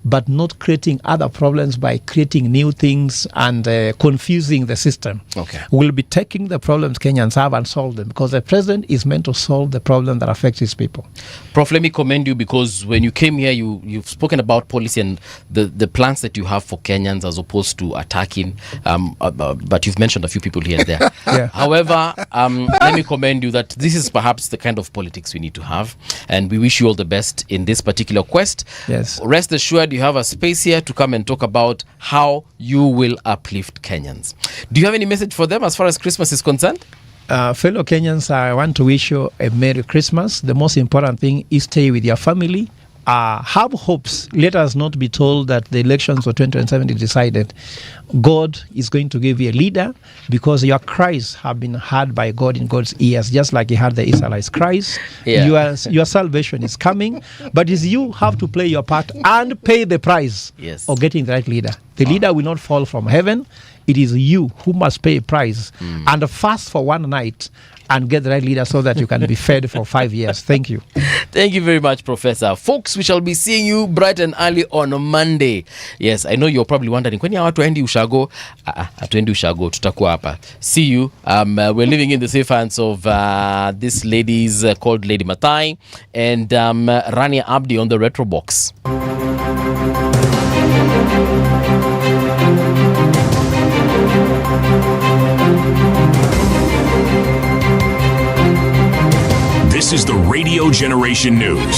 but not creating other problems by creating new things and confusing the system. Okay. We'll be taking the problems Kenyans have and solve them, because the president is meant to solve the problem that affects his people. Prof, let me commend you, because when you came here, you've spoken about policy and the plans that you have for Kenyans as opposed to attacking, but you've mentioned a few people here and there. Yeah. However, let me commend you that this is perhaps the kind of politics we need to have, and we wish you all the best in this particular quest. Yes. Rest assured, you have a space here to come and talk about how you will uplift Kenyans. Do you have any message for them as far as Christmas is concerned? Fellow Kenyans, I want to wish you a Merry Christmas. The most important thing is stay with your family. Have hopes. Let us not be told that the elections for 2027 is decided. God is going to give you a leader, because your cries have been heard by God in God's ears, just like he heard the Israelites' cries. Yeah. Your salvation is coming, but it's you have to play your part and pay the price of getting the right leader. The leader will not fall from heaven. It is you who must pay a price and fast for one night and get the right leader so that you can be fed for 5 years. Thank you. Thank you very much, Professor. Folks, we shall be seeing you bright and early on Monday. Yes, I know you're probably wondering, when watu endi ushago? Atuendi ushago, tutakuwa hapa. See you. We're living in the safe hands of this ladies called Lady Mathai and Rania Abdi on the retro box. This is the Radio Generation News.